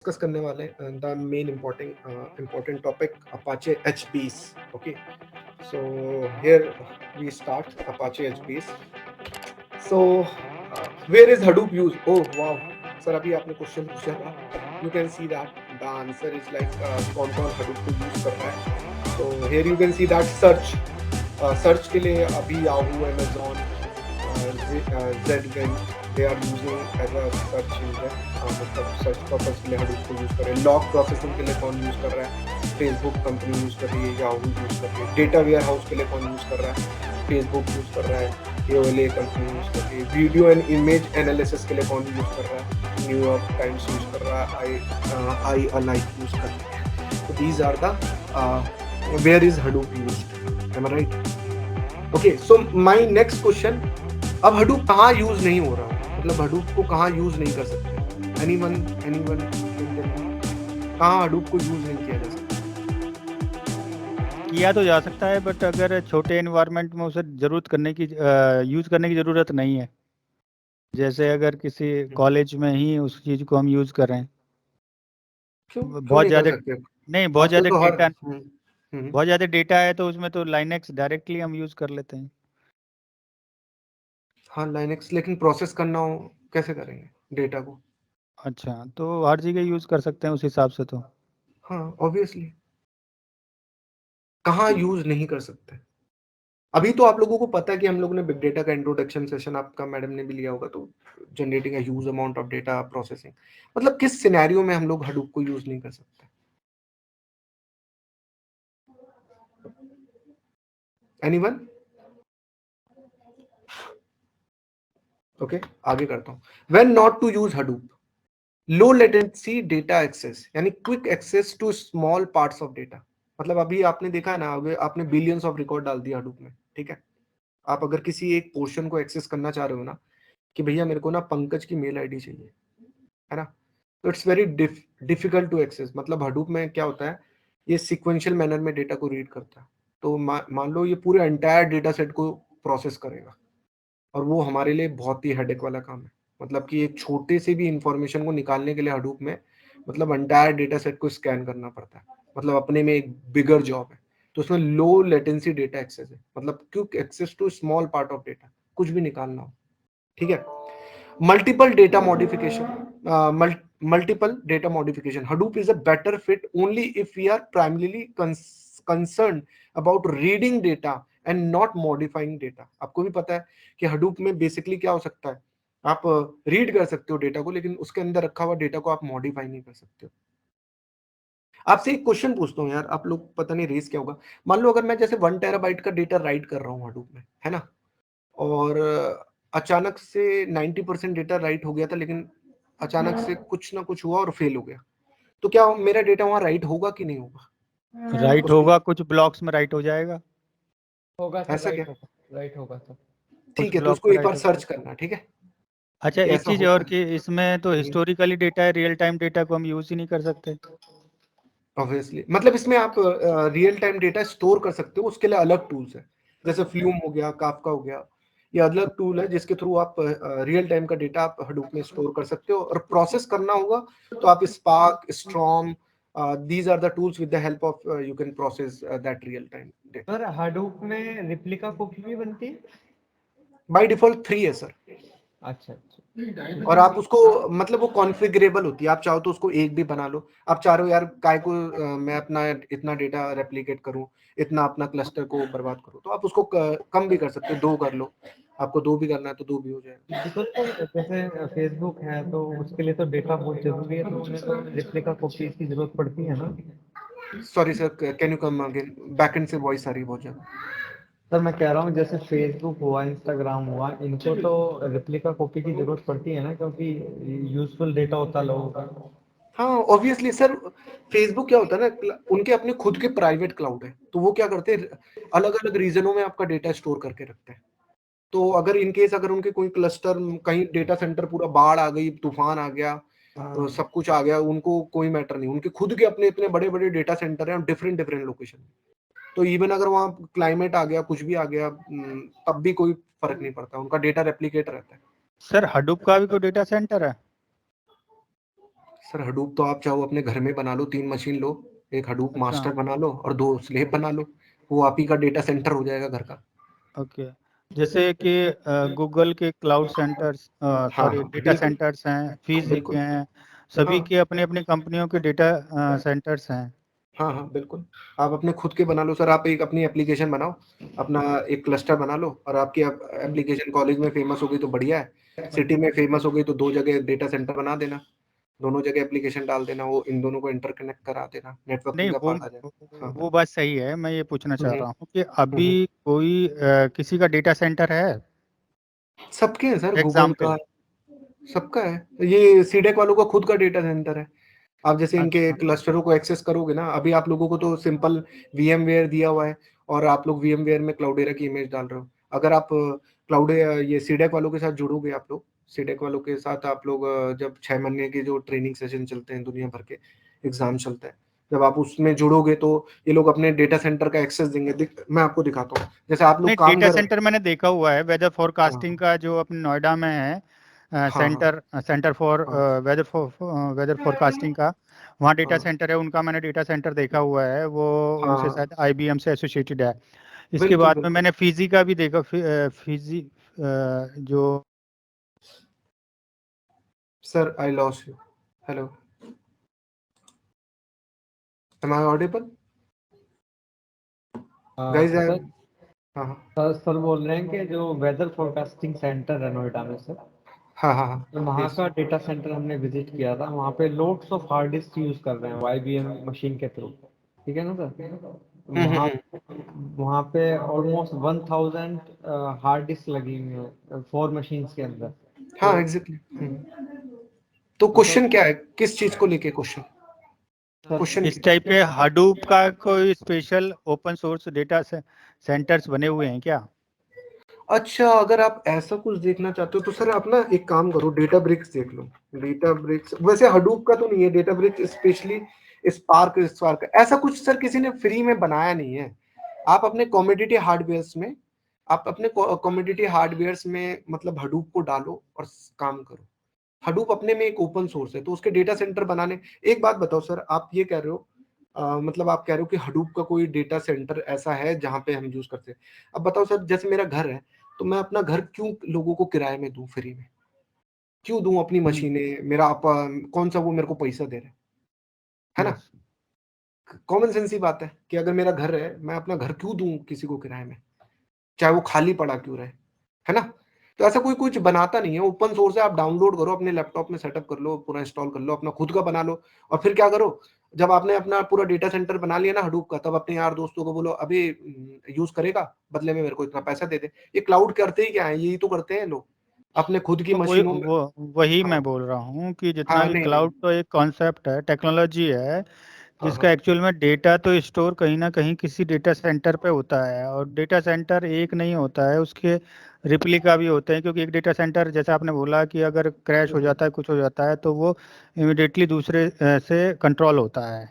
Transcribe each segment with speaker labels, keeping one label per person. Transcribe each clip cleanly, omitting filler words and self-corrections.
Speaker 1: Discuss करने वाले the main important topic Apache HBase. Okay, so here we start Apache HBase. So where is Hadoop use? Oh wow sir, अभी आपने question पूछा था. You can see that the answer is like कौन कौन Hadoop को use कर रहा है. So here you can see that search के लिए अभी Yahoo, Amazon, Zvents, they are using as a search engine. मतलब सर्च पर्पज के लिए हडूप को यूज कर रहे हैं. लॉग प्रोसेसिंग के लिए कौन यूज कर रहा है? फेसबुक कंपनी यूज कर रही है, याहू यूज कर रही है. डेटा वेयर हाउस के लिए कौन यूज कर रहा है? फेसबुक यूज कर रहा है. AOLA कंपनी यूज कर रही है. वीडियो एंड इमेज एनालिसिस के लिए कौन यूज कर रहा है? न्यूयॉर्क टाइम्स यूज कर रहा है. आई अलाइक यूज कर रही है. तो these are the where is Hadoop used. Am I right? Okay, so my next question, अब हडूप कहाँ यूज नहीं हो रहा है? मतलब हडूप को कहाँ यूज नहीं कर सकते? एनीवन कहाँ हडूप को यूज नहीं किया जा सकता?
Speaker 2: किया तो जा सकता है, बट अगर छोटे एनवायरनमेंट में उसे यूज करने की जरूरत नहीं है. जैसे अगर किसी कॉलेज में ही उस चीज को हम यूज कर रहे हैं.
Speaker 1: क्यों
Speaker 2: बहुत
Speaker 1: नहीं कर
Speaker 2: ज्यादा
Speaker 1: सकते?
Speaker 2: नहीं, बहुत
Speaker 1: आजकल
Speaker 2: ज्यादा
Speaker 1: तो हर
Speaker 2: डेटा बहुत ज्यादा डेटा है तो उसमें तो लाइनेक्स डायरेक्टली हम यूज कर लेते हैं.
Speaker 1: हाँ, लाइनेक्स, लेकिन प्रोसेस करना हो कैसे करेंगे डेटा को?
Speaker 2: अच्छा, तो हर जगह यूज कर सकते हैं उस हिसाब से तो.
Speaker 1: हाँ ऑब्वियसली. कहाँ यूज नहीं कर सकते? अभी तो आप लोगों को पता है कि हम लोगों ने बिग डेटा का इंट्रोडक्शन सेशन आपका मैडम ने भी लिया होगा. तो generating a huge amount of data processing, मतलब किस सिनेरियो में हम लोग हडूप को यूज नहीं कर सकते? एनीवन? ओके, आगे करता हूं. When not to use Hadoop, low latency data access, यानी quick access to small parts of data. मतलब अभी आपने देखा है ना, अगर आपने बिलियंस ऑफ रिकॉर्ड डाल दिया हडूप में, ठीक है, आप अगर किसी एक पोर्शन को एक्सेस करना चाह रहे हो ना, कि भैया मेरे को ना पंकज की मेल आईडी चाहिए, है ना, तो it's very difficult to access. मतलब हडूप में क्या होता है, ये सिक्वेंशियल मैनर में डेटा को रीड करता है. तो मान लो ये पूरे एंटायर डेटा सेट को प्रोसेस करेगा, और वो हमारे लिए बहुत ही हेडेक वाला काम है. मतलब कि एक छोटे से भी इंफॉर्मेशन को निकालने के लिए हडूप में मतलब एंटायर डेटा सेट को स्कैन करना पड़ता है. मतलब अपने में एक बिगर जॉब है. तो उसमें लो लेटेंसी डेटा एक्सेस है, मतलब quick access to small part of data, कुछ भी निकालना हो, ठीक है. Multiple data modification, multiple data modification, Hadoop is a better fit only if we are primarily concerned about reading data and not modifying data. आपको भी पता है कि Hadoop में बेसिकली क्या हो सकता है, आप रीड कर सकते हो डेटा को, लेकिन उसके अंदर रखा हुआ डेटा को आप मॉडिफाई नहीं कर सकते हो. आपसे एक क्वेश्चन पूछता हूँ यार, आप लोग पता नहीं रेस क्या होगा. मान लो अगर मैं जैसे 1 TB का डेटा राइट कर रहा हूँ Hadoop में, है ना, और अचानक से 90% डेटा राइट हो गया था, लेकिन अचानक से कुछ ना कुछ हुआ और फेल हो गया, तो क्या मेरा डेटा वहां राइट होगा कि नहीं होगा?
Speaker 2: राइट
Speaker 1: उस
Speaker 2: होगा, कुछ ब्लॉक्स में राइट हो जाएगा.
Speaker 3: होगा सर,
Speaker 1: ऐसा क्या?
Speaker 3: राइट होगा सर.
Speaker 2: कुछ
Speaker 1: ठीक है, तो
Speaker 2: ब्लॉक
Speaker 1: उसको
Speaker 2: में
Speaker 1: एक बार
Speaker 2: राइट हो.
Speaker 1: सर्च करना, ठीक है,
Speaker 2: अच्छा,
Speaker 1: कि
Speaker 2: एक
Speaker 1: ऐसा
Speaker 2: चीज
Speaker 1: होता
Speaker 2: और
Speaker 1: है.
Speaker 2: कि इसमें तो हिस्टोरिकली डेटा है, रियल टाइम डेटा को हम यूज ही नहीं कर सकते.
Speaker 1: ऑब्वियसली, मतलब इसमें आप रियल टाइम डेटा स्टोर कर सकते हो, उसके लिए अलग टूल्स है. जैसे फ्लूम हो गया, काफका हो गया, ये अलग टूल है जिसके थ्रू आप रियल टाइम का डेटा आप हडूप में स्टोर कर सकते हो. और प्रोसेस करना होगा तो आप spark, storm, these are the tools with the help of you can process that real time data.
Speaker 3: Sir Hadoop में रिप्लिका कॉपी भी बनती है?
Speaker 1: बाय डिफॉल्ट 3 है सर.
Speaker 3: अच्छा अच्छा.
Speaker 1: और आप उसको मतलब वो कॉन्फ़िगरेबल होती है, आप चाहो तो उसको एक भी बना लो. आप चाह रहे हो यार काय को मैं अपना इतना डेटा रेप्लिकेट करूं, इतना अपना क्लस्टर को बर्बाद करूं, तो आप उसको कम भी कर सकते हो, 2 कर लो. आपको 2 भी करना है तो 2 भी हो जाएगा.
Speaker 3: बिकॉज जैसे फेसबुक है तो उसके लिए तो डेटा बहुत जरूरी है, तो उन्हें तो रिप्लिका कॉपी की जरूरत पड़ती है ना.
Speaker 1: Sorry sir, can you come again? Backend से वॉइस आ रही है बहुत ज्यादा.
Speaker 3: सर मैं कह रहा हूँ जैसे फेसबुक हुआ, इंस्टाग्राम हुआ, इनको तो रिप्लिका कॉपी की जरूरत पड़ती है ना, क्योंकि यूजफुल डेटा होता है लोगों का.
Speaker 1: हाँ ऑब्वियसली सर, फेसबुक क्या होता है ना, उनके अपने खुद के प्राइवेट क्लाउड है, तो वो क्या करते हैं, अलग अलग रीजनों में आपका डेटा स्टोर करके रखते हैं. तो अगर इन केस अगर उनके कोई क्लस्टर, कहीं डेटा सेंटर पूरा बाढ़ आ गई, तूफान आ गया, तो सब कुछ आ गया, उनको कोई मैटर नहीं. उनके खुद के अपने इतने बड़े बड़े डेटा सेंटर हैं डिफरेंट डिफरेंट लोकेशन. तो इवन अगर वहाँ क्लाइमेट आ गया, कुछ भी आ गया, तब भी कोई फर्क नहीं पड़ता, उनका डेटा रेप्लिकेट रहता है.
Speaker 2: सर हडूप का भी कोई डेटा सेंटर है?
Speaker 1: सर हडूप तो आप चाहो अपने घर में बना लो, 3 मशीन लो, एक हडूप
Speaker 2: अच्छा।
Speaker 1: मास्टर बना लो और 2 स्लेव बना लो, वो आप ही का डेटा सेंटर हो जाएगा घर का।
Speaker 2: ओके, जैसे कि गूगल के क्लाउड सेंटर्स,
Speaker 1: हाँ,
Speaker 2: सॉरी
Speaker 1: हाँ,
Speaker 2: डेटा
Speaker 1: बिल्कुल,
Speaker 2: सेंटर्स हैं, फीजी के
Speaker 1: बिल्कुल।
Speaker 2: हैं, सभी
Speaker 1: हाँ,
Speaker 2: के अपनी अपनी कंपनियों के डेटा सेंटर्स हैं।
Speaker 1: हाँ, हाँ, बिल्कुल। आप अपने खुद के बना लो सर, आप एक अपनी एप्लीकेशन बनाओ, अपना एक क्लस्टर बना लो और आपकी एप्लीकेशन कॉलेज में फेमस हो गई तो बढ़िया है, सिटी में फेमस हो गई तो 2 जगह डेटा सेंटर बना देना, दोनों जगह एप्लीकेशन डाल देना, वो इन दोनों को इंटरकनेक्ट करा देना,
Speaker 2: नहीं,
Speaker 1: नेटवर्किंग का
Speaker 2: वो
Speaker 1: पार्ट आ जाएगा। हाँ।
Speaker 2: वो बात सही है। मैं ये पूछना चाह
Speaker 1: हुँ,
Speaker 2: रहा हूँ कि
Speaker 1: हुँ, हुँ।
Speaker 2: अभी कोई किसी का डेटा सेंटर है
Speaker 1: सबके हैं सर, गूगल
Speaker 2: एग्जाम्पल?
Speaker 1: का, सबका है। ये सीडेक वालों का खुद का डेटा सेंटर है। आप जैसे इनके
Speaker 2: अच्छा।
Speaker 1: क्लस्टरों को एक्सेस करोगे ना, अभी आप लोगों को तो सिंपल वीएमवेयर दिया हुआ है और आप लोग वीएमवेयर में क्लाउडेरा की इमेज डाल रहे हो। अगर आप क्लाउडे ये सीडेक वालों के साथ जुड़ोगे, आप लोग सीडेक वालों के साथ आप लोग जब 6 महीने के जो ट्रेनिंग सेशन चलते हैं, दुनिया भर के एग्जाम चलते हैं, जब आप उसमें जुड़ोगे तो ये लोग अपने डेटा सेंटर का एक्सेस देंगे। मैं आपको दिखाता हूँ, जैसे आप
Speaker 2: नहीं,
Speaker 1: लोग काम
Speaker 2: डेटा
Speaker 1: कर।
Speaker 2: सेंटर मैंने देखा हुआ है वेदर फोरकास्टिंग
Speaker 1: हाँ,
Speaker 2: का, जो अपने नोएडा में है,
Speaker 1: हाँ, हाँ,
Speaker 2: सेंटर फॉर
Speaker 1: हाँ,
Speaker 2: वेदर फोरकास्टिंग का। वहाँ डेटा
Speaker 1: हाँ,
Speaker 2: सेंटर है उनका, मैंने डेटा सेंटर देखा हुआ है, वो
Speaker 1: हाँ,
Speaker 2: उनसे
Speaker 1: हाँ,
Speaker 2: शायद आईबीएम से एसोसिएटेड है। इसके
Speaker 1: बिल्कुल,
Speaker 2: बाद में
Speaker 1: बिल्कुल।
Speaker 2: मैंने फिजी का भी देखा, फिजी जो
Speaker 1: Sir, I lost you. Hello. Am I audible? Guys, I
Speaker 3: sir
Speaker 1: हाँ, हाँ,
Speaker 3: सर बोल रहे हैं कि जो वेदर फोरकास्टिंग सेंटर है नोएडा में सर,
Speaker 1: हाँ, हाँ, हाँ,
Speaker 3: तो वहाँ
Speaker 1: yes.
Speaker 3: का डेटा सेंटर हमने विजिट किया था। वहाँ पे loads of hard disk use कर रहे हैं आईबीएम मशीन के थ्रू। ठीक है ना सर? वहाँ वहाँ पे ऑलमोस्ट 1000 हार्ड डिस्क लगी हुई है 4 मशीन्स के अंदर।
Speaker 1: हाँ,
Speaker 3: तो
Speaker 1: एग्जैक्टली। तो
Speaker 3: मतलब
Speaker 1: क्वेश्चन क्या है, किस चीज को लेके क्वेश्चन
Speaker 3: सर
Speaker 1: क्वेश्चन
Speaker 2: इस टाइप के हडूप का कोई special open source data centres बने हुए हैं क्या?
Speaker 1: अच्छा, अगर आप ऐसा कुछ देखना चाहते हो तो सर आप ना एक काम करो, डेटा ब्रिक्स देख लो। डेटा ब्रिक्स वैसे हडूप का तो नहीं है, डेटा ब्रिक्स स्पेशली स्पार्क ऐसा कुछ सर किसी ने फ्री में बनाया नहीं है। आप अपने कॉमोडिटी हार्डवेयर्स में, आप अपने कॉमोडिटी हार्डवेयर्स में मतलब हडूप को डालो और काम करो। हडूप अपने में एक ओपन सोर्स है, तो उसके डेटा सेंटर बनाने। एक बात बताओ सर, आप ये कह रहे हो मतलब आप कह रहे हो कि हडूप का कोई डेटा सेंटर ऐसा है जहां पे हम यूज करते हैं। अब बताओ सर, जैसे मेरा घर है, तो मैं अपना घर क्यों लोगों को किराए में दूं, फ्री में क्यों दूं अपनी
Speaker 2: हम्म,
Speaker 1: मशीनें, कौन सा वो मेरे को पैसा दे रहे हैं, है ना?
Speaker 2: यस।
Speaker 1: कॉमन सेंस ही बात है कि अगर मेरा घर है, मैं अपना घर क्यों दूं किसी को किराए में, चाहे वो खाली पड़ा क्यों रहे, है ना? तो ऐसा कोई कुछ बनाता नहीं है, ओपन सोर्स है। आप डाउनलोड करो, अपने लैपटॉप में सेटअप कर लो, पूरा इंस्टॉल कर लो, अपना खुद का बना लो। और फिर क्या करो, जब आपने अपना पूरा डेटा सेंटर बना लिया ना हडूप का, तब अपने यार दोस्तों को बोलो, अभी यूज करेगा, बदले में मेरे को इतना पैसा दे दे। ये क्लाउड करते ही क्या है, यही तो करते हैं लोग अपने खुद की
Speaker 2: तो
Speaker 1: मशीनों में।
Speaker 2: वही
Speaker 1: हाँ,
Speaker 2: मैं बोल रहा हूँ कि जितना
Speaker 1: हाँ,
Speaker 2: भी
Speaker 1: नहीं, नहीं,
Speaker 2: क्लाउड तो एक कॉन्सेप्ट है, टेक्नोलॉजी है,
Speaker 1: हाँ,
Speaker 2: जिसका
Speaker 1: हाँ,
Speaker 2: एक्चुअल में डेटा तो स्टोर कहीं ना कहीं किसी डेटा सेंटर पे होता है। और डेटा सेंटर एक नहीं होता है, उसके रिप्लिका भी होते हैं, क्योंकि एक डेटा सेंटर जैसे आपने बोला कि अगर क्रैश हो जाता है, कुछ हो जाता है, तो वो इमिडिएटली दूसरे से कंट्रोल होता है।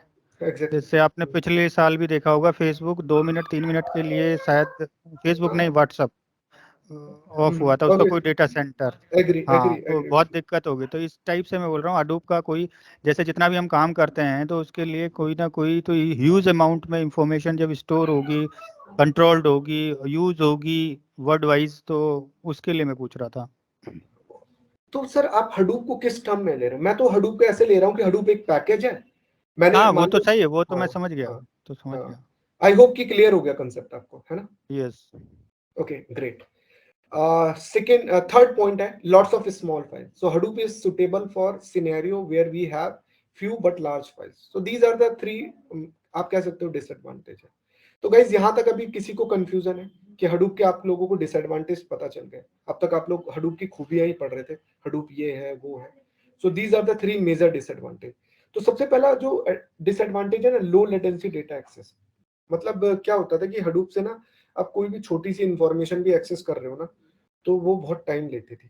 Speaker 1: एग्जैक्टली।
Speaker 2: जैसे आपने पिछले साल भी देखा होगा, फेसबुक 2 मिनट 3 मिनट के लिए शायद, फेसबुक नहीं, व्हाट्सअप ऑफ हुआ था, उसका कोई डेटा सेंटर।
Speaker 1: एग्री,
Speaker 2: हाँ,
Speaker 1: एग्री,
Speaker 2: तो
Speaker 1: एग्री
Speaker 2: बहुत
Speaker 1: विद
Speaker 2: दिक्कत होगी। तो इस टाइप से मैं बोल रहा हूँ, अडोब का कोई, जैसे जितना भी हम काम करते हैं, तो उसके लिए कोई ना कोई तो ह्यूज अमाउंट में इंफॉर्मेशन जब स्टोर होगी, कंट्रोल्ड होगी, यूज होगी वर्ड वाइज, तो उसके लिए मैं पूछ रहा था।
Speaker 1: तो सर आप हडूप को किस टर्म में ले रहे हो? मैं तो हडूप को ऐसे ले रहा हूँ कि हडूप एक पैकेज है। मैंने
Speaker 2: हाँ, वो
Speaker 1: मान
Speaker 2: तो
Speaker 1: लो।
Speaker 2: सही है, वो तो
Speaker 1: हाँ,
Speaker 2: मैं समझ गया,
Speaker 1: हाँ,
Speaker 2: तो समझ
Speaker 1: हाँ,
Speaker 2: गया।
Speaker 1: आई होप कि क्लियर हो गया कंसेप्ट आपको, है ना?
Speaker 2: Yes.
Speaker 1: Okay, great. Second, third point है lots of small files. So Hadoop is suitable for scenario where we have few but large files. So these are the three आप कह सकते हो disadvantage है। तो गाइज यहाँ तक अभी किसी को कंफ्यूजन है कि हडूप के आप लोगों को डिसएडवांटेज पता चल गए? अब तक आप लोग हडूप की खूबियां ही पढ़ रहे थे, हडूप ये है वो है। So these are the three major disadvantage. तो सबसे पहला जो डिसएडवांटेज है ना, लो लेटेंसी डेटा एक्सेस। मतलब क्या होता था कि हडूप से ना आप कोई भी छोटी सी इंफॉर्मेशन भी एक्सेस कर रहे हो ना, तो वो बहुत टाइम लेती थी।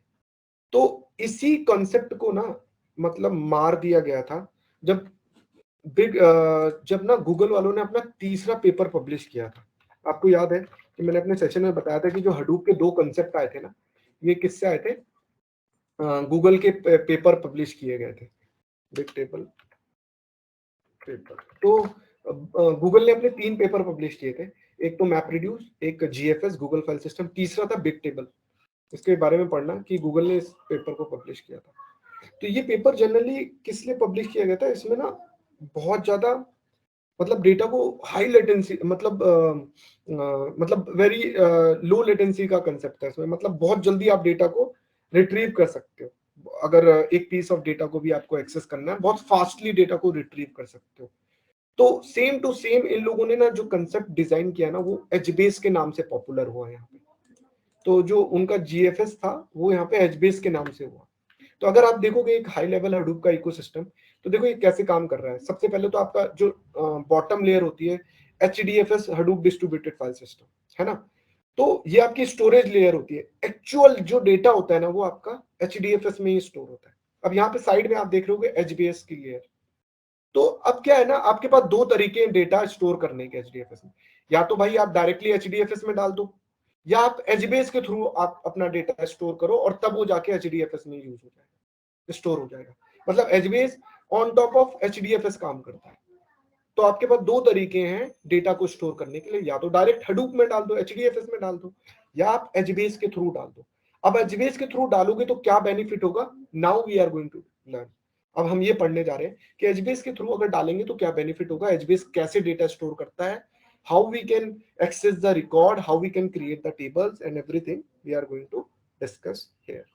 Speaker 1: तो इसी कॉन्सेप्ट को ना मतलब मार दिया गया था जब जब ना गूगल वालों ने अपना तीसरा पेपर पब्लिश किया था। आपको याद है कि मैंने अपने सेशन में बताया था कि जो हडूप के 2 कांसेप्ट आए थे ना, ये किससे आए थे? गूगल के पेपर पब्लिश किए गए थे। Big table paper. तो गूगल ने अपने 3 पेपर पब्लिश किए थे, एक तो मैप रिड्यूस, एक जीएफएस गूगल फाइल सिस्टम, तीसरा था बिग टेबल। इसके बारे में पढ़ना कि गूगल ने इस पेपर को पब्लिश किया था। तो ये पेपर जनरली किस लिए पब्लिश किया गया था, इसमें ना बहुत ज्यादा मतलब डेटा को हाई लेटेंसी मतलब वेरी लो लेटेंसी का कंसेप्ट है इसमें, मतलब बहुत जल्दी आप डेटा को रिट्रीव कर सकते हो। अगर एक पीस ऑफ डेटा को भी आपको एक्सेस करना है, बहुत फास्टली डेटा को रिट्रीव कर सकते हो। तो सेम टू सेम इन लोगों ने ना जो कंसेप्ट डिजाइन किया ना, वो एचबेस के नाम से पॉपुलर हुआ यहाँ पे। तो जो उनका जीएफएस था वो यहाँ पे एचबेस के नाम से हुआ। तो अगर आप देखोगे एक हाई लेवल हडूप का इकोसिस्टम, तो देखो ये कैसे काम कर रहा है। सबसे पहले तो आपका जो बॉटम लेयर होती है एचडीएफएस हडूप डिस्ट्रीब्यूटेड फाइल सिस्टम, है ना। तो ये आपकी स्टोरेज लेयर होती है। एक्चुअल जो डेटा होता है ना वो आपका एचडीएफएस में ही स्टोर होता है। अब यहाँ पे साइड में आप देख रहे होगे एचबीएस की लेयर। तो अब क्या है ना, आपके पास 2 तरीके हैं डेटा स्टोर करने के एचडीएफएस में। या तो भाई आप डायरेक्टली एचडीएफएस में डाल दो, या आप एचबीएस के थ्रू आप अपना डेटा स्टोर करो और तब वो जाके एचडीएफएस में यूज हो जाएगा, स्टोर हो जाएगा। मतलब एचबीएस ऑन टॉप ऑफ एचडीएफएस काम करता है। तो आपके पास 2 तरीके हैं डेटा को स्टोर करने के लिए, या तो डायरेक्ट हडूप में डाल दो, एचडीएफएस में डाल दो, या आप एचबीएस के थ्रू डाल दो। अब एचबीएस के थ्रू डालोगे तो क्या बेनिफिट होगा, now we are going to learn. अब हम ये पढ़ने जा रहे हैं कि एचबीएस के थ्रू अगर डालेंगे तो क्या बेनिफिट होगा, एचबीएस कैसे डेटा स्टोर करता है, how we can access the record, how we can create the tables and everything we are going to discuss here.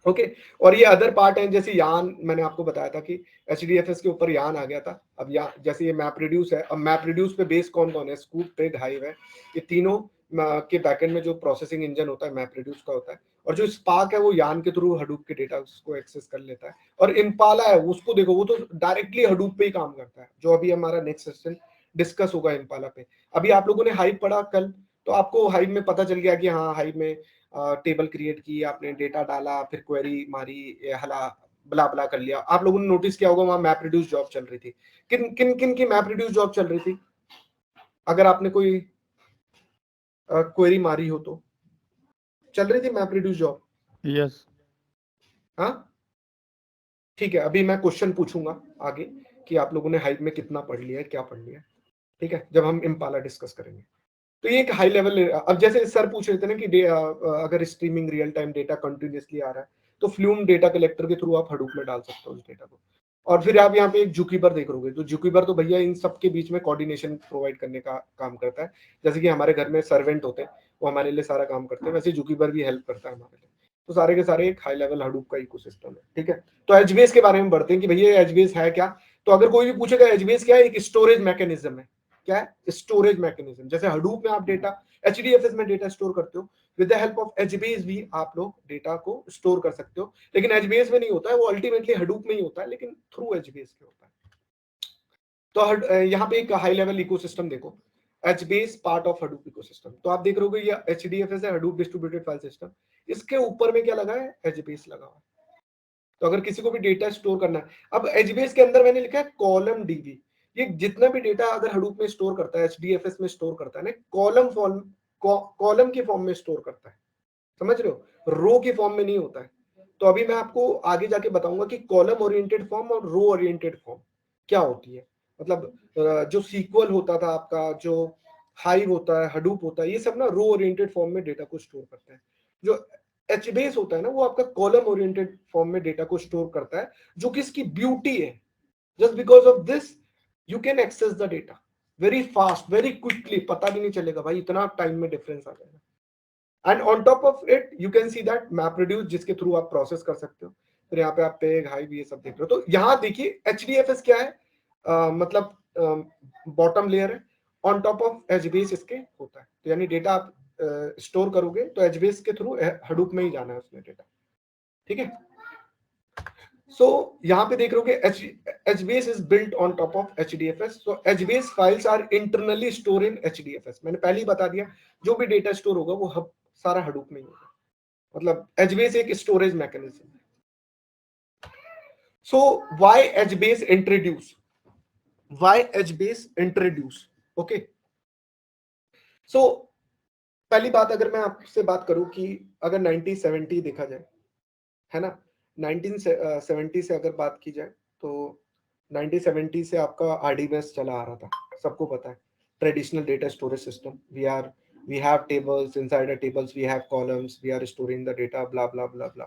Speaker 1: Okay और ये अदर पार्ट है, जैसे यान मैंने आपको बताया था कि एचडीएफएस के ऊपर यान आ गया था। अब जैसे ये मैप रिड्यूस है, अब मैप रिड्यूस पे बेस कौन कौन है, स्कूप, पिग, हाइव है। ये तीनों के बैकएंड में जो प्रोसेसिंग इंजन होता है मैप रिड्यूस का होता है। और जो स्पार्क है वो यान के थ्रू हडूप के डेटा को एक्सेस कर लेता है। और इम्पाला है उसको देखो, वो तो डायरेक्टली हडूप पे ही काम करता है, जो अभी हमारा नेक्स्ट सेशन डिस्कस होगा इम्पाला पे। अभी आप लोगों ने हाइव पढ़ा कल, तो आपको हाइव में पता चल गया कि हाँ हाइव में टेबल क्रिएट की, आपने डेटा डाला, फिर क्वेरी मारी, हला बला बला कर लिया। आप लोगों ने नोटिस किया होगा वहां मैप रिड्यूस जॉब चल रही थी। किन किन किन की मैप रिड्यूस जॉब चल रही थी, अगर आपने कोई क्वेरी मारी हो तो चल रही थी मैप रिड्यूस जॉब?
Speaker 2: यस।
Speaker 1: हाँ ठीक है, अभी मैं क्वेश्चन पूछूंगा आगे कि आप लोगों ने हाइव में कितना पढ़ लिया है, क्या पढ़ लिया है, ठीक है, जब हम इम्पाला डिस्कस करेंगे। तो ये एक हाई लेवल। अब जैसे सर पूछ रहे थे ना कि अगर streaming real time data continuously आ रहा है तो फ्लूम डेटा कलेक्टर के थ्रू आप हडूप में डाल सकते हो उस डेटा को। और फिर आप यहाँ पे एक जुकीबर देख रहोगे, तो जुकीबर तो भैया इन सब के बीच में कोऑर्डिनेशन प्रोवाइड करने का काम करता है। जैसे कि हमारे घर में सर्वेंट होते हैं, वो हमारे लिए सारा काम करते हैं, वैसे जुकीबर भी हेल्प करता है हमारे लिए। तो सारे के सारे एक हाई लेवल हडूप का इकोसिस्टम है, ठीक है। तो एचबीएस के बारे में बढ़ते हैं कि भैया एचबीएस है क्या। तो अगर कोई भी पूछेगा एचबीएस क्या है, एक स्टोरेज मैकेनिज्म है। क्या है, स्टोरेज मैकेनिज्म। जैसे हडूप में आप डेटा एचडीएफएस में डेटा स्टोर करते हो, with the help of HBs भी आप लोग डेटा को स्टोर कर सकते हो। लेकिन एचबीएस में नहीं होता है, वो अल्टीमेटली हडूप में ही होता है, लेकिन थ्रू एचबीएस के होता है। तो यहाँ पे एक हाई लेवल इकोसिस्टम देखो, HBs part of Hadoop ecosystem. तो आप देख रहे हो ये एचडीएफएस है, हडूप डिस्ट्रीब्यूटेड फाइल सिस्टम। इसके ऊपर में क्या लगा है, एचबीएस लगा हुआ है। तो अगर किसी को भी डेटा स्टोर करना है, अब एचबीएस के अंदर मैंने लिखा है कॉलम डीबी। ये जितना भी डेटा अगर हडूप में स्टोर करता है, एचडीएफएस में स्टोर करता है ना, कॉलम की फॉर्म में स्टोर करता है। समझ रहे हो, रो की फॉर्म में नहीं होता है। तो अभी मैं आपको आगे जाके बताऊंगा कि कॉलम ओरिएंटेड फॉर्म और रो ओरिएंटेड फॉर्म क्या होती है। मतलब जो सीक्वल होता था आपका, जो हाइव होता है, हडूप होता है, ये सब ना रो ओरिएंटेड फॉर्म में डेटा को स्टोर करता है। जो एचबीएस होता है ना, वो आपका कॉलम ओरिएंटेड फॉर्म में डेटा को स्टोर करता है, जो कि इसकी ब्यूटी है। Just because of this you can access the data very fast, very quickly, पता भी नहीं चलेगा भाई, इतना टाइम में डिफरेंस आ जाएगा। And on top of it you can see that map reduce, जिसके थ्रू आप प्रोसेस कर सकते हो। फिर यहाँ पे आप पेग, हाइव, ये सब देख रहे हो। तो यहाँ देखिए एचडीएफएस क्या है, मतलब बॉटम लेयर है, ऑन टॉप ऑफ एचबीएस इसके होता है। तो यानी डेटा आप स्टोर करोगे तो एचबीएस के थ्रू हडूप में ही जाना है उसमें डेटा, ठीक है। सो यहाँ पे देख रहे हो HBase is built on top of HDFS. So HBase files are internally stored in HDFS. मैंने पहले ही बता दिया, जो भी डेटा स्टोर होगा वो सारा हडूप में ही होगा। मतलब HBase एक स्टोरेज मैकेनिज्म है। So why HBase introduce? Why HBase introduce? Okay. So पहली बात अगर मैं आपसे बात करूं कि अगर 1970 देखा जाए, है ना, 1970 से अगर बात की जाए तो 1970 से आपका RDBMS चला आ रहा था, सबको पता है, traditional data storage system. We have tables, inside the tables we have columns, we are storing the data, blah blah blah blah.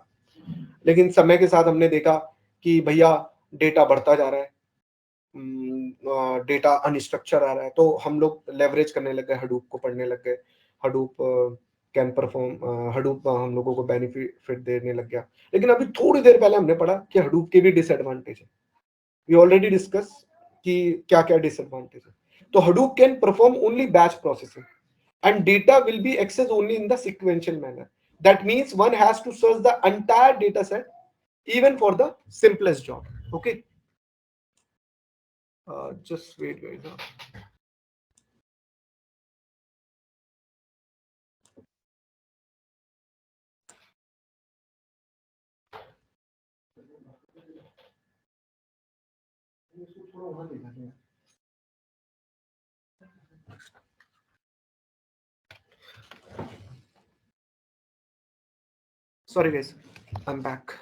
Speaker 1: लेकिन समय के साथ हमने देखा कि भैया डेटा बढ़ता जा रहा है, डेटा अनस्ट्रक्चर आ रहा है, तो हम लोग लेवरेज करने लग गए, हडूप को पढ़ने लग गए. हडूप कैन परफॉर्म, हडूप हम लोगों को बेनिफिट देने लग गया. लेकिन अभी थोड़ी देर पहले हमने पढ़ा कि हडूप के भी डिसएडवांटेज है. वी ऑलरेडी डिस्कस कि क्या क्या डिसएडवांटेज है. तो Hadoop can perform only batch processing and data will be accessed only in the sequential manner. That means one has to search the entire data set even for the simplest job. Okay, just wait guys. Sorry guys, I'm back.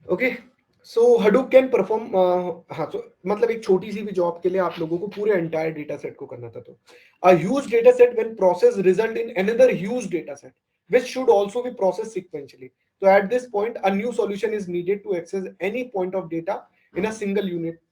Speaker 1: Okay, so Hadoop can perform हाँ, so मतलब एक छोटी सी भी job के लिए आप लोगों को पूरे एंटायर डेटा सेट को करना था. तो a huge data set when processed result in another huge data set which should also be processed sequentially. So at this point a new solution is needed to access any point of data in a single unit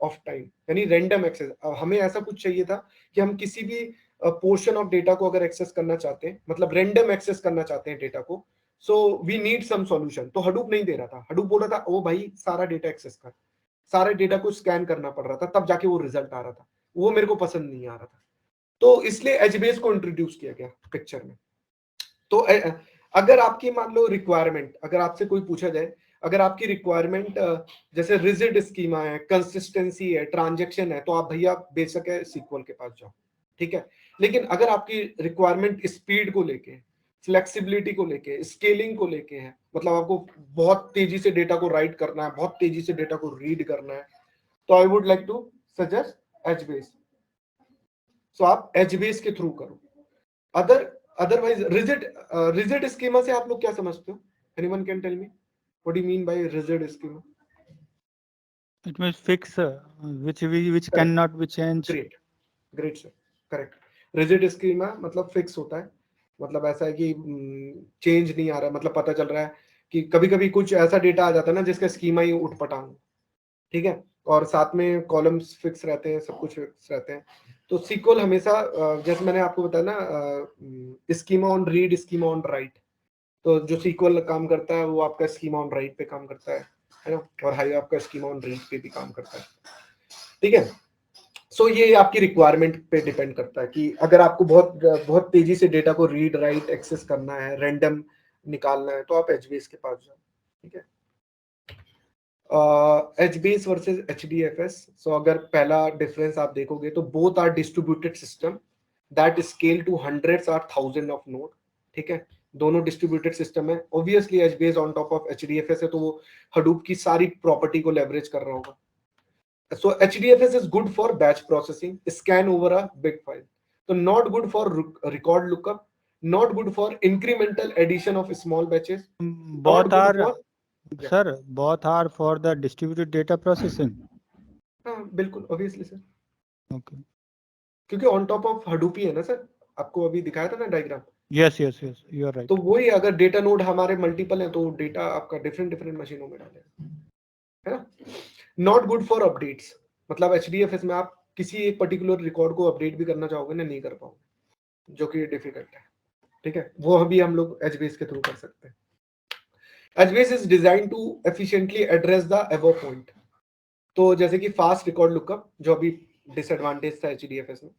Speaker 1: of time, यानी random access. हमें ऐसा कुछ चाहिए था कि हम किसी भी पोर्शन ऑफ डेटा को अगर एक्सेस करना चाहते हैं, मतलब रैंडम एक्सेस करना चाहते हैं डेटा को, so we need some solution. तो हडूप नहीं दे रहा था. हडूप बोल रहा था ओ भाई सारा डेटा एक्सेस कर, सारे डेटा को स्कैन करना पड़ रहा था, तब जाके वो रिजल्ट आ रहा था. वो मेरे को पसंद नहीं आ रहा था, तो इसलिए एचबेस को इंट्रोड्यूस किया गया पिक्चर में. तो अगर आपकी मान लो रिक्वायरमेंट, अगर आपसे कोई पूछा जाए, अगर आपकी रिक्वायरमेंट जैसे रिजिड स्कीमा है, कंसिस्टेंसी है, ट्रांजैक्शन है, तो आप भैया बेशक है सीक्वल के पास जाओ, ठीक है. लेकिन अगर आपकी रिक्वायरमेंट स्पीड को लेके, फ्लेक्सिबिलिटी को लेके, स्केलिंग को लेके है, मतलब आपको बहुत तेजी से डेटा को राइट करना है, बहुत तेजी से डेटा को रीड करना है, तो I would like to suggest HBase. So आप एचबेस के थ्रू करो. अदरवाइज रिजिड स्कीमा से आप लोग क्या समझते हो? Anyone can tell me what do you mean by rigid schema?
Speaker 2: It means fix, which cannot be changed.
Speaker 1: Great sir, correct. Rigid schema मतलब फिक्स होता है, मतलब ऐसा है कि चेंज नहीं आ रहा है, मतलब पता चल रहा है कि कभी कभी कुछ ऐसा डेटा आ जाता है ना जिसका स्कीमा ही उठपटांग, ठीक है, और साथ में कॉलम्स फिक्स रहते हैं, सब कुछ फिक्स रहते हैं. तो सीक्वल हमेशा जैसे मैंने आपको बताया ना, schema on read, schema on right. तो जो सीक्वल काम करता है वो आपका स्कीमा ऑन राइट पे काम करता है ना, और हाई आपका स्कीमा ऑन रीड पे भी काम करता है, ठीक है. सो ये आपकी रिक्वायरमेंट पे डिपेंड करता है कि अगर आपको बहुत तेजी से डेटा को रीड राइट एक्सेस करना है, रैंडम निकालना है, तो आप एचबीएस के पास जाओ, ठीक है. HBase versus HDFS. सो अगर पहला डिफरेंस आप देखोगे तो both are distributed system that scale to hundreds और थाउजेंड ऑफ नोड, ठीक है. दोनों डिस्ट्रीब्यूटेड सिस्टम है. Obviously HBase on top of HDFS है, तो वो हडूप की सारी प्रॉपर्टी को लेवरेज कर रहा होगा. So HDFS is good for batch processing, scan over a big file. So not good for record lookup, not good for incremental addition of small batches.
Speaker 2: Both are, sir, both are for the distributed data processing.
Speaker 1: हाँ बिल्कुल, obviously sir.
Speaker 2: Okay.
Speaker 1: क्योंकि on top of Hadoop ही है ना sir, आपको अभी दिखाया था ना diagram.
Speaker 2: Yes, you are right.
Speaker 1: तो वही अगर डेटा नोड हमारे मल्टीपल है तो डेटा आपका डिफरेंट मशीनों में डालेगा, है ना. नॉट गुड फॉर अपडेट्स, मतलब HDFS में आप किसी एक पर्टिकुलर रिकॉर्ड को अपडेट भी करना चाहोगे ना, नहीं कर पाओगे, जो कि डिफिकल्ट है, ठीक है. वो अभी हम लोग HBase के थ्रू कर सकते हैं. HBase is design to efficiently address the above point. तो जैसे कि फास्ट रिकॉर्ड लुकअप जो अभी डिसएडवांटेज था HDFS में,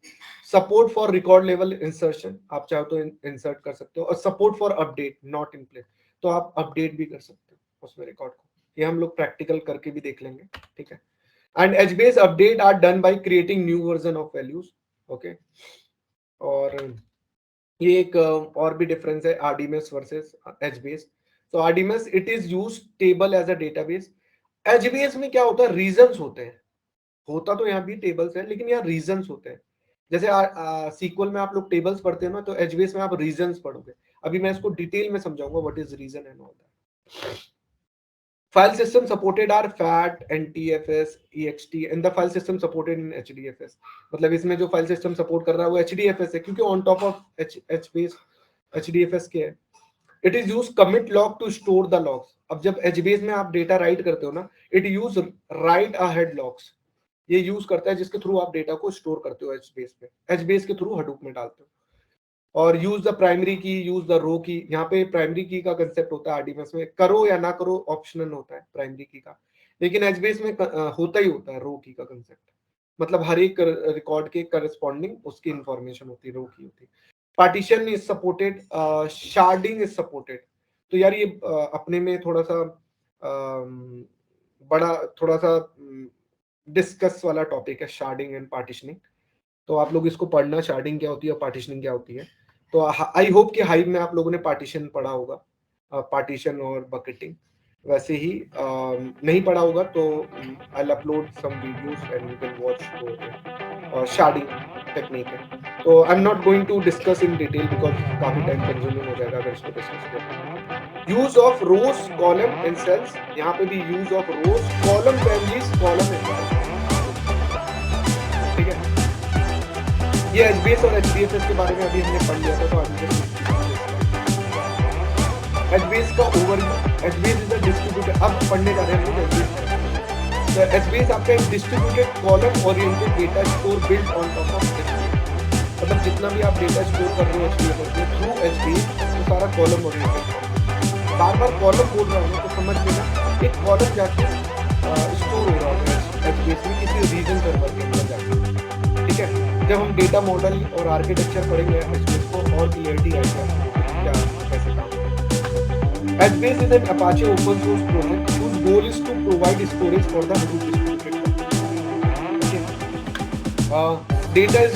Speaker 1: support for record level insertion, आप चाहो तो इंसर्ट कर सकते हो, और support for update not in place, तो आप अपडेट भी कर सकते हो उसमें रिकॉर्ड को. ये हम लोग प्रैक्टिकल करके भी देख लेंगे, ठीक है. And HBase update are done by creating new version of values, okay. और ये एक और भी डिफरेंस है RDMS वर्सेस HBase. तो RDMS it is used table as a database. HBase में क्या होता है, रीजन्स होते हैं, होता तो यहाँ भी टेबल्स है लेकिन यहाँ रीजन्स होते हैं. जैसे सीक्वल में आप लोग टेबल्स पढ़ते हो ना, तो एचबीएस में आप रीजंस पढ़ोगे। अभी मैं इसको डिटेल में समझाऊंगा what is region and all that. File system supported are FAT, NTFS, EXT and the file system supported in HDFS। मतलब इसमें जो फाइल सिस्टम सपोर्ट कर रहा है वो HDFS है, क्योंकि on top of HBase HDFS के है। It is use commit log to store the logs. अब जब HBase में आप डेटा राइट करते हो ना, it use right ahead logs, ये यूज करता है जिसके थ्रू आप डेटा को स्टोर करते हो HBase पे, HBase के थ्रू हडूप में डालते हो। और यूज द प्राइमरी की, यूज द रो की। यहाँ पे प्राइमरी की का कंसेप्ट होता है आरडीएमएस में, करो या ना करो ऑप्शनल होता है प्राइमरी की का, लेकिन एचबीएस में होता ही होता है रो की का कंसेप्ट। मतलब हर एक रिकॉर्ड के करस्पॉन्डिंग उसकी इंफॉर्मेशन होती है, रो की होती है। Partition is supported, sharding is supported. तो यार ये अपने में थोड़ा सा बड़ा थोड़ा सा डिस्कस वाला टॉपिक है, शार्डिंग एंड पार्टीशनिंग। तो आप लोग इसको पढ़ना, शार्डिंग क्या होती है और पार्टीशनिंग क्या होती है। तो आई होप कि हाइव में आप लोगों ने पार्टीशन पढ़ा होगा, पार्टीशन और बकेटिंग। वैसे ही नहीं पढ़ा होगा तो I will upload some videos and you can watch. और शार्डिंग टेक्निक है, तो I am not going to discuss in detail because काफी टाइम कंज्यूमिंग हो जाएगा अगर इसको डिस्कस करें। Use of rows, column and cells. यहाँ पे भी use of rows, column, families, column and cells. ठीक है, ये एचबीएस और एचडीएफएस के बारे में अभी हमने पढ़ लिया था, तो एचबीएस का overview. HBs is a distributed, अब पढ़ने जा रहे हैं हम लोग एचबीएस। तो एचबीएस आपका एक distributed column oriented data store build on top of HBs. मतलब जितना भी आप डेटा स्टोर कर रहे हो एचबीएस में थ्रू एचबीएस, तो सारा कॉलम ओरिएंटेड। बार बार कॉलम बोल रहा हूँ तो समझ लेना, एक कॉलम जाके स्टोर हो रहा है एचबीएस में किसी रीजन सर्वर के अंदर जाके। ठीक है, जब हम डेटा मॉडल और आर्किटेक्चर पढ़ेंगे एचबीएस को और क्लियरिटी आएगी क्या कैसे काम है। HBase is an Apache open source project whose goal is to provide storage for the Hadoop distributed. Okay. Data is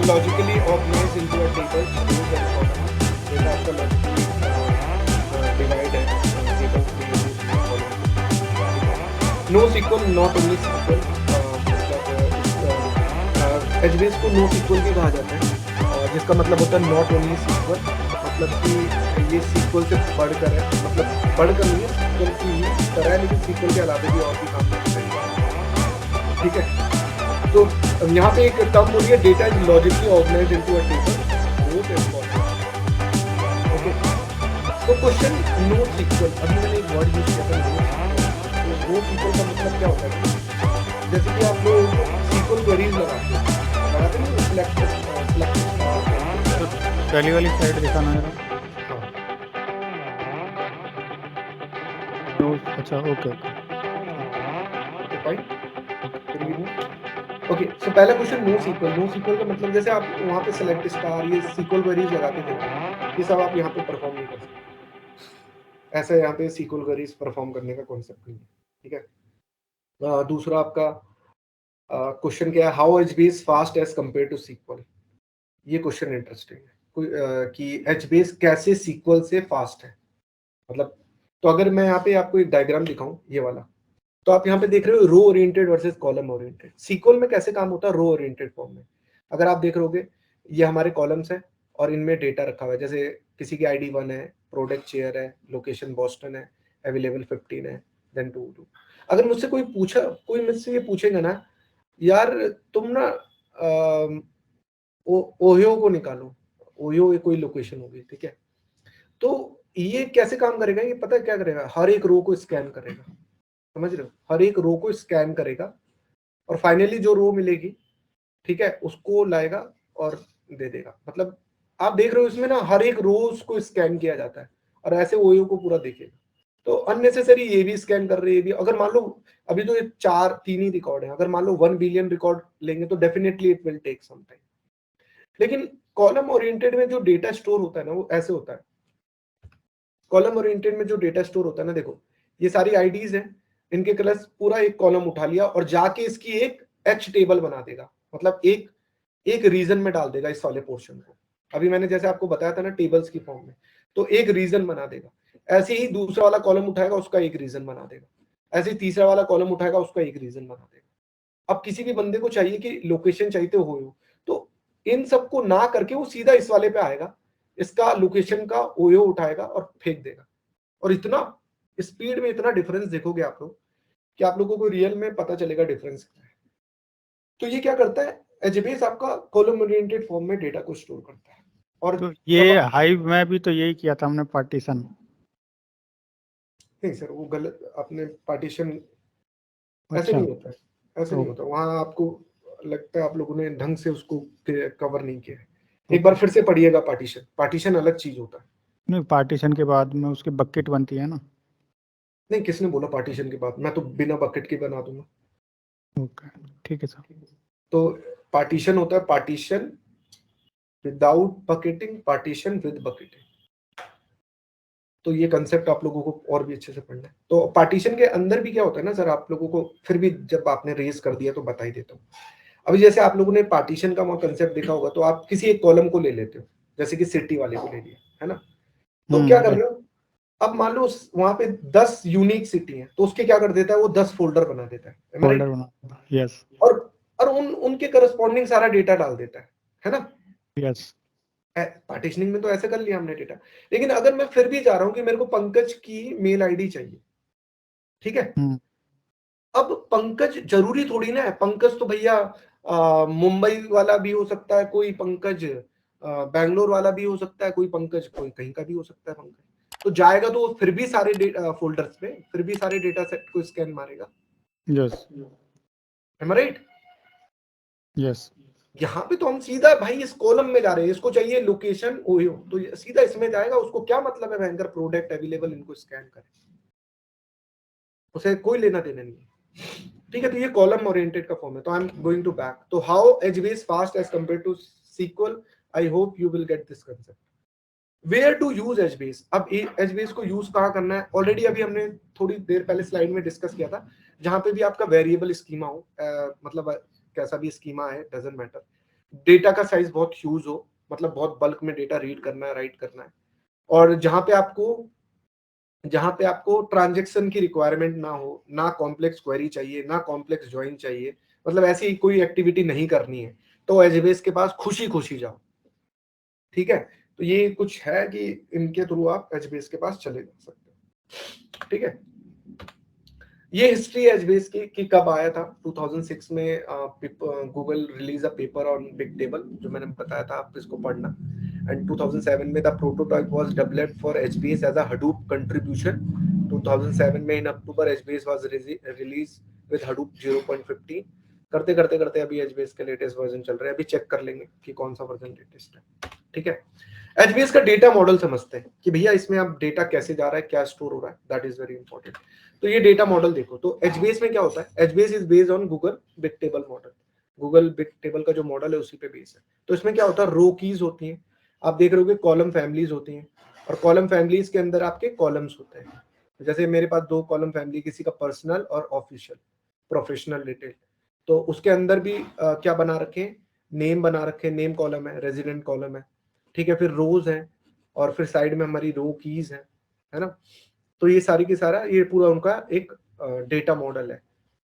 Speaker 1: logically organized into a table, rows and columns. Data आपका logically divide है tables में rows and columns। No SQL, not only SQL। HBase को no SQL भी कहा जाता है, जिसका मतलब होता है नॉट ओनली सीक्वल। मतलब कि ये सीक्वल से बढ़कर है, मतलब बढ़कर नहीं है, सीक्वल की ही तरह है, लेकिन सीक्वल के अलावा भी और भी काम करते हैं। ठीक है, तो यहाँ पे एक टर्म हो रही है, data is logically organised into a table, rows and column. Okay, तो क्वेश्चन नो सीक्वल, अभी मैंने एक वर्ड यूज किया था नो सीक्वल। तो नो सीक्वल का मतलब क्या होता है? जैसे कि आप लोग सीक्वल क्वेरीज लगाते हैं,
Speaker 2: पहली वाली स्लाइड दिखाना जरा। अच्छा, ओके
Speaker 1: ओके। सो पहला question NoSQL. NoSQL का मतलब जैसे आप वहाँ पे सेलेक्ट स्टार, ये सीक्वल क्वेरीज लगाते थे, ये सब आप यहाँ पे परफॉर्म नहीं कर सकते। ऐसा यहाँ पे सीक्वल क्वेरीज परफॉर्म करने का कॉन्सेप्ट नहीं है। ठीक है, दूसरा आपका क्वेश्चन क्या है, how HBase fast as compare to SQL. ये क्वेश्चन इंटरेस्टिंग है कि एचबीएस कैसे सीक्वल से फास्ट है। मतलब तो अगर मैं यहाँ पे आपको एक डायग्राम दिखाऊं, ये वाला, तो आप यहाँ पे देख रहे हो row oriented versus column oriented. SQL में कैसे काम होता है, रो ओरिएंटेड फॉर्म में। अगर आप देख रहोगे, ये हमारे कॉलम्स है और इनमें डेटा रखा हुआ है। जैसे किसी की ID 1 है, प्रोडक्ट चेयर है, लोकेशन बॉस्टन है, अवेलेबल 15 है, देन 2। अगर मुझसे कोई मुझसे ये पूछेगा ना, यार तुम ना ओहियो को निकालो, ओहियो कोई लोकेशन होगी, ठीक है, तो ये कैसे काम करेगा? ये पता है क्या करेगा? हर एक रो को स्कैन करेगा, समझ रहे हो? हर एक रो को स्कैन करेगा और फाइनली जो रो मिलेगी, ठीक है, उसको लाएगा और दे देगा। मतलब आप देख रहे हो इसमें ना हर एक रोज को स्कैन किया जाता है और ऐसे ओयो को पूरा देखेगा। तो अननेसेसरी ये भी स्कैन कर रहे हैं, ये भी। अगर मान लो अभी तो ये 3 ही रिकॉर्ड है, अगर मान लो 1 बिलियन रिकॉर्ड लेंगे तो definitely it will take some time. लेकिन कॉलम ओरिएंटेड में जो डेटा स्टोर होता है ना, वो ऐसे होता है। कॉलम ओरिएंटेड में जो डेटा स्टोर होता है ना, देखो ये सारी आईडीज हैं, इनके क्लास पूरा एक कॉलम उठा लिया और जाके इसकी एक एच टेबल बना देगा। मतलब एक रीजन में डाल देगा इस वाले पोर्शन को। अभी मैंने जैसे आपको बताया था ना टेबल्स की फॉर्म में, तो एक रीजन बना देगा। ऐसे ही दूसरा वाला कॉलम उठाएगा, उसका एक रीजन बना देगा। ऐसे ही तीसरा वाला कॉलम उठाएगा, उसका एक रीजन बना देगा। अब किसी भी बंदे को चाहिए कि लोकेशन चाहिए हो, तो इन सबको ना करके वो सीधा इस वाले पे आएगा, इसका लोकेशन का ओयो उठाएगा और फेंक देगा। और इतना स्पीड में इतना डिफरेंस देखोगे आप लोग कि आप लोगों को रियल में पता चलेगा डिफरेंस क्या है। तो ये क्या करता है, एचबीएस आपका कॉलम ओरिएंटेड फॉर्म में डेटा को स्टोर करता है। और
Speaker 2: तो ये हाइव में भी तो यही किया था हमने, पार्टीशन।
Speaker 1: नहीं सर, वो गलत, आपने पार्टीशन ऐसे
Speaker 2: अच्छा,
Speaker 1: नहीं होता है, ऐसे नहीं होता। वहां आपको लगता है आप लोगों ने ढंग से उसको कवर नहीं किया है। एक बार फिर से पढ़िएगा, पार्टीशन, पार्टीशन अलग चीज होता है।
Speaker 2: नहीं, पार्टीशन के बाद में उसकी बकेट बनती है ना।
Speaker 1: नहीं, किसने बोला पार्टीशन के बाद? मैं तो बिना बकेट के बना दूंगा।
Speaker 2: ओके, ठीक है सर।
Speaker 1: तो पार्टीशन होता है partition without bucketing, partition with bucketing. तो ये कंसेप्ट आप लोगों को और भी अच्छे से पढ़ना है। तो पार्टीशन के अंदर भी क्या होता है ना सर, आप लोगों को फिर भी जब आपने रेज कर दिया तो बता ही देता हूँ। अभी जैसे आप लोगों ने पार्टीशन का वहां कंसेप्ट देखा होगा, तो आप किसी एक कॉलम को ले लेते हो, जैसे कि सिटी वाले को ले लिया, है ना। तो क्या कर रहे हो, अब मान लो वहां पे 10 यूनिक सिटी है, तो उसके क्या कर देता है, वो 10 फोल्डर बना देता है,
Speaker 2: फोल्डर बना, यस।
Speaker 1: और उनके करस्पॉन्डिंग सारा डेटा डाल देता है ना।
Speaker 2: यस,
Speaker 1: पार्टीशनिंग में तो ऐसे कर लिया हमने डेटा। लेकिन अगर मैं फिर भी जा रहा हूं कि मेरे को पंकज की मेल आईडी चाहिए, ठीक है। अब पंकज जरूरी थोड़ी ना है, पंकज तो भैया मुंबई वाला भी हो सकता है, कोई पंकज बैंगलोर वाला भी हो सकता है, कोई पंकज कोई कहीं का भी हो सकता है पंकज। तो जाएगा तो फिर भी सारे फोल्डर्स पे, फिर भी सारे डेटा सेट को स्कैन मारेगा।
Speaker 2: Yes,
Speaker 1: M I right?
Speaker 2: Yes.
Speaker 1: यहाँ पे तो हम सीधा भाई इस कॉलम में जा रहे हैं, इसको चाहिए लोकेशन ओयो, तो ये सीधा इसमें जाएगा। उसको क्या मतलब है भयंकर प्रोडक्ट अवेलेबल, इनको स्कैन करें, उसे कोई लेना देना नहीं है। ठीक है, तो ये कॉलम ओरिएंटेड का फॉर्म है। तो I am going to back. तो how HBase fast as compare to SQL, I hope you will get this concept. Where to use HBase, अब एचबीएस को यूज कहाँ करना है, ऑलरेडी अभी हमने थोड़ी देर पहले स्लाइड में डिस्कस किया था। जहां पे भी आपका वेरिएबल स्कीमा हो, मतलब कैसा भी स्कीमा है, डजंट मैटर, डेटा का साइज बहुत ह्यूज हो, मतलब बहुत बल्क में डेटा रीड करना है, राइट करना है, और जहां पे आपको ट्रांजेक्शन की रिक्वायरमेंट ना हो, ना कॉम्प्लेक्स क्वेरी चाहिए, ना कॉम्प्लेक्स ज्वाइन चाहिए, मतलब ऐसी कोई एक्टिविटी नहीं करनी है, तो एचबीएस के पास खुशी खुशी जाओ। ठीक है, तो ये कुछ है कि इनके थ्रू आप एचबीएस के पास चले जा सकते हो। ठीक है, ये हिस्ट्री एचबीएस की कि कब आया था। 2006 में Google release a paper on big table, जो मैंने बताया था, आप इसको पढ़ना। एंड 2007 में the prototype was developed for HBase as a Hadoop contribution. 2007 में in October HBase was released with Hadoop 0.15। करते करते करते अभी एचबीएस के लेटेस्ट वर्जन चल रहे हैं। अभी चेक कर लेंगे कि कौन सा वर्जन लेटेस्ट है। ठीक है, एचबीएस का डेटा मॉडल समझते हैं कि भैया इसमें अब डेटा कैसे जा रहा है, क्या स्टोर हो रहा है, दैट इज वेरी इंपॉर्टेंट। तो ये डेटा मॉडल देखो, तो एचबीएस में क्या होता है, HBs is based on Google big table model. Google big table का जो मॉडल है उसी पे बेस है। तो इसमें क्या होता है, रो कीज होती हैं, आप देख रहे हो कॉलम फैमिलीज होती हैं, और कॉलम फैमिलीज के अंदर आपके कॉलम्स होते हैं। जैसे मेरे पास 2 कॉलम फैमिली, किसी का पर्सनल और ऑफिशियल, प्रोफेशनल, डिटेल। तो उसके अंदर भी क्या बना रखे, नेम बना रखे, नेम कॉलम है, रेजिडेंट कॉलम है। ठीक है, फिर रोज है, और फिर साइड में हमारी रो कीज है ना। तो ये सारी की सारा ये पूरा उनका एक डेटा मॉडल है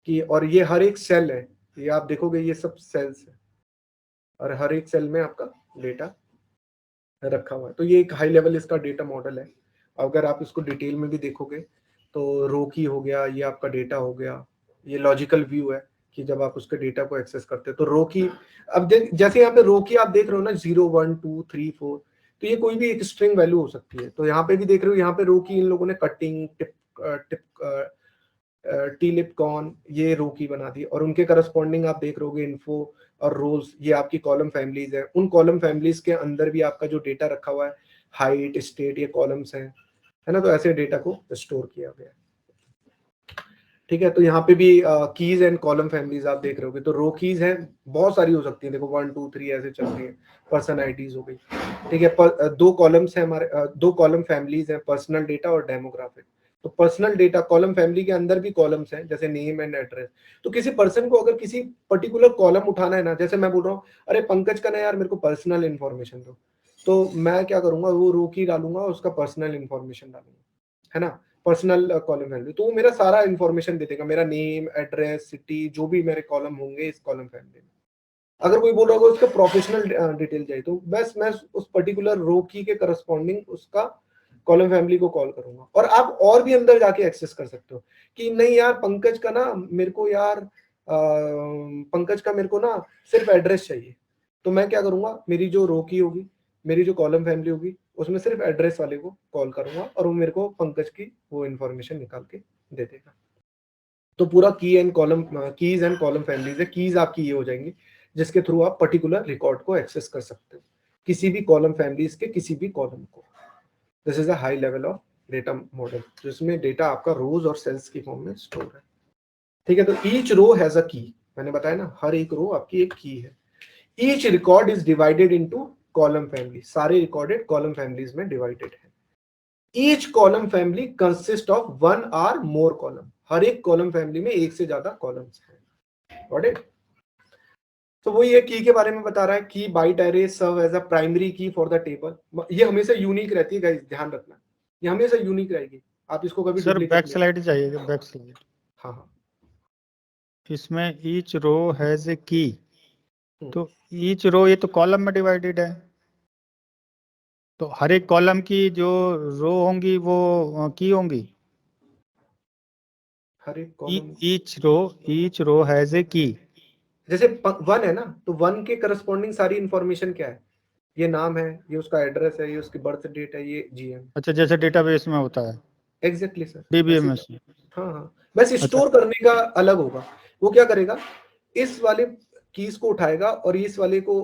Speaker 1: कि, और ये हर एक सेल है, ये आप देखोगे ये सब सेल्स है, और हर एक सेल में आपका डेटा रखा हुआ है। तो ये एक हाई लेवल इसका डेटा मॉडल है। अगर आप इसको डिटेल में भी देखोगे तो रो की हो गया, ये आपका डेटा हो गया, ये लॉजिकल व्यू है कि जब आप उसके डेटा को एक्सेस करते हैं तो रो की, अब जैसे यहाँ पे रो की आप देख रहे हो ना, 0 1 2 3 4, तो ये कोई भी एक स्ट्रिंग वैल्यू हो सकती है। तो यहाँ पे भी देख रहे हो, यहाँ पे रो की इन लोगों ने कटिंग, टिप टीलिप कॉन, ये रो की बना दी, और उनके करस्पॉन्डिंग आप देख रहोगे इन्फो और रोज, ये आपकी कॉलम फैमिलीज है। उन कॉलम फैमिलीज के अंदर भी आपका जो डेटा रखा हुआ है, हाइट, स्टेट, ये कॉलम्स हैं, है ना। तो ऐसे डेटा को स्टोर किया गया है। ठीक है, तो यहाँ पे भी कीज एंड कॉलम फैमिलीज आप देख रहे होगे। तो रो कीज हैं, बहुत सारी हो सकती है, देखो 1 2 3 ऐसे चल रही है। पर्सन आईडीज हो गई। ठीक है, 2 कॉलम्स हैं हमारे, 2 कॉलम फैमिलीज हैं, पर्सनल डेटा और डेमोग्राफिक। तो पर्सनल डेटा कॉलम फैमिली के अंदर भी कॉलम्स हैं, जैसे नेम एंड एड्रेस। तो किसी पर्सन को अगर किसी पर्टिकुलर कॉलम उठाना है ना, जैसे मैं बोल रहा हूँ अरे पंकज का ना यार मेरे को पर्सनल इन्फॉर्मेशन दो, तो मैं क्या करूंगा, वो रो की डालूंगा, उसका पर्सनल इन्फॉर्मेशन डालूंगा, है ना, पर्सनल कॉलम फैमिली। तो वो मेरा सारा इन्फॉर्मेशन दे देगा, मेरा नेम, एड्रेस, सिटी, जो भी मेरे कॉलम होंगे इस कॉलम फैमिली में। अगर कोई बोल रहा होगा उसका प्रोफेशनल डिटेल चाहिए तो बस मैं उस पर्टिकुलर रो की के करस्पॉन्डिंग उसका कॉलम फैमिली को कॉल करूंगा। और आप और भी अंदर जाके एक्सेस कर सकते हो कि नहीं यार पंकज का ना मेरे को यार पंकज का मेरे को ना सिर्फ एड्रेस चाहिए, तो मैं क्या करूंगा, मेरी जो रो की होगी, मेरी जो कॉलम फैमिली होगी, उसमें सिर्फ एड्रेस वाले को कॉल करूंगा और वो मेरे को पंकज की वो इन्फॉर्मेशन निकाल के दे देगा। तो पूरा कीज एंड कॉलम फैमिलीज है। कीज आपकी ये हो जाएंगी जिसके थ्रू आप पर्टिकुलर रिकॉर्ड को एक्सेस कर सकते हो, किसी भी कॉलम फैमिलीज के किसी भी कॉलम को। This is a high level of data model जिसमें डेटा आपका रोज और सेल्स की फॉर्म में स्टोर है। ठीक है, तो ईच रो हैज अ की, मैंने बताया ना हर एक रो आपकी एक की है। Each record is divided into column family, सारे रिकॉर्डेड कॉलम फैमिलीज में डिवाइडेड है। Each column family consist of one or more column, हर एक कॉलम फैमिली में एक से ज्यादा कॉलम्स हैं। Got it? तो वो ये की के बारे में बता रहा है कि byte array serve as a primary key for the table. ये हमेशा यूनिक रहती है गाइस, ध्यान रखना, ये हमेशा यूनिक रहेगी, आप इसको कभी
Speaker 2: सर
Speaker 1: डुप्लीकेट
Speaker 2: बैक
Speaker 1: नहीं।
Speaker 2: स्लाइड चाहिए, बैक स्लाइड।
Speaker 1: हाँ हाँ,
Speaker 2: इसमें ईच रो हैज ए की,
Speaker 1: हम्म।
Speaker 2: तो ईच रो ये तो कॉलम में डिवाइडेड है, तो हर एक कॉलम की जो रो होंगी वो की होंगी।
Speaker 1: हर एक column
Speaker 2: each row has a key,
Speaker 1: जैसे वन है ना, तो वन के करस्पॉन्डिंग सारी इंफॉर्मेशन क्या है, ये नाम है, ये उसका एड्रेस है, ये उसकी बर्थ डेट है, ये जीएम।
Speaker 2: अच्छा जैसे डेटाबेस में होता है,
Speaker 1: एग्जैक्टली सर,
Speaker 2: डीबीएमएस में।
Speaker 1: हाँ हाँ, बस
Speaker 2: अच्छा
Speaker 1: स्टोर करने का अलग होगा। वो क्या करेगा, इस वाले कीज को उठाएगा और इस वाले को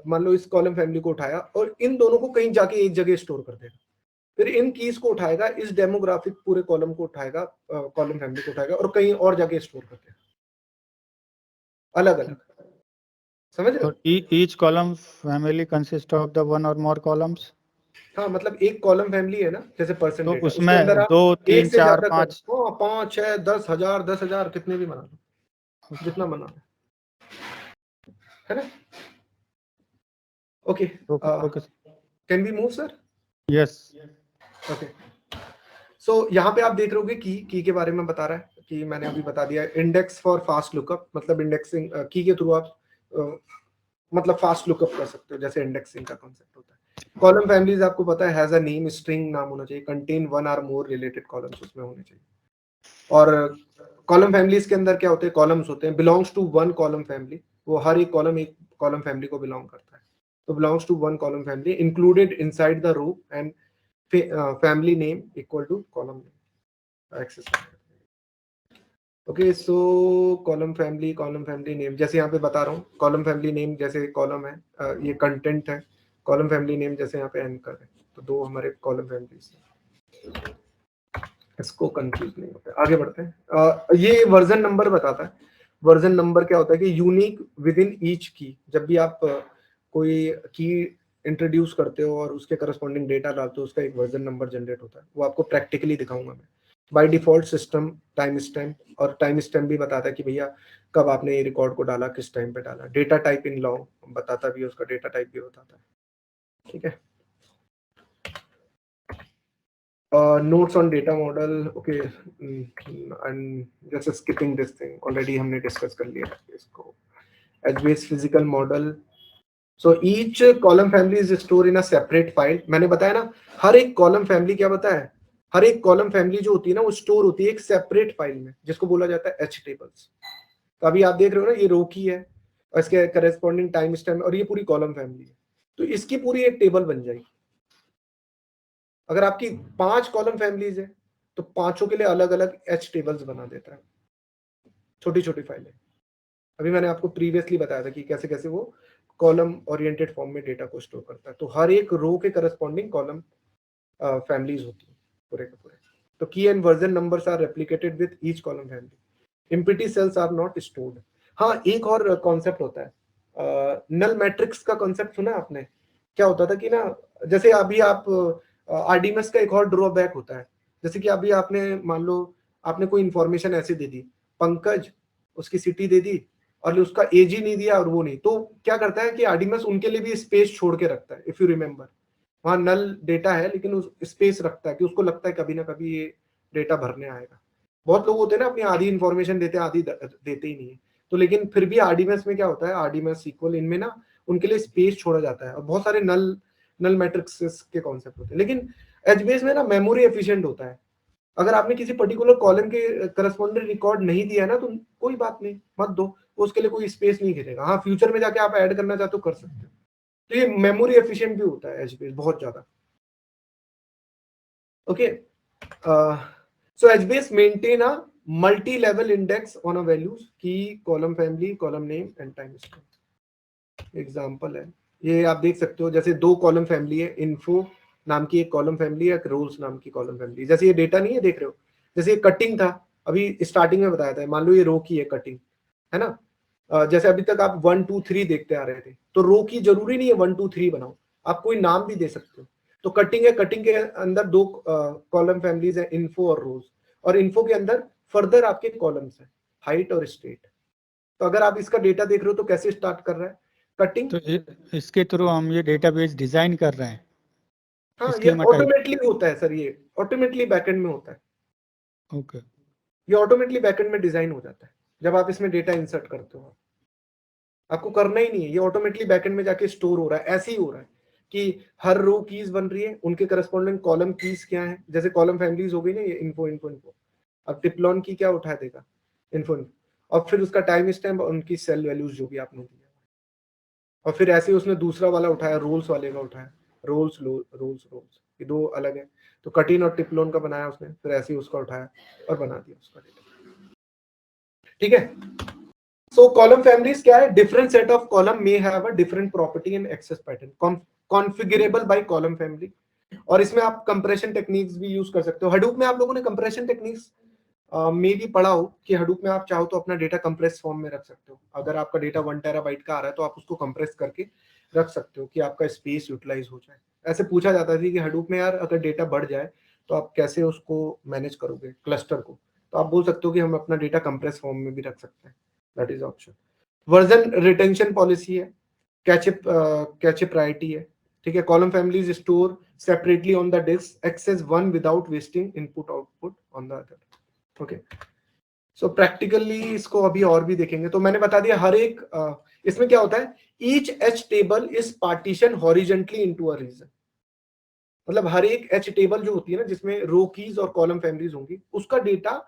Speaker 1: मान लो इस कॉलम फैमिली को उठाया और इन दोनों को कहीं जाके एक जगह स्टोर कर देगा। फिर इन कीज को उठाएगा, इस डेमोग्राफिक पूरे कॉलम को उठाएगा, कॉलम फैमिली को उठाएगा और कहीं और जाके स्टोर कर देगा, अलग अलग। समझ रहे हो?
Speaker 2: और each column family consist of the one और मोर कॉलम्स।
Speaker 1: हाँ, मतलब एक कॉलम फैमिली है ना, जैसे पर्सन
Speaker 2: तो
Speaker 1: डेटा, उसके
Speaker 2: उसमें
Speaker 1: अंदर आप
Speaker 2: 2
Speaker 1: एक
Speaker 2: 3
Speaker 1: से
Speaker 2: 4
Speaker 1: ज्यादा
Speaker 2: 5।
Speaker 1: 5 6 10,000 कितने भी बना लो, जितना बना लो, है ना? Okay,
Speaker 2: okay
Speaker 1: can we move sir?
Speaker 2: Yes.
Speaker 1: Okay, so यहाँ पे आप देख रहे होगे की के बारे में बता रहा है कि मैंने अभी बता दिया। इंडेक्स फॉर फास्ट लुकअप, मतलब इंडेक्सिंग की के थ्रू आप मतलब फास्ट लुकअप कर सकते हो, जैसे इंडेक्सिंग का कॉन्सेप्ट होता है। कॉलम फैमिलीज आपको पता है हैज अ नेम, स्ट्रिंग नाम होना चाहिए, contain one or more related columns उसमें होने चाहिए। और कॉलम फैमिलीज के अंदर क्या होते हैं, कॉलम्स होते हैं, belongs to one column family, वो हर एक कॉलम फैमिली को बिलोंग करता है। तो belongs to one column family included inside the row and family name equal to column name access. Okay, so column family name, जैसे यहाँ पे बता रहा हूँ, कॉलम फैमिली नेम जैसे कॉलम है, ये कंटेंट है, कॉलम फैमिली नेम जैसे यहाँ पे एंकर है, तो दो हमारे कॉलम फैमिलीज हैं। इसको कंफ्यूज नहीं होता है, आगे बढ़ते हैं। ये वर्जन नंबर बताता है। वर्जन नंबर क्या होता है कि यूनिक विद इन ईच की, जब भी आप कोई की इंट्रोड्यूस करते हो और उसके करस्पॉन्डिंग डेटा डालते हो, उसका एक वर्जन नंबर जनरेट होता है, वो आपको प्रैक्टिकली दिखाऊंगा मैं। By default system time stamp, और टाइम स्टैम्प भी बताता है कि भैया कब आपने ये रिकॉर्ड को डाला, किस टाइम पे डाला। डेटा टाइप इन लॉ बताता भी है, उसका डेटा टाइप भी बताता है। ठीक है, notes on data model, okay, and just skipping this thing, already हमने discuss कर लिया इसको। Edge-based physical model, so each column family is stored in a separate file। मैंने बताया ना, हर एक column family क्या बताया है, हर एक column family जो होती है ना, वो store होती है एक separate file में, जिसको बोला जाता है H tables। तो अभी आप देख रहे हो ना, ये रो की है और इसके corresponding time stamp, और ये पूरी column family है, तो इसकी पूरी एक टेबल बन जाएगी। अगर आपकी 5 कॉलम फैमिलीज है तो पांचों के लिए अलग अलग एच टेबल्स बना देता है, छोटी छोटी फाइलें। अभी मैंने आपको प्रीवियसली बताया था कि कैसे कैसे वो कॉलम ओरिएंटेड फॉर्म में डेटा को स्टोर करता है। तो हर एक रो के करस्पॉन्डिंग कॉलम फैमिलीज होती है पूरे के पूरे। तो key and version numbers are replicated with each column family. Empty cells are not stored. हाँ, एक और कॉन्सेप्ट होता है, नल मैट्रिक्स का कॉन्सेप्ट सुना है आपने? क्या होता था कि ना, जैसे अभी आप आरडीएमएस का एक और ड्रॉबैक होता है, जैसे कि अभी आपने मान लो आपने कोई इंफॉर्मेशन ऐसे दे दी, पंकज, उसकी सिटी दे दी और उसका एज ही नहीं दिया और वो नहीं, तो क्या करता है कि आरडीएमएस उनके लिए भी स्पेस छोड़ के रखता है। इफ यू रिमेंबर, वहां नल डेटा है लेकिन उस स्पेस रखता है कि उसको लगता है कभी ना कभी ये डेटा भरने आएगा। बहुत लोग होते हैं ना, अपनी आधी इंफॉर्मेशन देते हैं, आधी देते ही नहीं है। तो लेकिन फिर भी RDMS में क्या होता है, RDMS SQL इनमें ना उनके लिए स्पेस छोड़ा जाता है और बहुत सारे नल मैट्रिक्स के कॉन्सेप्ट होते हैं। लेकिन HBase में ना मेमोरी एफिशिएंट होता है। अगर आपने किसी पर्टिकुलर कॉलम के करस्पॉन्डिंग रिकॉर्ड नहीं दिया ना तो कोई बात नहीं, मत दो, उसके लिए कोई स्पेस नहीं घेरेगा। हाँ, फ्यूचर में जाके आप ऐड करना चाहते हो कर सकते हो। तो ये मेमोरी एफिशिएंट भी होता है HBase बहुत ज्यादा। Okay, so HBase maintain a multi-level index on a values key, column family, column name and time stamp। Example है ये, आप देख सकते हो जैसे 2 कॉलम फैमिली है, इन्फो नाम की एक कॉलम फैमिली है, एक रोल्स नाम की कॉलम फैमिली। जैसे ये डेटा नहीं है, देख रहे हो, जैसे ये कटिंग था, अभी स्टार्टिंग में बताया था, मान लो ये रो की है कटिंग, है ना। जैसे अभी तक आप 1 2 3 देखते आ रहे थे, तो रो की जरूरी नहीं है 1 2 3 बनाओ, आप कोई नाम भी दे सकते हो। तो कटिंग है, कटिंग के अंदर 2 कॉलम फैमिलीज है, इन्फो और रोज, और इन्फो के अंदर फर्दर आपके कॉलम्स है, हाइट और स्टेट। तो अगर आप इसका डेटा देख रहे हो तो कैसे स्टार्ट कर रहा है, कटिंग।
Speaker 2: तो इसके थ्रू हम ये डेटाबेस डिजाइन कर रहे हैं,
Speaker 1: हाँ, ये
Speaker 2: स्कीमा टाइप।
Speaker 1: ऑटोमेटिकली होता है सर, ये ऑटोमेटिकली बैकएंड में होता है।
Speaker 2: ओके,
Speaker 1: ये ऑटोमेटिकली बैकएंड में डिजाइन हो जाता है जब आप इसमें डेटा इंसर्ट करते हो। आपको करना ही नहीं है, ये ऑटोमेटिकली बैकएंड में जाके स्टोर हो रहा है। ऐसे ही हो रहा है कि हर रो कीज बन रही है, उनके करस्पॉन्डिंग कॉलम कीज क्या है, जैसे कॉलम फैमिलीज हो गई ना, ये इन्फो इन्फो इन्फो। अब टिप्लॉन की क्या उठा देगा, इन्फो इन्फो, और फिर उसका टाइम स्टैम्प और उनकी सेल वैल्यूज जो भी आपने दिया, और फिर ऐसे ही उसने दूसरा वाला उठाया, रोल्स वाले का उठाया, रोल्स रोल्स रोल्स, ये 2 अलग है। तो कटिन और टिप्लोन का बनाया उसने, फिर ऐसे ही उसका उठाया और बना दिया उसका डेटा। ठीक है, सो कॉलम फैमिलीज क्या है, different set of column may have a different property and access pattern, configurable by column family. और इसमें आप कंप्रेशन टेक्निक्स भी यूज कर सकते हो। हडूप में आप लोगों ने कंप्रेशन टेक्निक्स में भी पढ़ा हो कि हडूप में आप चाहो तो अपना डेटा कंप्रेस फॉर्म में रख सकते हो। अगर आपका डेटा 1 टेराबाइट का आ रहा है तो आप उसको कंप्रेस करके रख सकते हो कि आपका स्पेस यूटिलाइज हो जाए। ऐसे पूछा जाता था कि हडूप में यार अगर डेटा बढ़ जाए तो आप कैसे उसको मैनेज करोगे क्लस्टर को, तो आप बोल सकते हो कि हम अपना डेटा कंप्रेस फॉर्म में भी रख सकते हैं, that is option. Version retention policy है, कैचे प्रायोरिटी है। ठीक है, column families store separately on the disk, access one without wasting input output on the other. Okay, so practically इसको अभी और भी देखेंगे। तो मैंने बता दिया हर एक इसमें क्या होता है, each H table is partition horizontally into a region. मतलब हर एक एच टेबल जो होती है ना, जिसमें रो कीज और कॉलम फैमिलीज होंगी, उसका डेटा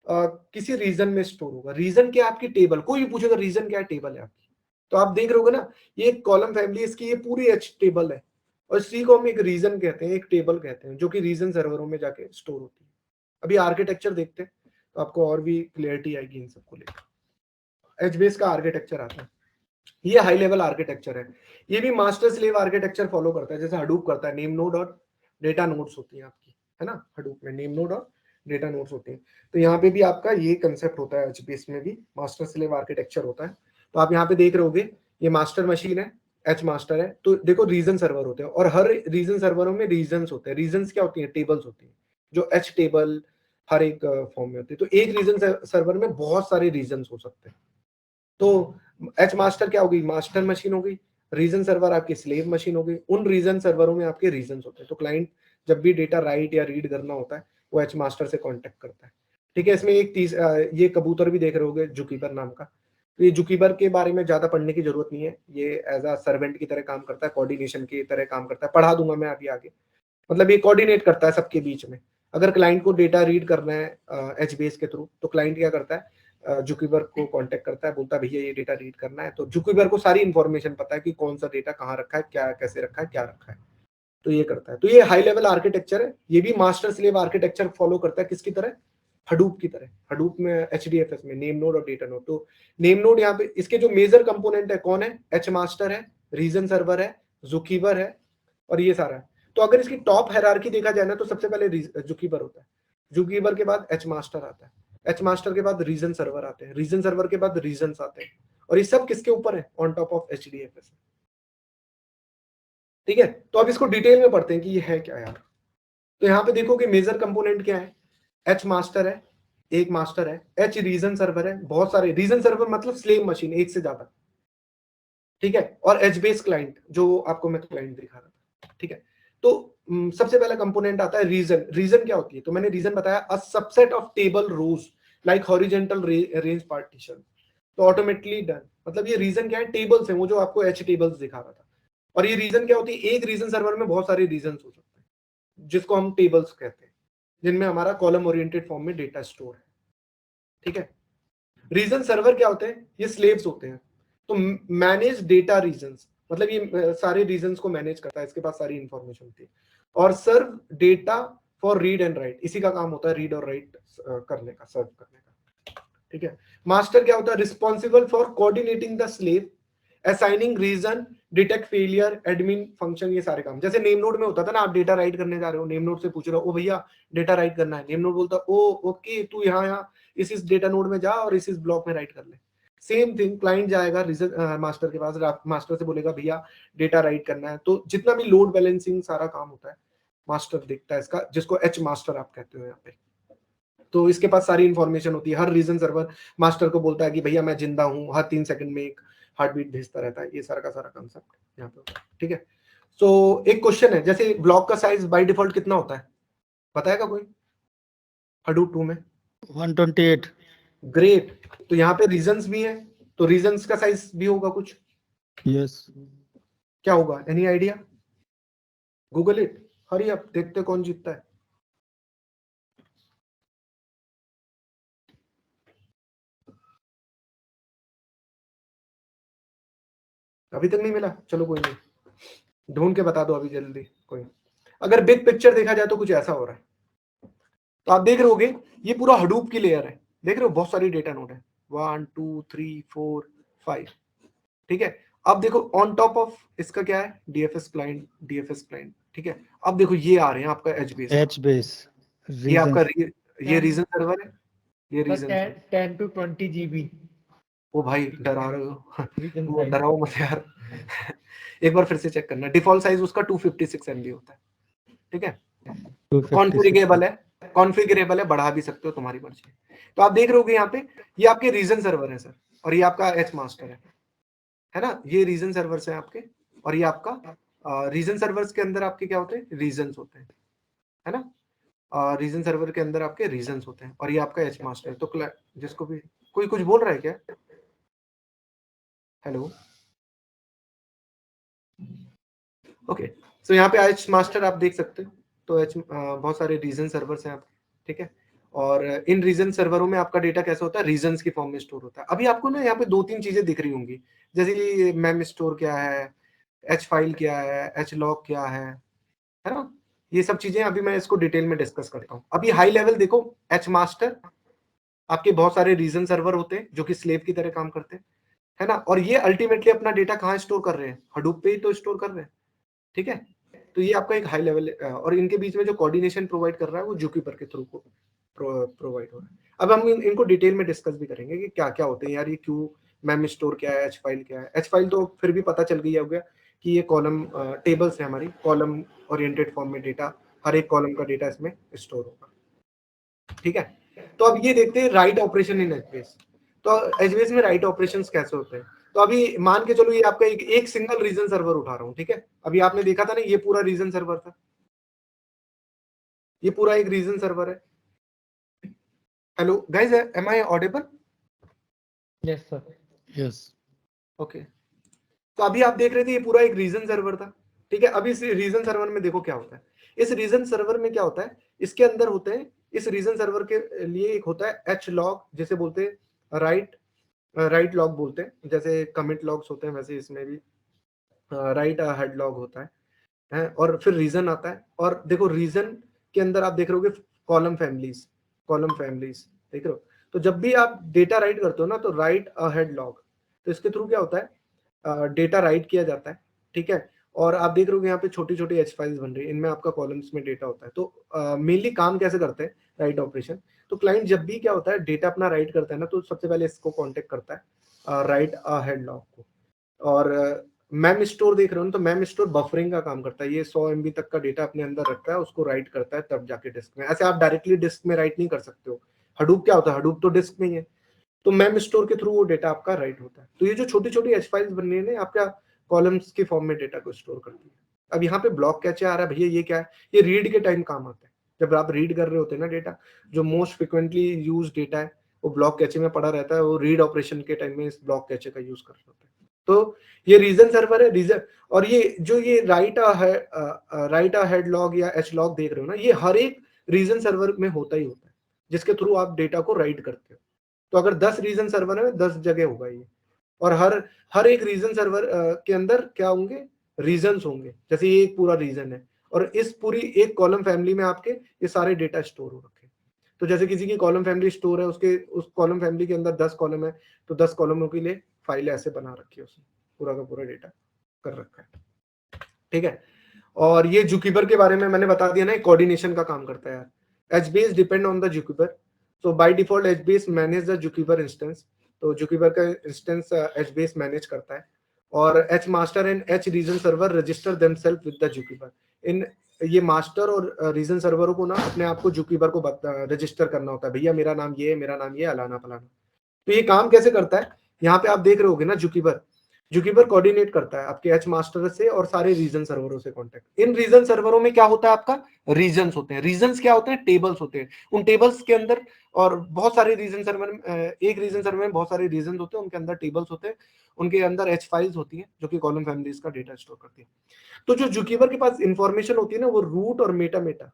Speaker 1: किसी रीजन में स्टोर होगा। रीजन क्या है, आपकी टेबल। कोई भी पूछेगा रीजन क्या है, टेबल है आपकी। तो आप देख रहे होगे ना, ये एक कॉलम फैमिली, इसकी ये पूरी एच टेबल है, और इसी को हम एक रीजन कहते हैं, एक टेबल कहते हैं, जो कि रीजन सर्वरों में जाके स्टोर होती है। अभी आर्किटेक्चर देखते हैं तो आपको और भी क्लियरिटी आएगी इन सबको लेकर। HBase का आर्किटेक्चर आता है, ये हाई लेवल आर्किटेक्चर है। ये भी मास्टर स्लेव आर्किटेक्चर फॉलो करता है, जैसे हडूप करता है। नेम नोड और डेटा नोड्स होती हैं आपकी, है ना, हडूप में नेम नोड और डेटा नोड्स होते हैं। तो यहाँ पे भी आपका ये कंसेप्ट होता है, HBase में भी मास्टर स्लेव आर्किटेक्चर होता है। तो आप यहाँ पे देख रहे होगे, ये मास्टर मशीन है, एच मास्टर है। तो देखो रीजन सर्वर होते हैं, और हर रीजन सर्वरों में रीजन होते हैं। रीजन क्या होती है, टेबल्स होती है, जो एच टेबल हर एक फॉर्म में होती है। तो एक रीजन सर्वर में बहुत सारे रीजन हो सकते हैं। तो एच मास्टर क्या होगी, मास्टर मशीन हो गई, रीजन सर्वर आपकी स्लेव मशीन हो गई। उन रीजन सर्वरों में आपके रीजन होते हैं। तो क्लाइंट जब भी डेटा राइट या रीड करना होता है, वो एच मास्टर से कांटेक्ट करता है। ठीक है, इसमें एक ये कबूतर भी देख रहे होगे, जुकीपर नाम का। तो ये जुकीपर के बारे में ज्यादा पढ़ने की जरूरत नहीं है, ये एज अ सर्वेंट की तरह काम करता है, कोऑर्डिनेशन की तरह काम करता है। पढ़ा दूंगा मैं अभी आगे। मतलब ये कोऑर्डिनेट करता है सबके बीच में। अगर क्लाइंट को डेटा रीड करना है HBase के थ्रू, तो क्लाइंट क्या करता है, जुकीबर को कांटेक्ट करता है, बोलता है भैया ये डेटा रीड करना है। तो जुकीबर को सारी इंफॉर्मेशन पता है कि कौन सा डेटा कहाँ रखा है, क्या कैसे रखा है, क्या रखा है। तो ये करता है। तो ये हाई लेवल आर्किटेक्चर है। ये भी मास्टर स्लेव आर्किटेक्चर फॉलो करता है, किसकी तरह, हडूप की तरह। हडूप में HDFS में नेम नोड और डेटा नोड। तो नेम नोड यहाँ पे इसके जो मेजर कंपोनेंट है कौन है, एच मास्टर है, रीजन सर्वर है, जुकीबर है, और ये सारा है। तो अगर इसकी टॉप हायरार्की देखा जाए ना, तो सबसे पहले जुकीबर होता है, जुकीबर के बाद एच मास्टर आता है, एच मास्टर के बाद रीजन सर्वर आते हैं, रीजन सर्वर के बाद रीजन आते हैं, और ये सब किसके ऊपर है, ऑन टॉप ऑफ HDFS। ठीक है, तो अब इसको डिटेल में पढ़ते हैं कि ये है क्या यार। तो यहाँ पे देखो कि मेजर कंपोनेंट क्या है, एच मास्टर है, एक मास्टर है, एच रीजन सर्वर है, बहुत सारे रीजन सर्वर मतलब स्लेव मशीन, एक से ज्यादा। ठीक है, और HBase क्लाइंट, जो आपको मैं क्लाइंट दिखा रहा था। ठीक है, तो सबसे पहला कंपोनेंट आता है रीजन। रीजन क्या होती है, तो मैंने रीजन बताया, a subset of table rows like horizontal range partition. तो ऑटोमेटिकली डन। मतलब ये रीजन क्या है, टेबल्स है, वो जो आपको एच टेबल्स दिखा रहा था। और ये रीजन क्या होती है, एक रीजन सर्वर में बहुत सारे रीजन हो सकते हैं जिसको हम टेबल्स कहते हैं, जिनमें हमारा कॉलम ओरिएंटेड फॉर्म में डेटा स्टोर है। ठीक है, रीजन सर्वर क्या होते हैं, ये स्लेव्स होते हैं। तो मैनेज डेटा रीजंस, मतलब ये सारे रीजंस को मैनेज करता है, इसके पास सारी इंफॉर्मेशन होती है। और serve data for read and write, इसी का काम होता है रीड और राइट करने का, सर्व करने का। ठीक है, मास्टर क्या होता है, responsible for coordinating the slave, assigning region, detect failure, admin function, ये सारे काम। जैसे नेम नोड में होता था ना, आप डेटा राइट करने जा रहे हो, नेम नोड से पूछ रहे हो, ओ भैया डेटा राइट करना है, नेम नोड बोलता ओ ओके तू यहाँ इस डेटा नोड में जा और इस ब्लॉक में राइट कर ले। सेम थिंग, क्लाइंट जाएगा रीजन मास्टर के पास, मास्टर से बोलेगा भैया डेटा राइट करना है। तो जितना भी लोड बैलेंसिंग सारा काम होता है मास्टर देखता है इसका, जिसको एच मास्टर आप कहते हो यहाँ पे। तो इसके पास सारी इंफॉर्मेशन होती है। हर रीजन सर्वर मास्टर को बोलता है कि भैया मैं जिंदा हूँ, हर 3 सेकंड में एक हार्ट बीट भेजता रहता है। ये सारा का सारा कंसेप्ट यहाँ पे होता है। ठीक है, सो एक क्वेश्चन है, जैसे ब्लॉक का साइज बाय डिफॉल्ट कितना होता है, बताएगा कोई हडूप 2 में?
Speaker 2: 128।
Speaker 1: ग्रेट, तो यहाँ पे रीजंस भी है, तो रीजंस का साइज भी होगा कुछ,
Speaker 2: यस।
Speaker 1: क्या होगा, any idea? Google it, hurry up, देखते कौन जीतता है। अभी तक नहीं मिला, चलो कोई नहीं, ढूंढ के बता दो अभी जल्दी कोई। अगर बिग पिक्चर देखा जाए तो कुछ ऐसा हो रहा है। तो आप देख रहे होगे ये पूरा हडूप की लेयर है, देख रहे हो बहुत सारी डेटा नोड है, 1 2 3 4 5। ठीक है, अब देखो ऑन टॉप ऑफ इसका क्या है, डीएफएस क्लाइंट, डीएफएस क्लाइंट। ठीक है, अब देखो ये आ रहे हैं आपका एच बेस,
Speaker 2: एच बेस
Speaker 1: ये आपका
Speaker 2: रीजन।
Speaker 1: ये रीजन सर्वर है, ये रीजन।
Speaker 3: 10 to 20 GB
Speaker 1: ओ भाई डरा रहे हो
Speaker 3: रीजन
Speaker 1: वो
Speaker 3: साइज।
Speaker 1: डराओ मत यार एक बार फिर से चेक करना, डिफॉल्ट साइज उसका 256 MB होता है। ठीक है, कॉन्फ़िगरेबल है, कॉन्फ़िगरेबल है, बढ़ा भी सकते हो, तुम्हारी मर्जी। तो आप देख रहे होगे यहाँ पे ये आपके रीजन सर्वर है सर, और ये आपका एच मास्टर है ना, ये रीजन सर्वर्स है आपके। और ये आपका रीजन सर्वर्स के अंदर आपके क्या होते हैं, रीजन्स होते हैं, है ना। रीजन सर्वर के अंदर आपके रीजन्स होते हैं, और ये आपका एच मास्टर है। तो जिसको भी कोई कुछ बोल रहा है क्या? हेलो, ओके, सो यहाँ पे एच मास्टर आप देख सकते हो। तो एच बहुत सारे रीजन सर्वर्स हैं आपके। ठीक है, और इन रीजन सर्वरों में आपका डेटा कैसा होता है, रीजन्स की फॉर्म में स्टोर होता है। अभी आपको ना यहाँ पे 2-3 चीजें दिख रही होंगी, जैसे कि मेम स्टोर क्या है, एच फाइल क्या है, एच लॉग क्या है ना। ये सब चीजें अभी मैं इसको डिटेल में डिस्कस करता हूँ। अभी हाई लेवल देखो, एच मास्टर आपके बहुत सारे रीजन सर्वर होते हैं जो कि स्लेव की तरह काम करते हैं, है ना। और ये अल्टीमेटली अपना डेटा कहाँ स्टोर कर रहे हैं, हडूप पे ही तो स्टोर कर रहे हैं। ठीक है, तो ये आपका एक हाई लेवल, और इनके बीच में जो कोऑर्डिनेशन प्रोवाइड कर रहा है वो जुपिटर के थ्रू को प्रोवाइड हो रहा है। अब हम इनको डिटेल में डिस्कस भी करेंगे कि क्या क्या होते हैं यार, ये क्यों, मेम स्टोर क्या है, एच फाइल क्या है। एच फाइल तो फिर भी पता चल गई होगा कि ये कॉलम टेबल्स है हमारी, कॉलम ओरिएंटेड फॉर्म में डेटा, हर एक कॉलम का डेटा इसमें स्टोर होगा। ठीक है, तो अब ये देखते हैं राइट ऑपरेशन इन एचबीएस। तो एचबीएस में राइट ऑपरेशंस कैसे होते हैं। तो अभी मान के चलो ये आपका एक सिंगल रीजन सर्वर उठा रहा हूँ। ठीक है, अभी आपने देखा था ना, ये पूरा रीजन सर्वर था, ये पूरा एक रीजन सर्वर है। Hello guys, am I audible?
Speaker 3: Yes sir.
Speaker 2: Yes.
Speaker 1: Okay, तो अभी आप देख रहे थे ये पूरा एक रीजन सर्वर था। ठीक है, अभी इस रीजन सर्वर में देखो क्या होता है। इस रीजन सर्वर में क्या होता है, इसके अंदर होते हैं, इस रीजन सर्वर के लिए एक होता है एच लॉग, जिसे बोलते हैं राइट लॉग बोलते हैं। जैसे कमिट लॉग्स होते हैं वैसे इसमें भी राइट हेड लॉग होता है। और फिर रीजन आता है, और देखो रीजन के अंदर आप देख रहे होगे कॉलम फैमिलीज देख रहे हो। तो जब भी आप डेटा राइट करते हो ना, तो राइट हेड लॉग, तो इसके थ्रू क्या होता है, डेटा राइट किया जाता है। ठीक है, और आप देख रहे हो यहाँ पे छोटी छोटी एच फाइल्स बन रही है, इनमें आपका कॉलम्स में डेटा होता है। तो मेनली काम कैसे करते हैं राइट ऑपरेशन। तो क्लाइंट जब भी क्या होता है डेटा अपना राइट करता है ना, तो सबसे पहले इसको कॉन्टेक्ट करता है राइट हेड लॉग को। और मैम स्टोर देख रहे हो ना, तो मैम स्टोर बफरिंग का काम करता है, ये 100 MB तक का डेटा अपने अंदर रखता है, उसको राइट करता है तब जाके डिस्क में। ऐसे आप डायरेक्टली डिस्क में राइट नहीं कर सकते हो। हडूप क्या होता है, हडूप तो डिस्क में ही है, तो मैम स्टोर के थ्रू वो डेटा आपका राइट होता है। तो ये जो छोटी छोटी एच फाइल्स बन रही है आपका कॉलम्स के फॉर्म में डेटा को स्टोर करती है। अब यहाँ पे ब्लॉक कैसे आ रहा है भैया, ये क्या है, ये रीड के टाइम काम आता है। जब आप रीड कर रहे होते हैं ना डेटा, जो मोस्ट फ्रिक्वेंटली यूज डेटा है वो ब्लॉक कैचे में पड़ा रहता है, वो रीड ऑपरेशन के टाइम में इस ब्लॉक कैचे का यूज कर रहे होते हैं। तो ये रीजन सर्वर है, रीजन। और ये जो ये राइट हेड लॉग या एच लॉग देख रहे हो ना, ये हर एक रीजन सर्वर में होता ही होता है, जिसके थ्रू आप डेटा को राइट करते हो। तो अगर 10 रीजन सर्वर है, 10 जगह होगा ये। और हर एक रीजन सर्वर के अंदर क्या होंगे, रीजन्स होंगे। जैसे ये एक पूरा रीजन है, और इस पूरी एक कॉलम फैमिली में आपके ये सारे डेटा स्टोर हो रखे हैं। तो जैसे किसी की कॉलम फैमिली स्टोर है, उसके उस कॉलम फैमिली के अंदर 10 कॉलम है, तो 10 कॉलमों के लिए फाइल ऐसे बना रखी है उसने, पूरा का पूरा डेटा कर रखा है। ठीक है। और ये जुकीबर के बारे में मैंने बता दिया ना, कोऑर्डिनेशन का काम करता है यार। HBase depend on the ZooKeeper, so by default HBase manage the Jupyter instance। तो Jupyter का इंस्टेंस HBase मैनेज करता है, और H master and H region server register themselves with the Jupyter। इन ये मास्टर और रीजन सर्वरों को ना अपने आप को Jupyter को रजिस्टर करना होता है, भैया मेरा नाम ये है, मेरा नाम ये, अलाना फलाना। तो ये काम कैसे करता है, यहाँ पे आप देख रहे होगे ना, जुकीबर कोऑर्डिनेट करता है आपके एच मास्टर से और सारे रीजन सर्वरों से कांटेक्ट। इन रीजन सर्वरों में क्या होता है, आपका रीजन्स होते हैं। रीजन्स क्या होते हैं, टेबल्स होते हैं। उन टेबल्स के अंदर, और बहुत सारे रीजन सर्वर, एक रीजन सर्वर में बहुत सारे रीजन होते हैं, उनके अंदर टेबल्स होते हैं, उनके अंदर एच फाइल्स होती हैं जो कि कॉलम फैमिलीज का डेटा स्टोर करती है। तो जो जुकीबर के पास इंफॉर्मेशन होती है ना, वो रूट और मेटा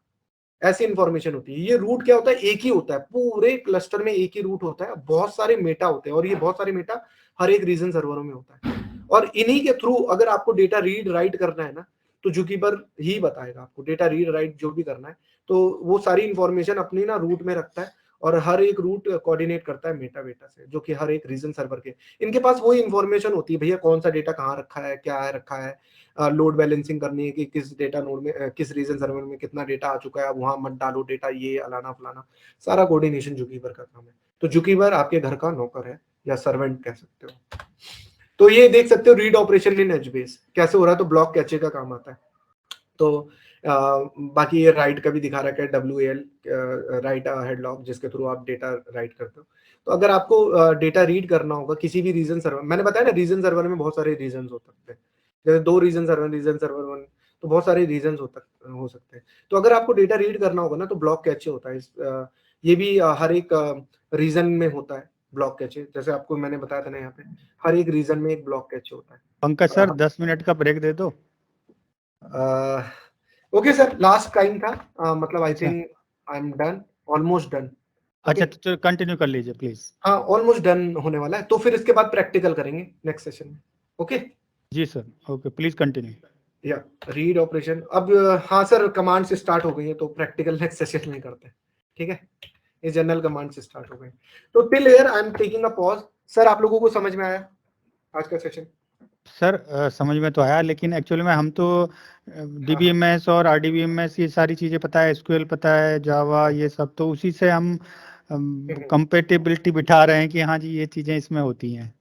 Speaker 1: ऐसी इंफॉर्मेशन होती है। ये रूट क्या होता है, एक ही होता है, पूरे क्लस्टर में एक ही रूट होता है, बहुत सारे मेटा होते हैं, और ये बहुत सारे मेटा हर एक रीजन सर्वरों में होता है। और इन्हीं के थ्रू अगर आपको डेटा रीड राइट करना है ना, तो जुकीबर ही बताएगा आपको डेटा रीड राइट जो भी करना है। तो वो सारी इंफॉर्मेशन अपनी ना रूट में रखता है, और हर एक रूट कोऑर्डिनेट करता है मेटा डेटा से, जो कि हर एक रीजन सर्वर के, इनके पास वही इंफॉर्मेशन होती है, भैया कौन सा डेटा कहाँ रखा है, क्या है रखा है, लोड बैलेंसिंग करनी है कि किस डेटा नोड में, किस रीजन सर्वर में कितना डेटा आ चुका है, वहां मत डालो डेटा, ये अलाना फलाना, सारा कोऑर्डिनेशन जुकीबर का काम है। तो जुकीबर आपके घर का नौकर है, या सर्वेंट कह सकते हो। तो ये देख सकते हो रीड ऑपरेशन इन एचबेस कैसे हो रहा है, तो ब्लॉक कैचे का काम आता है। तो बाकी ये राइट का भी दिखा रखा है, WAL राइट हेड लॉग, जिसके थ्रू आप डेटा राइट करते हो। तो अगर आपको डेटा रीड करना होगा किसी भी रीजन सर्वर, मैंने बताया ना रीजन सर्वर में बहुत सारे रीजन हो सकते हैं, जैसे 2 रीजन सर्वर 1, तो बहुत सारे रीजन हो सकते हैं। तो अगर आपको डेटा रीड करना होगा ना, तो ब्लॉक कैचे होता है। ये भी हर एक रीजन में होता है ब्लॉक कैचे, जैसे आपको मैंने बताया था ना, यहाँ पे हर एक रीजन में एक ब्लॉक कैचे होता है।
Speaker 2: पंकज सर 10 मिनट का ब्रेक दे दो।
Speaker 1: ओके सर, लास्ट टाइम था, मतलब आई
Speaker 2: अच्छा।
Speaker 1: Think I am done, almost done.
Speaker 2: अच्छा तो कंटिन्यू कर लीजिए प्लीज।
Speaker 1: हाँ, ऑलमोस्ट डन होने वाला है, तो फिर इसके बाद प्रैक्टिकल करेंगे नेक्स्ट सेशन में। Okay
Speaker 2: ji sir, okay please continue.
Speaker 1: या रीड ऑपरेशन अब, हाँ सर, कमांड से स्टार्ट हो गई है, तो प्रैक्टिकल नेक्स्ट सेशन में करते हैं। ठीक है, ये जनरल कमांड से स्टार्ट हो गई। तो till here I am taking a pause. Sir आप लोगों को समझ में आया आज का सेशन?
Speaker 2: सर समझ में तो आया, लेकिन एक्चुअली में हम तो DBMS और RDBMS ये सारी चीज़ें पता है, SQL पता है, जावा ये सब, तो उसी से हम कंपेटेबिलिटी बिठा रहे हैं कि हाँ जी ये चीज़ें इसमें होती हैं।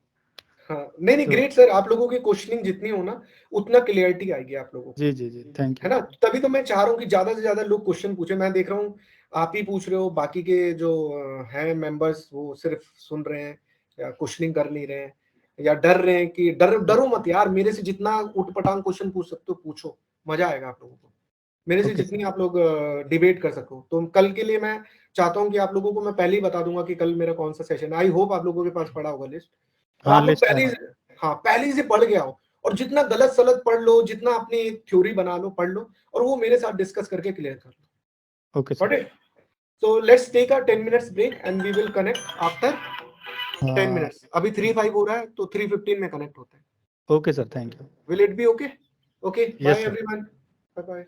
Speaker 1: हाँ, नहीं
Speaker 2: तो
Speaker 1: ग्रेट सर, आप लोगों की क्वेश्चनिंग जितनी हो ना, उतना क्लियरिटी आएगी आप लोगों को।
Speaker 2: जी जी जी, थैंक
Speaker 1: है
Speaker 2: यू।
Speaker 1: ना, तभी तो मैं चाह रहा हूँ कि ज्यादा से ज्यादा लोग क्वेश्चन पूछे। मैं देख रहा हूँ आप ही पूछ रहे हो, बाकी के जो हैं मेंबर्स वो सिर्फ सुन रहे हैं, या क्वेश्चनिंग कर नहीं रहे हैं, या डर रहे हैं। कि डरो मत यार, मेरे से जितना उटपटांग क्वेश्चन पूछ सकते हो पूछो, मजा आएगा आप लोगों को। मेरे से
Speaker 2: ओके
Speaker 1: जितनी आप लोग डिबेट कर सको। तो कल के लिए मैं चाहता हूँ कि आप लोगों को मैं पहले ही बता दूंगा कि कल मेरा कौन सा सेशन है। आई होप आप लोगों के पास पड़ा होगा लिस्ट, और
Speaker 2: हाँ
Speaker 1: आप लोग
Speaker 2: लिस्ट है।
Speaker 1: पहले ही से पढ़ गया हो, और जितना गलत सलत पढ़ लो, जितना अपनी थ्योरी बना लो, पढ़ लो, और वो मेरे साथ डिस्कस करके क्लियर कर लो।
Speaker 2: Okay sir.
Speaker 1: Got it? So let's take a 10 minutes break and we will connect after 10 minutes. अभी 3:05 हो रहा है, तो 3:15 में कनेक्ट होते हैं।
Speaker 2: Okay sir, thank you.
Speaker 1: Will it be okay? Okay, bye
Speaker 2: yes sir.
Speaker 1: everyone. Bye bye.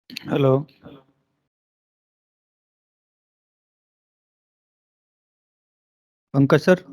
Speaker 2: Hello, Pankaj sir.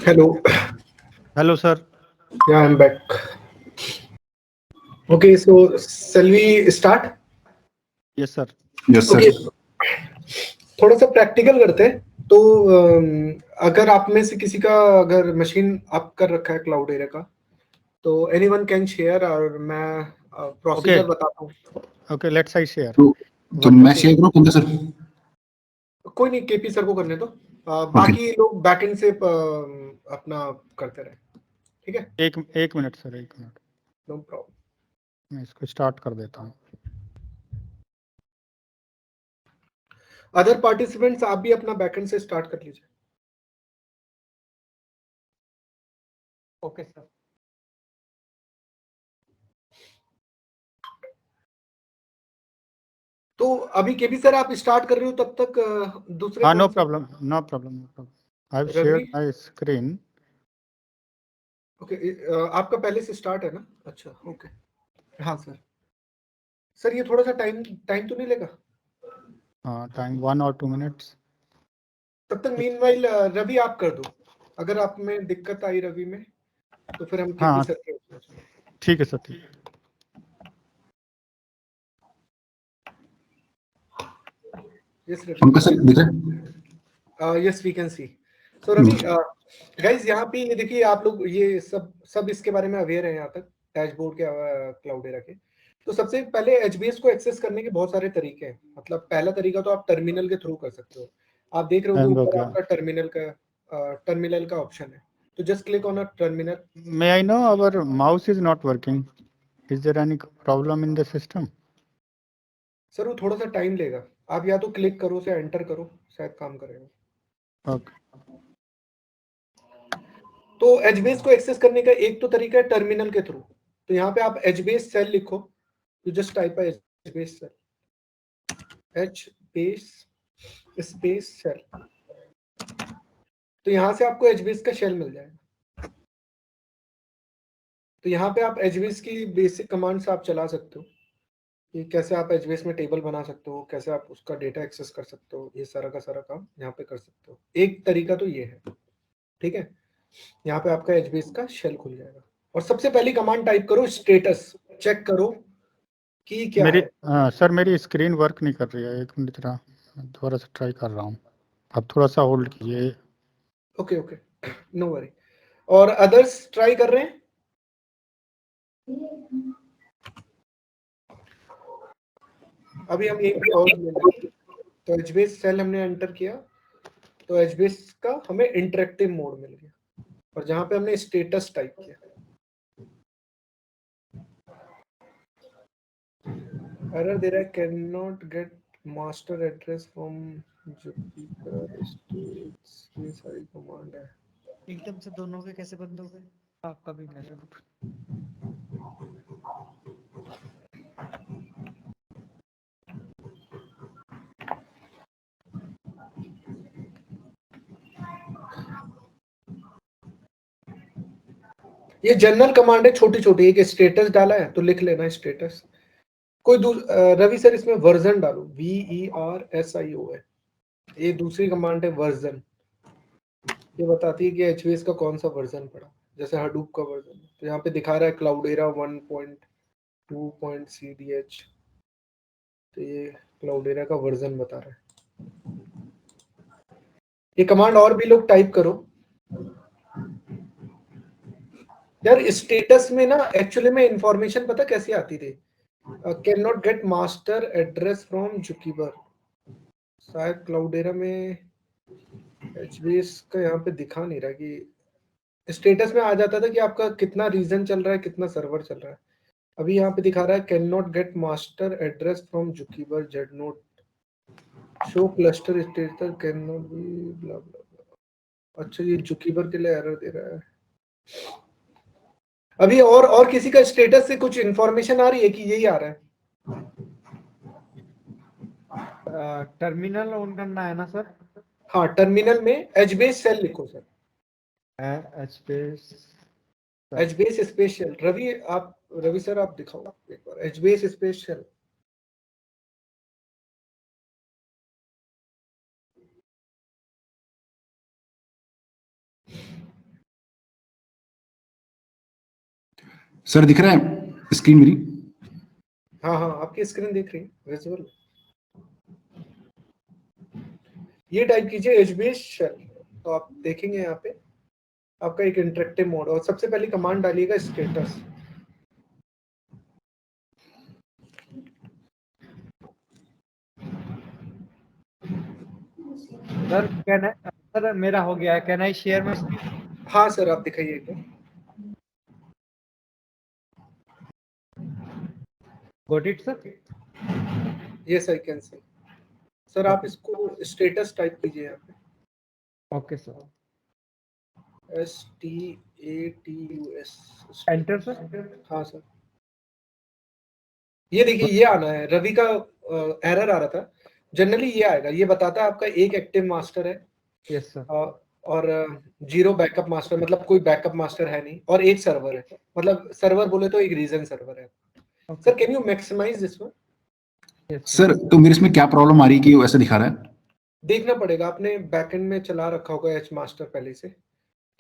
Speaker 1: Hello.
Speaker 2: Hello sir.
Speaker 1: Yeah, I'm back. Okay, so shall we start?
Speaker 2: Yes sir.
Speaker 4: Yes sir.
Speaker 1: Okay, थोड़ा सा practical करते हैं। तो अगर आप में से किसी का अगर मशीन अप कर रखा है क्लाउड एरिया का, तो एनीवन कैन शेयर और मैं प्रोसीजर बताता हूँ।
Speaker 2: Okay, let's I share.
Speaker 4: तो मैं शेयर करूं पंकज सर?
Speaker 1: कोई नहीं, केपी सर को करने दो। बाकी लोग बैकएंड से अपना करते रहे, ठीक है?
Speaker 2: एक मिनट सर, एक मिनट,
Speaker 1: नो प्रॉब्लम।
Speaker 2: मैं इसको स्टार्ट कर देता हूँ।
Speaker 1: अदर पार्टिसिपेंट्स आप भी अपना बैकएंड से स्टार्ट कर लीजिए।
Speaker 3: Okay sir.
Speaker 1: तो अभी केपी सर आप स्टार्ट कर रहे हो, तब तक दूसरे
Speaker 2: हाँ, नो
Speaker 1: कौन से?
Speaker 2: Problem, no problem, no problem. I have
Speaker 1: Ravi?
Speaker 2: Shared my screen.
Speaker 1: Okay, आपका पहले से स्टार्ट है ना? अच्छा, ओके। हाँ सर। सर ये थोड़ा सा टाइम टाइम तो नहीं लेगा?
Speaker 2: हाँ, टाइम 1 और 2 मिनट्स।
Speaker 1: तब तक मीनवाइल रवि आप कर दो। अगर आप में दिक्कत आई रवि में, तो फिर हम केपी
Speaker 2: हाँ,
Speaker 1: सर के उसमें चलें।
Speaker 2: ठीक है सर, ठीक है।
Speaker 1: Yes, Ravi.
Speaker 4: पंकज सर दिख रहा है?
Speaker 1: Yes, we can see. So Ravi, guys यहाँ पे ये देखिए, आप लोग ये सब इसके बारे में अवेयर हैं यहाँ तक, डैशबोर्ड के क्लाउडेरा के। तो सबसे पहले एचबीएस को एक्सेस करने के बहुत सारे तरीके हैं। मतलब पहला तरीका तो आप टर्मिनल के थ्रू कर सकते हो। आप देख रहे हो ऊपर आपका टर्मिनल का ऑप्शन है, तो just click on a terminal.
Speaker 2: May I know our mouse is not working, is there any problem in the system?
Speaker 1: Sir वो थोड़ा सा टाइम लेगा, आप या तो क्लिक करो से एंटर करो, शायद काम करेगा।
Speaker 2: ओके,
Speaker 1: तो एचबेस को एक्सेस करने का एक तो तरीका है टर्मिनल के थ्रू। तो यहाँ पे आप एचबेस सेल लिखो, you just type HBase shell, HBase space shell, तो यहाँ से आपको एचबेस का शेल मिल जाएगा। तो यहाँ पे आप एचबेस की बेसिक कमांड्स आप चला सकते हो कि कैसे आप एचबेस में टेबल बना सकते हो, कैसे आप उसका डेटा एक्सेस कर सकते हो, ये सारा का सारा काम यहाँ पे कर सकते हो। एक तरीका तो ये है, ठीक है। यहाँ पे आपका एचबेस का शेल खुल जाएगा और सबसे पहली कमांड टाइप करो स्टेटस, चेक करो कि क्या
Speaker 2: मेरी
Speaker 1: है।
Speaker 2: सर मेरी स्क्रीन वर्क नहीं कर रही है, एक मिनट जरा दोबारा से ट्राई कर रहा हूँ, आप थोड़ा सा होल्ड कीजिए।
Speaker 1: Okay okay, no worry. और अदर्स ट्राई कर रहे हैं? अभी हम एक पॉज ले लेंगे। तो एचबेस सेल हमने एंटर किया, तो एचबेस का हमें इंटरेक्टिव मोड मिल गया, और जहां पे हमने स्टेटस टाइप किया, एरर दे रहा है, can not get master address from Jupiter states. ये सारी कमांड है।
Speaker 3: एकदम से दोनों के कैसे बंद हो गए? आपका भी कैसे?
Speaker 1: ये जनरल कमांड है, छोटी छोटी। एक स्टेटस डाला है तो लिख लेना स्टेटस। कोई रवि सर इसमें वर्जन डालो, VERSION, ये दूसरी कमांड है वर्जन। ये बताती है कि एचबीएस का कौन सा वर्जन पड़ा, जैसे हडूप का वर्जन। तो यहाँ पे दिखा रहा है क्लाउडेरा 1.2.cdh, तो ये क्लाउडेरा का वर्जन बता रहा है। ये कमांड और भी लोग टाइप करो यार। स्टेटस में ना एक्चुअली में इंफॉर्मेशन पता कैसे आती थी, can not get master address from ZooKeeper. शायद क्लाउडेरा में एचबीएस का यहाँ पे दिखा नहीं रहा कि स्टेटस में आ जाता था कि आपका कितना रीजन चल रहा है, कितना सर्वर चल रहा है। अभी यहाँ पे दिखा रहा है can not get master address from ZooKeeper znode, show cluster status can not be blah blah. अच्छा, ये जुकीबर के लिए एरर दे रहा है। अभी और किसी का स्टेटस से कुछ इंफॉर्मेशन आ रही है कि यही आ रहा है?
Speaker 3: टर्मिनल ऑन करना है ना सर?
Speaker 1: हाँ, टर्मिनल में एचबेस सेल लिखो सर, एचबेस स्पेशल। रवि सर आप दिखाओ एक बार एचबेस स्पेशल।
Speaker 4: सर दिख रहा है स्क्रीन मेरी?
Speaker 1: हाँ हाँ, आपकी स्क्रीन दिख रही है, विजुअल। ये टाइप कीजिए एचबीएस शेल, तो आप देखेंगे यहाँ पे आपका एक इंटरेक्टिव मोड। और सबसे पहली कमांड डालिएगा स्टेटस।
Speaker 3: सर मेरा हो गया है, can I share my screen?
Speaker 1: हाँ सर, आप दिखाइए एक बार।
Speaker 3: Got it sir?
Speaker 1: Yes I can see. Sir आप इसको स्टेटस टाइप कीजिए यहाँ पे,
Speaker 3: okay sir.
Speaker 1: STATUS।
Speaker 3: Enter sir?
Speaker 1: हाँ सर, ये देखिए ये आना है। रवि का एरर आ रहा था, जनरली ये आएगा। ये बताता है आपका एक एक्टिव मास्टर है,
Speaker 3: यस सर।
Speaker 1: और 0 बैकअप मास्टर, मतलब कोई बैकअप मास्टर है नहीं, और एक सर्वर है, मतलब सर्वर बोले तो एक रीजन सर्वर है। Sir can you maximise this one?
Speaker 4: Sir तो मेरे इसमें क्या प्रॉब्लम आ रही है कि वो ऐसा दिखा रहा है?
Speaker 1: देखना पड़ेगा, आपने बैकएंड में चला रखा होगा एच मास्टर पहले से,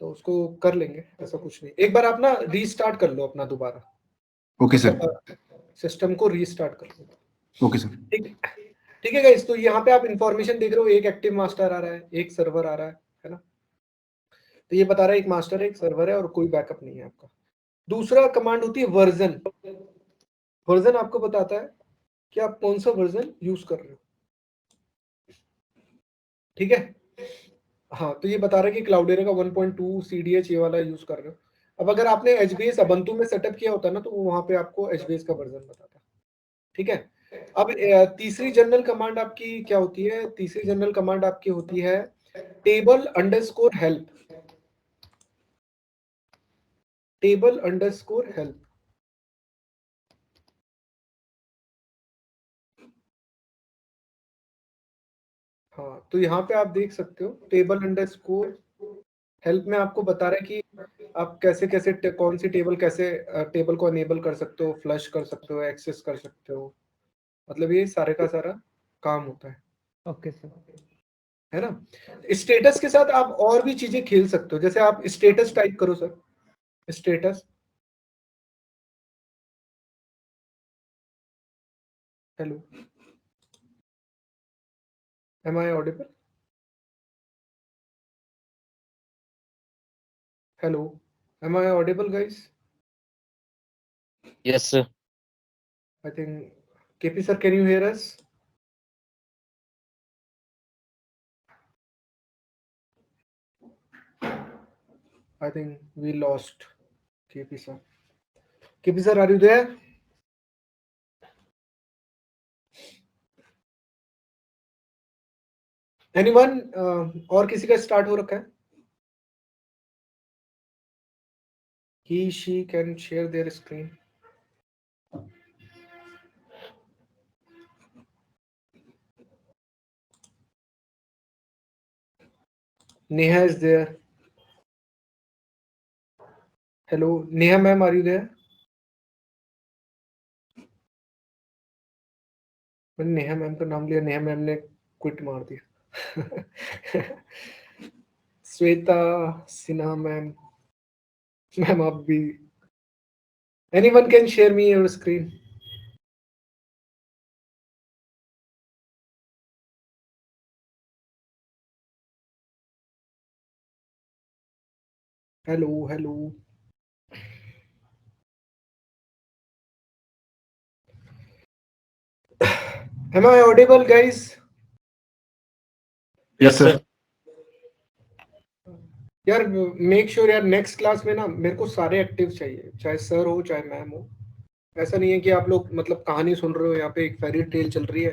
Speaker 1: तो उसको कर लेंगे, ऐसा कुछ नहीं। एक बार आप ना रीस्टार्ट कर लो अपना दोबारा।
Speaker 4: Okay sir.
Speaker 1: सिस्टम को रीस्टार्ट कर लो।
Speaker 4: Okay sir.
Speaker 1: ठीक है गाइस, तो यहाँ पे आप इंफॉर्मेशन देख रहे हो, एक एक्टिव मास्टर आ रहा है, एक सर्वर आ रहा है ना। तो ये बता रहा है एक मास्टर है, एक सर्वर है, और कोई बैकअप नहीं है आपका। दूसरा कमांड होती है वर्जन। वर्जन आपको बताता है कि आप कौन सा वर्जन यूज कर रहे हो, ठीक है। हाँ, तो ये बता रहा है कि क्लाउडेरा का 1.2 CDH ये वाला यूज कर रहे हो। अब अगर आपने एचबीएस अबंतु में सेटअप किया होता ना, तो वहां पे आपको एचबीएस का वर्जन बताता, ठीक है। अब तीसरी जनरल कमांड आपकी क्या होती है? तीसरी जनरल कमांड आपकी होती है table underscore help. Table underscore help. हाँ, तो यहाँ पे आप देख सकते हो टेबल अंडरस्कोर हेल्प में आपको बता रहा है कि आप कैसे कैसे कौन सी टेबल कैसे टेबल को अनेबल कर सकते हो, फ्लश कर सकते हो, एक्सेस कर सकते हो, मतलब ये सारे का सारा काम होता है।
Speaker 3: Okay sir.
Speaker 1: है ना। स्टेटस के साथ आप और भी चीजें खेल सकते हो, जैसे आप स्टेटस टाइप करो sir, status. Hello, am I audible? Hello, am I audible guys?
Speaker 5: Yes, sir.
Speaker 1: I think KP sir, can you hear us? I think we lost KP sir. KP sir, are you there? Anyone? और किसी का start हो रखा है? He, she can share their screen. Neha is there. Hello, Neha ma'am, are you there? मैंने Neha ma'am का नाम लिया, नेहा मैम ने क्विट मार दिया। श्वेता सिन्हा मैम, मैम आप भी। Anyone can share me your screen? Hello, hello. Am I audible, guys?
Speaker 4: Yes, sir.
Speaker 1: यार मेक श्योर यार नेक्स्ट क्लास में ना मेरे को सारे एक्टिव चाहिए, चाहे सर हो चाहे मैम हो। ऐसा नहीं है कि आप लोग मतलब कहानी सुन रहे हो, यहाँ पे एक फेरी टेल चल रही है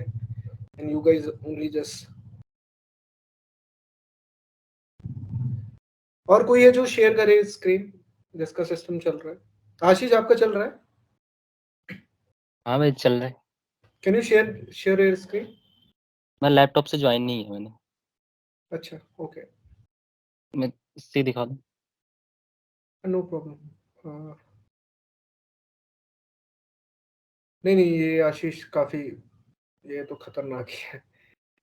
Speaker 1: and you guys only just. और कोई है जो शेयर करे स्क्रीन जिसका सिस्टम चल रहा है? आशीष आपका चल रहा है?
Speaker 5: हाँ भाई चल रहा है।
Speaker 1: Can you share your screen?
Speaker 5: मैं लैपटॉप से ज्वाइन नहीं है मैंने।
Speaker 1: अच्छा, ओके,
Speaker 5: मैं इससे दिखा दूँ?
Speaker 1: No problem. नहीं नहीं, ये आशीष काफी, ये तो खतरनाक ही है।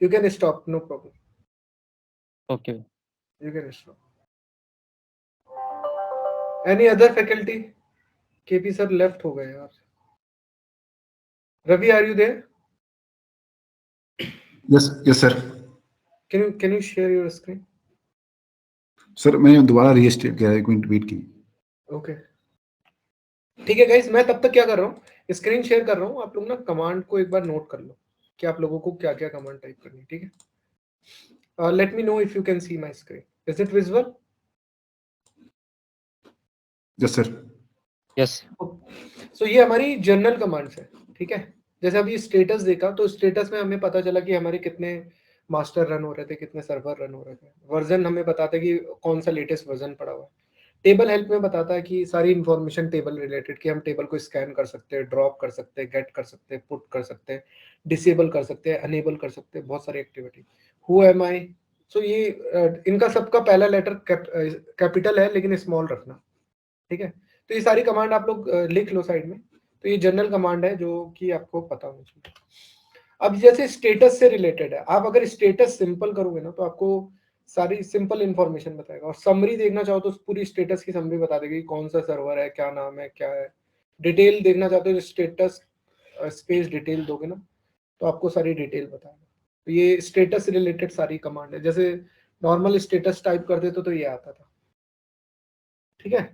Speaker 1: You can stop, no problem,
Speaker 5: okay.
Speaker 1: You can stop. Any other faculty? KP sir left हो गए यार। Ravi, are you there?
Speaker 4: Yes, yes, sir.
Speaker 1: Can you share your screen?
Speaker 4: Sir मैंने दोबारा रीस्टार्ट किया, 1 मिनट वेट कीजिए।
Speaker 1: ओके, ठीक है guys, मैं तब तक क्या कर रहा हूँ, स्क्रीन शेयर कर रहा हूँ। आप लोग ना कमांड को एक बार नोट कर लो कि आप लोगों को क्या क्या कमांड टाइप करनी है, ठीक है। Let me know if you can see my screen, is it visible?
Speaker 4: Yes sir.
Speaker 5: Yes.
Speaker 1: So ये हमारी जनरल कमांड्स है, ठीक है। जैसे अभी स्टेटस देखा तो स्टेटस में हमें पता चला कि हमारे कितने मास्टर रन हो रहे थे, कितने सर्वर रन हो रहे थे। वर्जन हमें बताता है कि कौन सा लेटेस्ट वर्जन पड़ा हुआ है। टेबल हेल्प में बताता है कि सारी इंफॉर्मेशन टेबल रिलेटेड, कि हम टेबल को स्कैन कर सकते हैं, ड्रॉप कर सकते हैं, गेट कर सकते हैं, पुट कर सकते हैं, डिसेबल कर सकते हैं, अनेबल कर सकते हैं, बहुत सारी एक्टिविटी। हु एम आई? सो ये इनका सबका पहला लेटर कैपिटल है लेकिन स्मॉल रखना, ठीक है। तो ये सारी कमांड आप लोग लिख लो साइड में। तो ये जनरल कमांड है जो कि आपको पता होना चाहिए। अब जैसे स्टेटस से रिलेटेड है, आप अगर स्टेटस सिंपल करोगे ना तो आपको सारी सिंपल इंफॉर्मेशन बताएगा। और समरी देखना चाहो तो पूरी स्टेटस की समरी बता देगी, कौन सा सर्वर है, क्या नाम है, क्या है। डिटेल देखना चाहते हो, स्टेटस स्पेस डिटेल दोगे ना तो आपको सारी डिटेल बताएगा। तो ये स्टेटस से रिलेटेड सारी कमांड है। जैसे नॉर्मल स्टेटस टाइप करते तो ये आता था, ठीक है।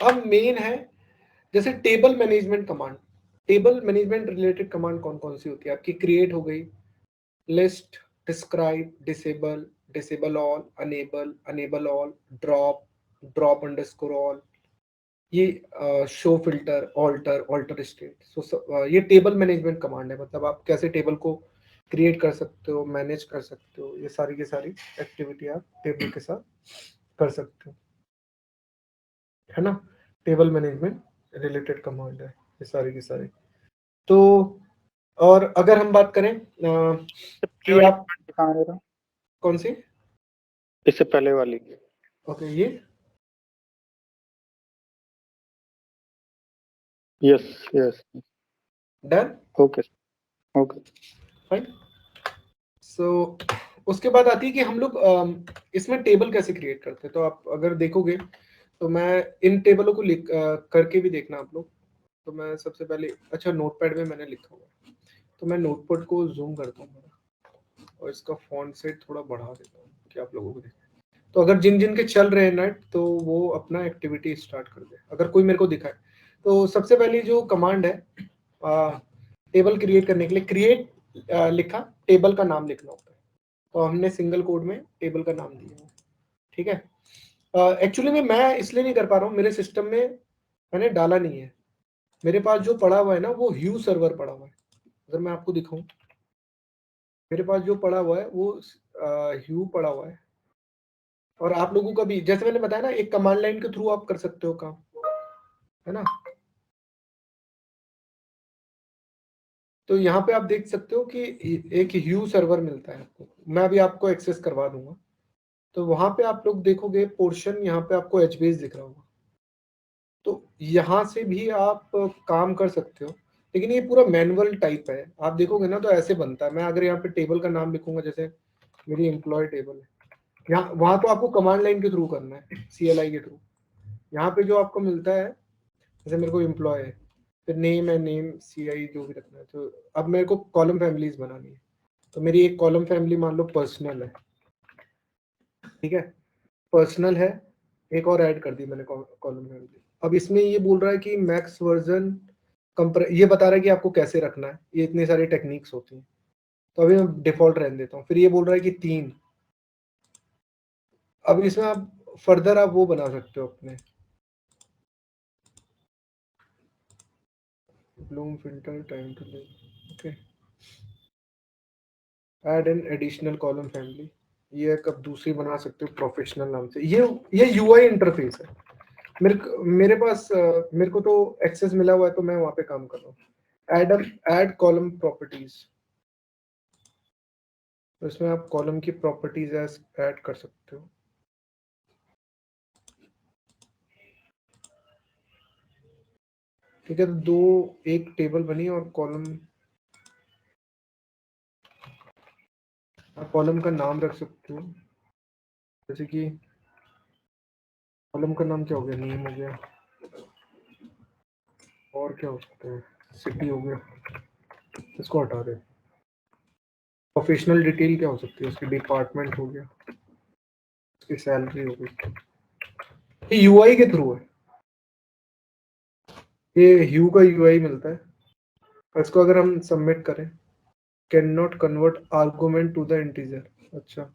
Speaker 1: अब मेन है जैसे table management command. Table management related command कौन कौन सी होती है आपकी? क्रिएट हो गई, list, describe, disable, disable all, enable, enable all, drop, drop underscore all, ये show filter, alter, alter state. So ये टेबल मैनेजमेंट कमांड है। मतलब आप कैसे टेबल को क्रिएट कर सकते हो, मैनेज कर सकते हो, ये सारी की सारी एक्टिविटी आप टेबल के साथ कर सकते हो। है ना, टेबल मैनेजमेंट रिलेटेड कमांड है ये सारी की सारी। तो और अगर हम बात करें कि आप
Speaker 2: दिखा रहे हो
Speaker 1: कौन सी,
Speaker 2: इससे पहले वाली।
Speaker 1: ओके ये
Speaker 2: yes yes
Speaker 1: done,
Speaker 2: okay okay.
Speaker 1: Fine. So उसके बाद आती है कि हम लोग इसमें टेबल कैसे क्रिएट करते हैं। तो आप अगर देखोगे तो मैं इन टेबलों को लिख करके भी देखना आप लोग। तो मैं सबसे पहले, अच्छा नोटपैड में मैंने लिखा हुआ है, तो मैं नोटपैड को जूम करता हूँ और इसका फॉन्ट साइज थोड़ा बढ़ा देता हूँ कि आप लोगों को देखें। तो अगर जिन जिन के चल रहे हैं नेट, तो वो अपना एक्टिविटी स्टार्ट कर दे अगर कोई मेरे को दिखाए। तो सबसे पहली जो कमांड है टेबल क्रिएट करने के लिए, क्रिएट लिखा, टेबल का नाम लिखना होता है। तो हमने सिंगल कोड में टेबल का नाम दिया है, ठीक है। एक्चुअली में मैं इसलिए नहीं कर पा रहा हूँ, मेरे सिस्टम में मैंने डाला नहीं है। मेरे पास जो पड़ा हुआ है ना वो ह्यू सर्वर पड़ा हुआ है। अगर मैं आपको दिखाऊं, मेरे पास जो पड़ा हुआ है वो ह्यू पड़ा हुआ है। और आप लोगों का भी, जैसे मैंने बताया ना, एक कमांड लाइन के थ्रू आप कर सकते हो काम, है ना। तो यहाँ पे आप देख सकते हो कि एक ह्यू सर्वर मिलता है आपको, मैं अभी आपको एक्सेस करवा दूंगा। तो वहां पे आप लोग देखोगे पोर्शन, यहाँ पे आपको HBase दिख रहा होगा। तो यहाँ से भी आप काम कर सकते हो, लेकिन ये पूरा मैनुअल टाइप है। आप देखोगे ना तो ऐसे बनता है। मैं अगर यहाँ पे टेबल का नाम लिखूंगा, जैसे मेरी एम्प्लॉय टेबल है, यहाँ वहां तो आपको कमांड लाइन के थ्रू करना है, CLI के थ्रू। यहाँ पे जो आपको मिलता है, जैसे मेरे को एम्प्लॉय है, फिर नेम है, नेम CI जो भी रखना है। तो अब मेरे को कॉलम फैमिलीज बनानी है, तो मेरी एक कॉलम फैमिली मान लो पर्सनल है, ठीक है, पर्सनल है। एक और ऐड कर दी मैंने कॉलम फैमिली। अब इसमें ये बोल रहा है कि मैक्स वर्जन ये बता रहा है कि आपको कैसे रखना है, ये इतनी सारी टेक्निक्स होती हैं। तो अभी मैं डिफॉल्ट रहने देता हूँ। फिर ये बोल रहा है कि 3। अब इसमें आप फर्दर आप वो बना सकते हो अपने bloom filter, time to live, okay, add an additional column family. ये कब दूसरी बना सकते हो प्रोफेशनल नाम से। ये UI इंटरफेस है। मेरे पास मेरे को तो एक्सेस मिला हुआ है, तो मैं वहां पे काम कर रहा हूँ। ऐड कॉलम प्रॉपर्टीज, तो इसमें आप कॉलम की प्रॉपर्टीज ऐड कर सकते हो। ठीक है, तो एक टेबल बनी और कॉलम का नाम रख सकते हो। जैसे कि कॉलम का नाम क्या हो गया, नेम हो गया, और क्या हो सकता है, सिटी हो गया, इसको हटा दे। प्रोफेशनल डिटेल क्या हो सकती है, उसकी डिपार्टमेंट हो गया, उसकी सैलरी हो गई। ये UI के थ्रू है, ये ह्यू का UI मिलता है। इसको अगर हम सबमिट करें, can not convert argument to the integer. अच्छा,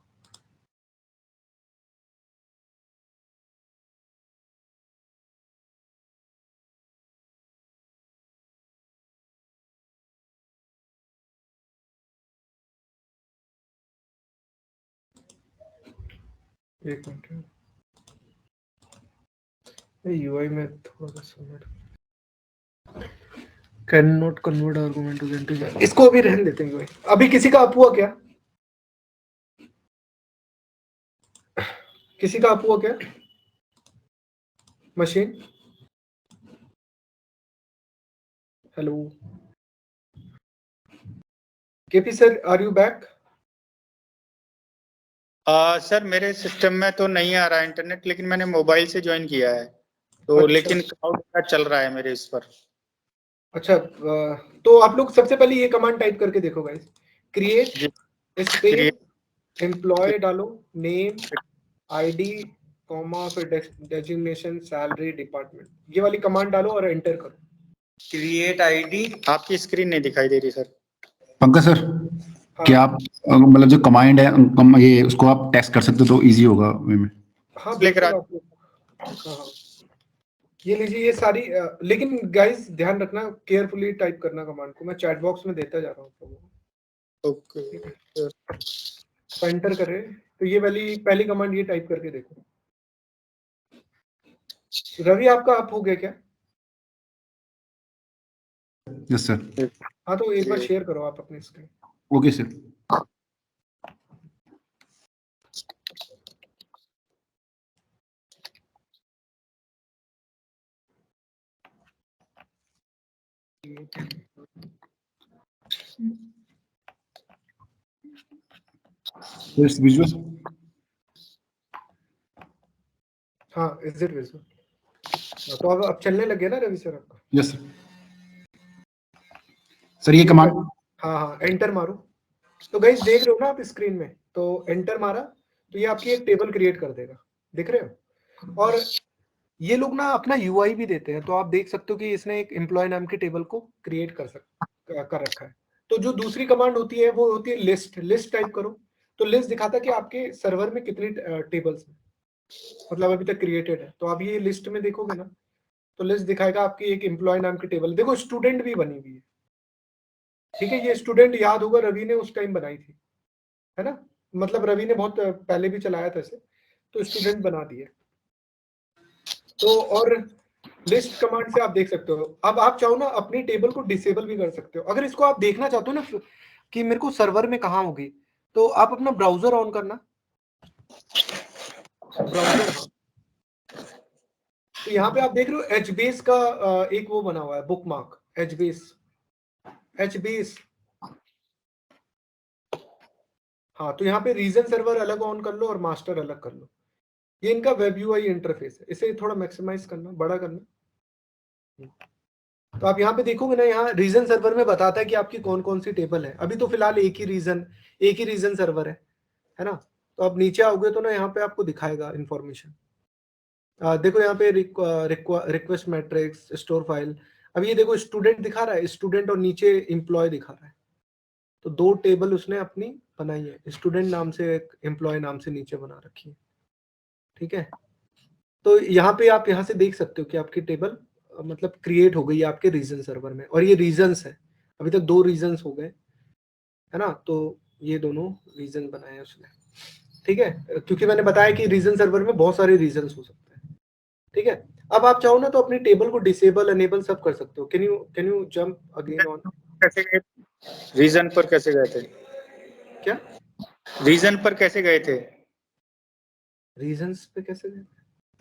Speaker 1: एक मिनट, UI में थोड़ा सा submit, can not convert argument to the integer, इसको अभी रहने देते हैं UI। अभी किसी का अप हुआ क्या, किसी का अप हुआ क्या machine? Hello KP sir, are you back?
Speaker 2: Sir मेरे सिस्टम में तो नहीं आ रहा है इंटरनेट, लेकिन मैंने मोबाइल से ज्वाइन किया है तो
Speaker 1: अच्छा।
Speaker 2: लेकिन क्लाउड का चल रहा है मेरे इस पर।
Speaker 1: अच्छा, तो आप लोग सबसे पहले ये कमांड टाइप करके देखो गाइस, क्रिएट स्पेस एम्प्लॉय डालो, नेम, ID, कॉमा, फिर डेजिग्नेशन, सैलरी, डिपार्टमेंट, ये वाली कमांड डालो और एंटर करो। क्रिएट ID,
Speaker 2: आपकी स्क्रीन नहीं दिखाई दे रही सर।
Speaker 4: पंकज सर,
Speaker 1: हाँ
Speaker 4: क्या आप मतलब जो कमांड है ये उसको आप टेक्स्ट कर सकते हो तो इजी होगा वे में।
Speaker 1: हाँ
Speaker 2: लिख
Speaker 1: बिल्कुल
Speaker 2: रहा
Speaker 1: आप लोग, हाँ ये लीजिए, ये सारी लेकिन गाइस ध्यान रखना, केयरफुली टाइप करना कमांड को। मैं चैट बॉक्स में देता जा रहा हूँ आप लोगों को।
Speaker 2: ओके
Speaker 1: तो एंटर करें, तो ये वाली पहली कमांड ये टाइप करके देखो। रवि आपका अप हो गया क्या?
Speaker 4: Yes sir.
Speaker 1: हाँ तो एक बार शेयर करो आप अपनी screen.
Speaker 4: Okay sir. It's visual.
Speaker 1: हाँ, इज इट विजुअल? तो अब चलने लग गया ना रवि सर आपका?
Speaker 4: Yes sir. सर ये कमांड,
Speaker 1: हाँ हाँ, एंटर मारो। तो गाइस देख रहे हो ना आप स्क्रीन में, तो एंटर मारा तो ये आपकी एक टेबल क्रिएट कर देगा, दिख रहे हो? और ये लोग ना अपना यूआई भी देते हैं, तो आप देख सकते हो कि इसने एक एम्प्लॉय नाम की टेबल को क्रिएट कर रखा है। तो जो दूसरी कमांड होती है वो होती है लिस्ट। लिस्ट टाइप करो तो लिस्ट दिखाता है कि आपके सर्वर में कितनी टेबल्स हैं, मतलब अभी तक क्रिएटेड है। तो आप ये लिस्ट में देखोगे ना तो लिस्ट दिखाएगा आपकी एक एम्प्लॉय नाम की टेबल। देखो स्टूडेंट भी बनी हुई है, ठीक है? ये स्टूडेंट याद होगा रवि ने उस टाइम बनाई थी, है ना? मतलब रवि ने बहुत पहले भी चलाया था इसे, तो स्टूडेंट बना दिए। तो और लिस्ट कमांड से आप देख सकते हो। अब आप चाहो ना अपनी टेबल को डिसेबल भी कर सकते हो। अगर इसको आप देखना चाहते हो ना कि मेरे को सर्वर में कहाँ होगी, तो आप अपना ब्राउजर ऑन करना, ब्राउजर। हाँ, तो यहाँ पे आप देख रहे हो एचबेस का एक वो बना हुआ है बुकमार्क, एचबेस। हाँ, तो यहाँ पे रीजन सर्वर अलग ऑन कर लो और मास्टर अलग कर लो। ये इनका वेब यूआई इंटरफेस है, इसे थोड़ा मैक्सिमाइज करना, बड़ा करना। तो आप यहाँ पे देखोगे ना, यहाँ रीजन सर्वर में बताता है कि आपकी कौन कौन सी टेबल है। अभी तो फिलहाल एक ही रीजन सर्वर है ना? तो आप नीचे आओगे तो ना यहाँ पे आपको दिखाएगा इंफॉर्मेशन। देखो यहाँ पे रिक्वेस्ट मैट्रिक्स, स्टोर फाइल। अब ये देखो स्टूडेंट दिखा रहा है, स्टूडेंट, और नीचे एम्प्लॉय दिखा रहा है। तो दो टेबल उसने अपनी बनाई है, स्टूडेंट नाम से, एक एम्प्लॉय नाम से नीचे बना रखी है, ठीक है? तो यहाँ पे आप यहाँ से देख सकते हो कि आपकी टेबल मतलब क्रिएट हो गई है आपके रीजन सर्वर में। और ये रीजन्स है, अभी तक 2 रीजन्स हो गए, है ना? तो ये दोनों रीजन बनाए उसने, ठीक है? क्योंकि मैंने बताया कि रीजन सर्वर में बहुत सारे रीजन्स हो सकते हैं, ठीक है? अब आप चाहो ना तो अपनी टेबल को डिसेबल, एनेबल सब कर सकते हो। Can you jump again on?
Speaker 2: कैसे गए रीजन पर? कैसे गए थे?
Speaker 1: क्या
Speaker 2: रीजन पर कैसे गए थे?
Speaker 1: रीजन्स पे कैसे गए?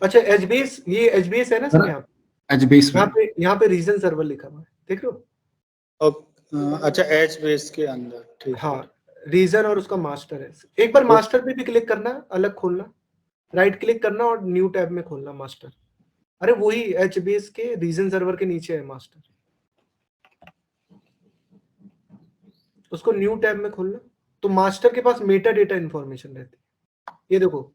Speaker 1: अच्छा, एचबेस, ये एचबेस है ना सर? यहाँ पे रीजन सर्वर लिखा हुआ है, देख लो।
Speaker 2: अच्छा, एच बेस के अंदर, ठीक है।
Speaker 1: हाँ, रीजन और उसका मास्टर है। एक बार मास्टर पे भी क्लिक करना, अलग खोलना, राइट क्लिक करना और न्यू टैब में खोलना मास्टर। अरे वही एचबीएस के रीजन सर्वर के नीचे है मास्टर, उसको न्यू टैब में खोलना। तो मास्टर के पास मेटा डेटा इंफॉर्मेशन रहती है। ये देखो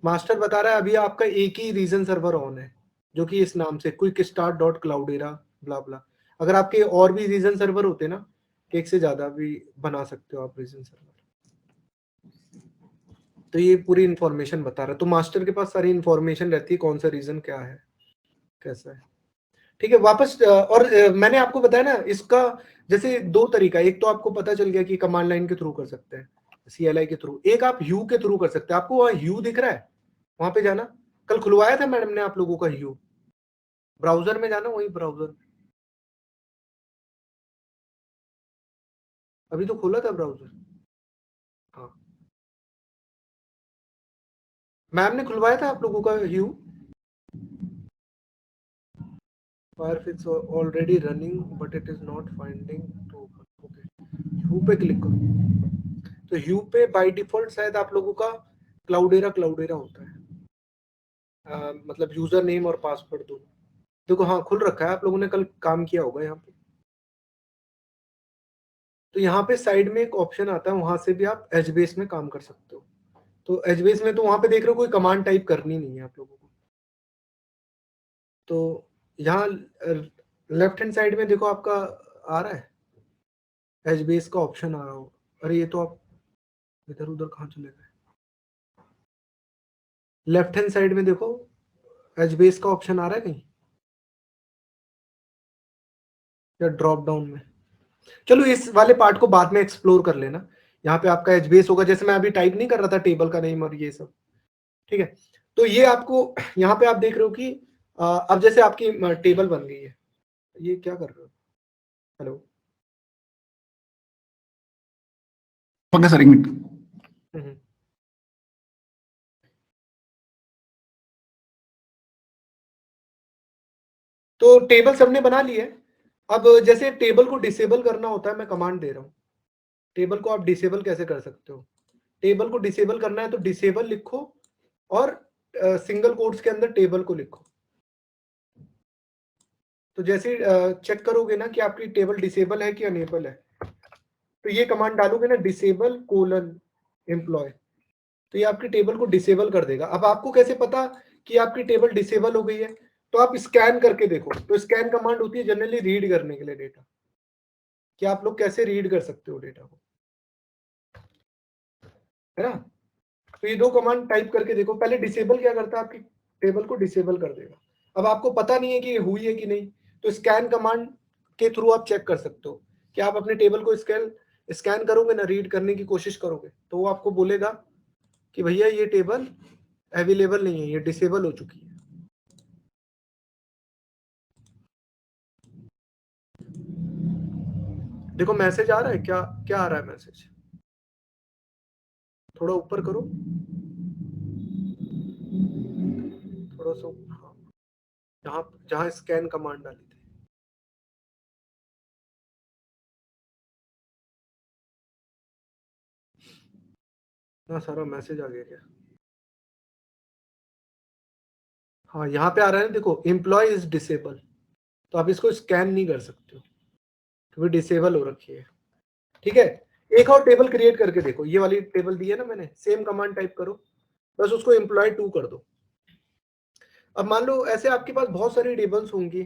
Speaker 1: मास्टर बता रहा है अभी आपका एक ही रीजन सर्वर ऑन है, जो कि इस नाम से क्विक स्टार्ट डॉट क्लाउडेरा ब्ला ब्ला। अगर आपके और भी रीजन सर्वर होते ना, एक से ज्यादा भी बना सकते हो आप रीजन सर्वर। तो ये पूरी इंफॉर्मेशन बता रहा है। तो मास्टर के पास सारी इंफॉर्मेशन रहती है, कौन सा रीजन क्या है, कैसा है, ठीक है? वापस और मैंने आपको बताया ना इसका जैसे 2 तरीका। एक तो आपको पता चल गया कि कमांड लाइन के थ्रू कर सकते हैं, CLI के थ्रू। एक आप ह्यू के थ्रू कर सकते हैं। आपको वहां ह्यू दिख रहा है, वहां पे जाना। कल खुलवाया था मैडम ने आप लोगों का ह्यू, ब्राउजर में जाना, वही ब्राउजर। अभी तो खोला था ब्राउजर। हाँ, मैम ने खुलवाया था आप लोगों का ह्यू। Firefox already running but it is not finding to open। ओके, ह्यू पे क्लिक करो। तो ह्यू पे बाय डिफॉल्ट शायद आप लोगों का क्लाउडेरा होता है, मतलब यूजर नेम और पासवर्ड दो। देखो हाँ खुल रखा है, आप लोगों ने कल काम किया होगा यहाँ पे। तो यहाँ पे साइड में एक ऑप्शन आता है, वहां से भी आप एचबेस में काम कर सकते हो। तो एचबेस में तो वहां पे देख रहे हो कोई कमांड टाइप करनी नहीं है आप लोगों को। तो यहाँ लेफ्ट हैंड साइड में देखो आपका आ रहा है एचबेस का ऑप्शन आ रहा हो। अरे ये तो आप इधर उधर कहाँ चले गए? लेफ्ट हैंड साइड में देखो एचबेस का ऑप्शन आ रहा है कहीं, या ड्रॉप डाउन में? चलो इस वाले पार्ट को बाद में एक्सप्लोर कर लेना। यहाँ पे आपका एचबेस होगा, जैसे मैं अभी टाइप नहीं कर रहा था टेबल का नेम और ये सब, ठीक है? तो ये आपको यहाँ पे आप देख रहे हो कि अब जैसे आपकी टेबल बन गई है, ये क्या कर रहे हो? हेलो,
Speaker 4: पंकज सर एक मिनट।
Speaker 1: हम्म। तो टेबल सबने बना ली है। अब जैसे टेबल को डिसेबल करना होता है, मैं कमांड दे रहा हूँ। टेबल को आप डिसेबल कैसे कर सकते हो? टेबल को डिसेबल करना है तो डिसेबल लिखो और सिंगल कोट्स के अंदर टेबल को लिखो। तो जैसे चेक करोगे ना कि आपकी टेबल डिसेबल है कि अनेबल है, तो ये कमांड डालोगे ना, डिसेबल कोलन एम्प्लॉय, तो ये आपकी टेबल को डिसेबल कर देगा। अब आपको कैसे पता कि आपकी टेबल डिसेबल हो गई है? तो आप स्कैन करके देखो। तो स्कैन कमांड होती है जनरली रीड करने के लिए डेटा, कि आप लोग कैसे रीड कर सकते हो डेटा को, है ना? तो ये दो कमांड टाइप करके देखो। पहले डिसेबल क्या करता है, आपकी टेबल को डिसेबल कर देगा। अब आपको पता नहीं है कि ये हुई है कि नहीं, तो स्कैन कमांड के थ्रू आप चेक कर सकते हो कि आप अपने टेबल को स्कैन करोगे ना, रीड करने की कोशिश करोगे, तो वो आपको बोलेगा कि भैया ये टेबल अवेलेबल नहीं है, ये डिसेबल हो चुकी है। देखो मैसेज आ रहा है, क्या क्या आ रहा है मैसेज? थोड़ा ऊपर करो, थोड़ा सा, हाँ, जहां जहां स्कैन कमांड डाली थी। ना सारा मैसेज आ गया क्या? हाँ, यहाँ पे आ रहा है, देखो एम्प्लॉय इज डिसेबल, तो आप इसको स्कैन नहीं कर सकते हो क्योंकि डिसेबल हो रखी है। ठीक है, एक और टेबल क्रिएट करके देखो। ये वाली टेबल दी है ना मैंने, सेम कमांड टाइप करो, बस उसको एम्प्लॉय 2 कर दो। अब मान लो ऐसे आपके पास बहुत सारी टेबल्स होंगी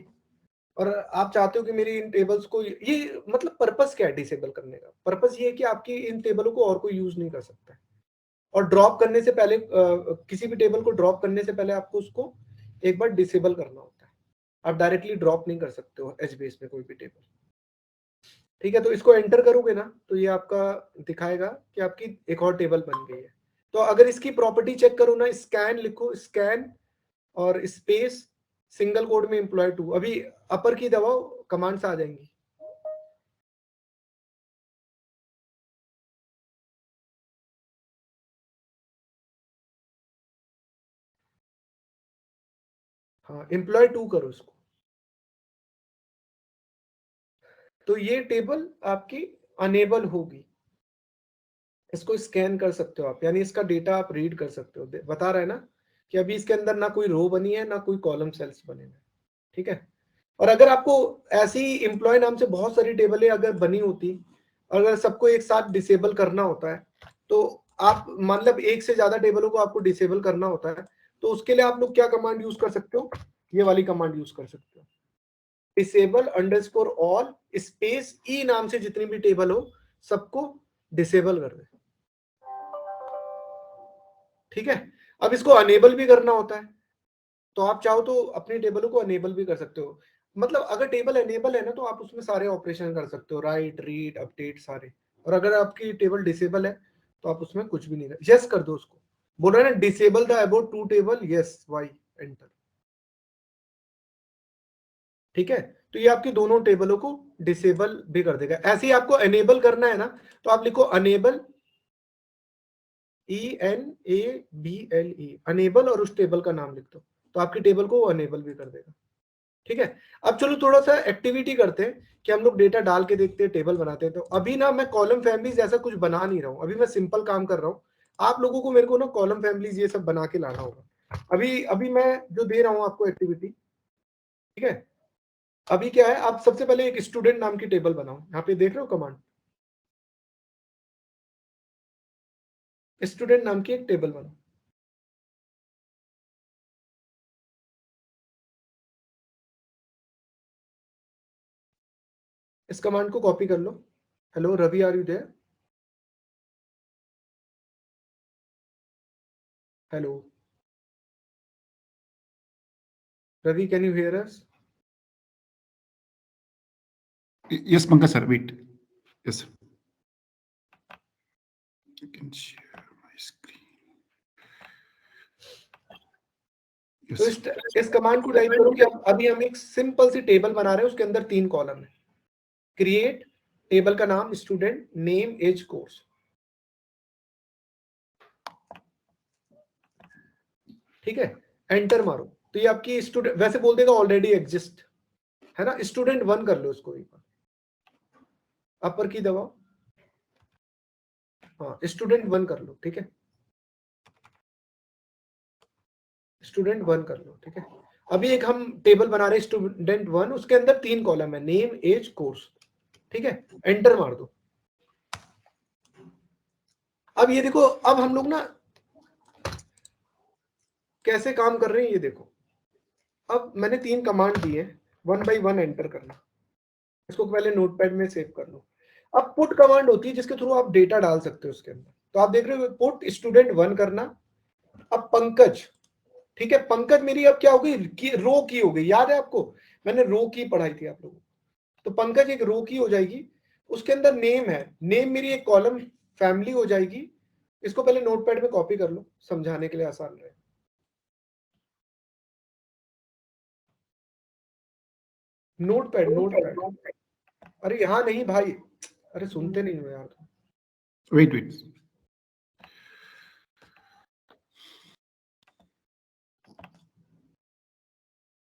Speaker 1: और आप चाहते हो कि मेरी इन टेबल्स को, ये मतलब पर्पस क्या है डिसेबल करने का? पर्पस ये है कि आपकी इन टेबलों को और कोई यूज नहीं कर सकता है। और ड्रॉप करने से पहले, किसी भी टेबल को ड्रॉप करने से पहले आपको उसको एक बार डिसेबल करना होता है। आप डायरेक्टली ड्रॉप नहीं कर सकते हो एचबीएस में कोई भी टेबल। ठीक है, तो इसको एंटर करोगे ना, तो ये आपका दिखाएगा कि आपकी एक और टेबल बन गई है। तो अगर इसकी प्रॉपर्टी चेक करो ना, स्कैन लिखो, स्कैन और स्पेस सिंगल कोड में एम्प्लॉय 2, अभी अपर की दबाओ, कमांड्स आ जाएंगी। हाँ, एम्प्लॉय 2 करो इसको, तो ये टेबल आपकी अनेबल होगी। इसको स्कैन कर सकते हो आप, यानी इसका डेटा आप रीड कर सकते हो। बता रहा है ना कि अभी इसके अंदर ना कोई रो बनी है, ना कोई कॉलम सेल्स बने हैं। ठीक है, और अगर आपको ऐसी एम्प्लॉय नाम से बहुत सारी टेबलें अगर बनी होती, अगर सबको एक साथ डिसेबल करना होता है, तो आप मतलब एक से ज्यादा टेबलों को आपको डिसेबल करना होता है, तो उसके लिए आप लोग क्या कमांड यूज कर सकते हो? ये वाली कमांड यूज कर सकते हो, डिसेबल अंडरस्कोर ऑल स्पेस ई नाम से जितनी भी टेबल हो सबको डिसेबल कर दे। ठीक है, अब इसको अनेबल भी करना होता है, तो आप चाहो तो अपनी टेबलों को अनेबल भी कर सकते हो। मतलब अगर टेबल अनेबल है ना, तो आप उसमें सारे ऑपरेशन कर सकते हो, राइट, रीड, अपडेट सारे। और अगर आपकी टेबल डिसेबल है तो आप उसमें कुछ भी नहीं कर, यस कर दो उसको। बोल रहा है ना, disable the about 2 table, yes, Y, enter. ठीक है, तो ये आपकी दोनों टेबलों को डिसेबल भी कर देगा। ऐसे ही आपको अनेबल करना है ना, तो आप लिखो अनेबल, ENABLE, अनेबल, और उस टेबल का नाम लिख दो, तो आपकी टेबल को वो अनेबल भी कर देगा। ठीक है, अब चलो थोड़ा सा एक्टिविटी करते हैं कि हम लोग डेटा डाल के देखते हैं, टेबल बनाते हैं। तो अभी ना मैं कॉलम फैमिलीज ऐसा कुछ बना नहीं रहा हूँ, अभी मैं सिंपल काम कर रहा हूँ। आप लोगों को मेरे को ना कॉलम फैमिलीज ये सब बना के लाना होगा। अभी अभी मैं जो दे रहा हूँ आपको एक्टिविटी, ठीक है, अभी क्या है, आप सबसे पहले एक स्टूडेंट नाम की टेबल बनाओ। यहाँ पे देख रहे हो कमांड, स्टूडेंट नाम की एक टेबल बनाओ। इस कमांड को कॉपी कर लो। Hello Ravi, are you there? Hello Ravi, can you hear us?
Speaker 4: Yes, Pankaj sir, wait. Yes. You can share my screen.
Speaker 1: तो इस कमांड को टाइप करो कि अभी हम एक सिंपल सी टेबल बना रहे हैं, उसके अंदर 3 कॉलम है। क्रिएट टेबल का नाम स्टूडेंट, नेम, एज, कोर्स। ठीक है, एंटर मारो तो ये आपकी स्टूडेंट वैसे बोल देगा ऑलरेडी एग्जिस्ट, है ना। स्टूडेंट 1 कर लो इसको, एक बार अपर की दबाओ, हाँ स्टूडेंट 1 कर लो। ठीक है, स्टूडेंट 1 कर लो। ठीक है, अभी एक हम टेबल बना रहे हैं स्टूडेंट 1, उसके अंदर 3 कॉलम है, नेम, एज, कोर्स। ठीक है, एंटर मार दो। अब ये देखो, अब हम लोग ना कैसे काम कर रहे हैं ये देखो। अब मैंने 3 कमांड दिए, 1 बाई 1 एंटर करना। इसको पहले नोटपैड में सेव कर लो। अब पुट कमांड होती है जिसके थ्रू आप डेटा डाल सकते हो उसके अंदर। तो आप देख रहे हो पुट स्टूडेंट 1 करना। अब पंकज, ठीक है, पंकज मेरी अब क्या हो गई, रो की हो गई। याद है आपको, मैंने रो की पढ़ाई थी आप लोगों को। तो पंकज एक रो की हो जाएगी। उसके अंदर नेम है, नेम मेरी एक कॉलम फैमिली हो जाएगी। इसको पहले नोटपैड में कॉपी कर लो, समझाने के लिए आसान रहे। नोटपैड, अरे यहाँ नहीं भाई, अरे सुनते नहीं हो यार।
Speaker 4: Wait.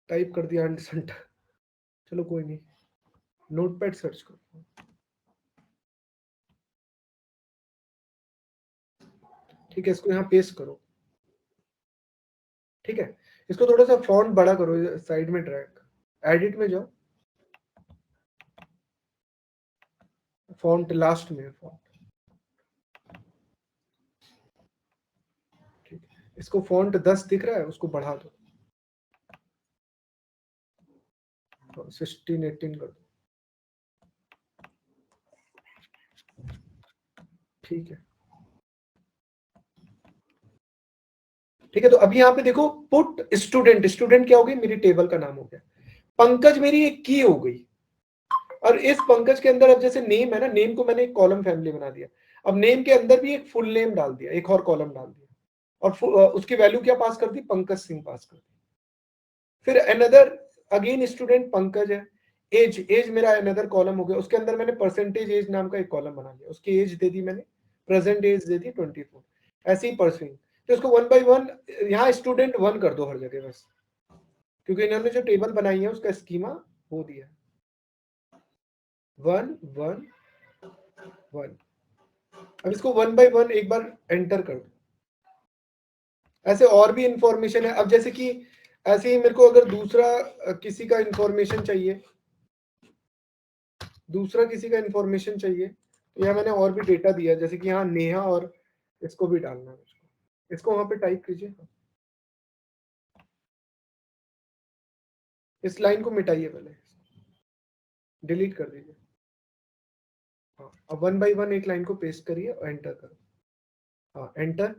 Speaker 1: टाइप कर दिया अंडरसेंट, चलो कोई नहीं, नोटपैड सर्च करो। ठीक है, इसको यहाँ पेस्ट करो। ठीक है, इसको थोड़ा सा फॉन्ट बड़ा करो, साइड में ड्रैग, एडिट में जाओ, फॉन्ट लास्ट में है फॉन्ट। ठीक है, इसको फॉन्ट 10 दिख रहा है, उसको बढ़ा दो, 16 18 कर दो। ठीक है, ठीक है, तो अभी यहाँ पे देखो पुट स्टूडेंट, स्टूडेंट क्या हो गई, मेरी टेबल का नाम हो गया। पंकज मेरी एक की हो गई। और इस पंकज के अंदर अब जैसे नेम है ना, नेम को मैंने एक कॉलम फैमिली बना दिया। अब नेम के अंदर भी एक फुल नेम डाल दिया, एक और कॉलम डाल दिया, और उसकी वैल्यू क्या पास कर दी, पंकज सिंह पास कर दी। फिर अनदर अगेन स्टूडेंट पंकज है। एज मेरा अनदर कॉलम हो गया, उसके अंदर मैंने परसेंटेज एज नाम का एक कॉलम बना लिया, उसकी एज दे दी मैंने, प्रेजेंट एज दे दी 24। ऐसे ही परसिंग, तो इसको 1 बाई 1 यहाँ स्टूडेंट 1 कर दो हर जगह बस, क्योंकि इन्होंने जो टेबल बनाई है उसका स्कीमा हो दिया 1 1 1। अब इसको 1 बाई 1 एक बार एंटर कर दो। ऐसे और भी इंफॉर्मेशन है। अब जैसे कि ऐसे ही मेरे को अगर दूसरा किसी का इंफॉर्मेशन चाहिए, तो यहाँ मैंने और भी डेटा दिया, जैसे कि यहाँ नेहा, और इसको भी डालना है। इसको वहां पे टाइप कीजिए, इस लाइन को मिटाइए, पहले डिलीट कर दीजिए। हाँ, अब 1 बाई 1 एक लाइन को पेस्ट करिए और एंटर करो। हाँ एंटर,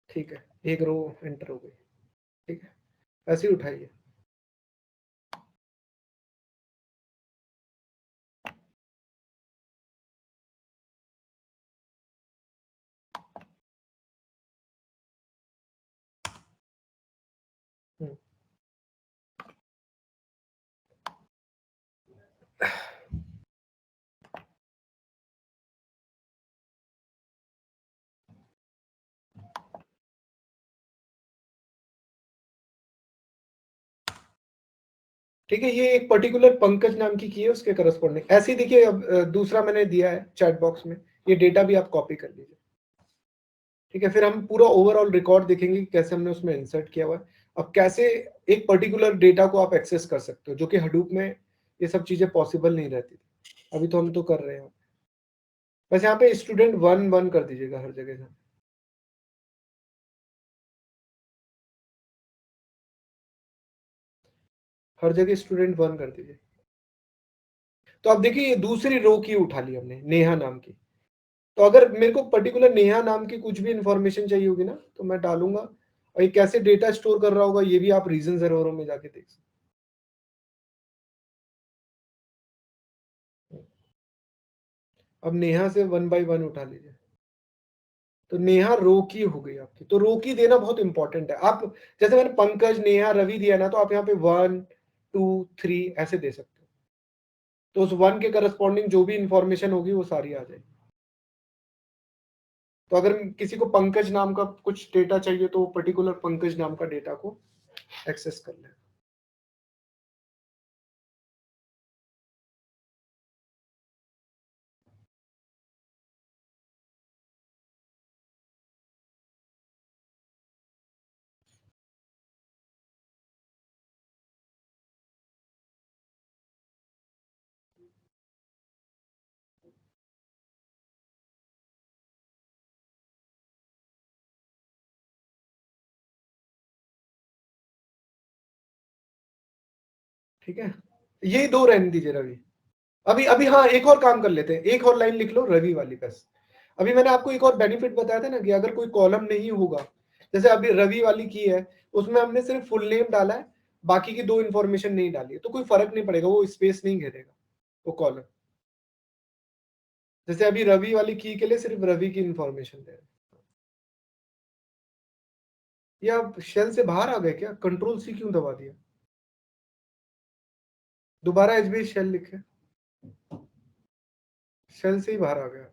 Speaker 1: ठीक है, एक रो एंटर हो गई। ठीक है, ऐसे ही उठाइए। ठीक है, ये एक पर्टिकुलर पंकज नाम की है, उसके करस्पॉन्डिंग ऐसे ही देखिए। अब दूसरा मैंने दिया है चैट बॉक्स में, ये डेटा भी आप कॉपी कर लीजिए। ठीक है, फिर हम पूरा ओवरऑल रिकॉर्ड देखेंगे कि कैसे हमने उसमें इंसर्ट किया हुआ है। अब कैसे एक पर्टिकुलर डेटा को आप एक्सेस कर सकते हो, जो कि हडूप में ये सब चीजें पॉसिबल नहीं रहती थी, अभी तो हम तो कर रहे हैं। बस यहाँ पे स्टूडेंट 1 1 कर दीजिएगा हर जगह से, हर जगह स्टूडेंट 1 कर दीजिए। तो अब देखिए, ये दूसरी रो की उठा ली हमने, नेहा नाम की। तो अगर मेरे को पर्टिकुलर नेहा नाम की कुछ भी इंफॉर्मेशन चाहिए होगी ना, तो मैं डालूंगा, और ये कैसे डेटा स्टोर कर रहा होगा ये भी आप रीजन सर्वरों में जाके देख सकते। अब नेहा से 1 बाई 1 उठा लीजिए। तो नेहा रो की हो गई आपकी। तो रो की देना बहुत इंपॉर्टेंट है। आप जैसे मैंने पंकज, नेहा, रवि दिया ना, तो आप यहाँ पे 1 2 3 ऐसे दे सकते हो। तो उस 1 के करस्पॉन्डिंग जो भी इंफॉर्मेशन होगी वो सारी आ जाएगी। तो अगर किसी को पंकज नाम का कुछ डेटा चाहिए तो पर्टिकुलर पंकज नाम का डेटा को एक्सेस कर ले। ठीक है, ये 2 रहने दीजिए रवि। अभी अभी हाँ, एक और काम कर लेते हैं, एक और लाइन लिख लो रवि वाली बस। अभी मैंने आपको एक और बेनिफिट बताया था ना कि अगर कोई कॉलम नहीं होगा, जैसे अभी रवि वाली की है, उसमें हमने सिर्फ फुल नेम डाला है, बाकी की 2 इंफॉर्मेशन नहीं डाली है, तो कोई फर्क नहीं पड़ेगा, वो स्पेस नहीं घेरेगा वो कॉलम। जैसे अभी रवि वाली की के लिए सिर्फ रवि की इंफॉर्मेशन दे रहे हैं। ये आप शेल से बाहर आ गए क्या? कंट्रोल सी क्यों दबा दिया? दोबारा एचबीएस शेल लिखे, शेल से ही बाहर आ गया।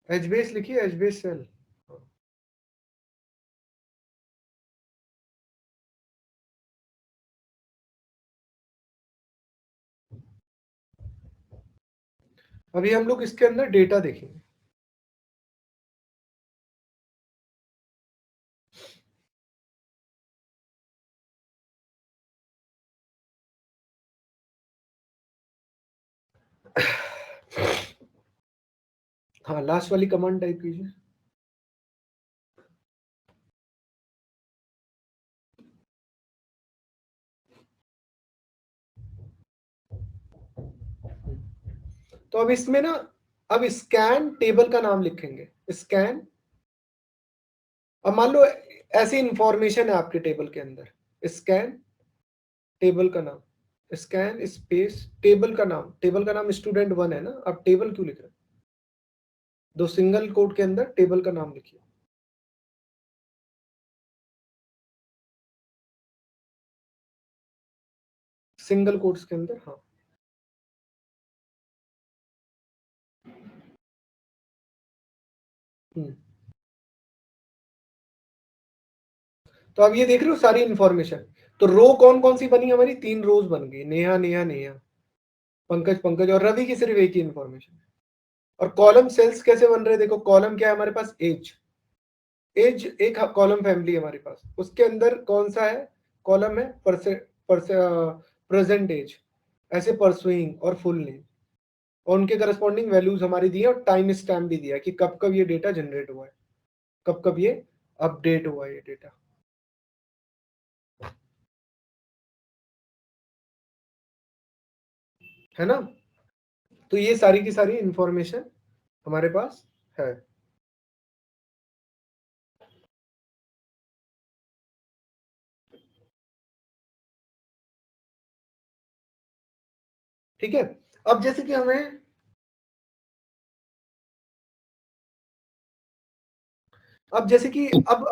Speaker 1: एचबीएस लिखिए, एचबीएस शेल। अभी हम लोग इसके अंदर डेटा देखेंगे। हाँ, लास्ट वाली कमांड टाइप कीजिए। तो अब इसमें ना, अब स्कैन टेबल का नाम लिखेंगे, स्कैन। अब मान लो ऐसी इंफॉर्मेशन है आपके टेबल के अंदर, स्कैन टेबल का नाम, स्कैन स्पेस टेबल का नाम स्टूडेंट 1 है ना, अब टेबल क्यों लिख रहे हैं? 2 सिंगल कोट के अंदर टेबल का नाम लिखिए। सिंगल कोट्स के अंदर, हाँ। तो अब ये देख रहे हो सारी इंफॉर्मेशन। तो रो कौन कौन सी बनी हमारी? 3 रोज बन गई, नेहा नेहा नेहा, पंकज पंकज, और रवि की सिर्फ एक ही इंफॉर्मेशन। और कॉलम सेल्स कैसे बन रहे हैं? देखो कॉलम क्या है हमारे पास? एज। एज एक कॉलम फैमिली है हमारे पास, उसके अंदर कौन सा है कॉलम? है प्रेजेंट एज, ऐसे परसुइंग और फुल नेम, और उनके करस्पॉन्डिंग वैल्यूज हमारी दी है, और टाइम स्टैम्प भी दिया है कि कब कब ये डेटा जनरेट हुआ है, कब कब ये अपडेट हुआ है ये डेटा, है ना? तो ये सारी की सारी इंफॉर्मेशन हमारे पास है। ठीक है, अब जैसे कि हमें, अब जैसे कि अब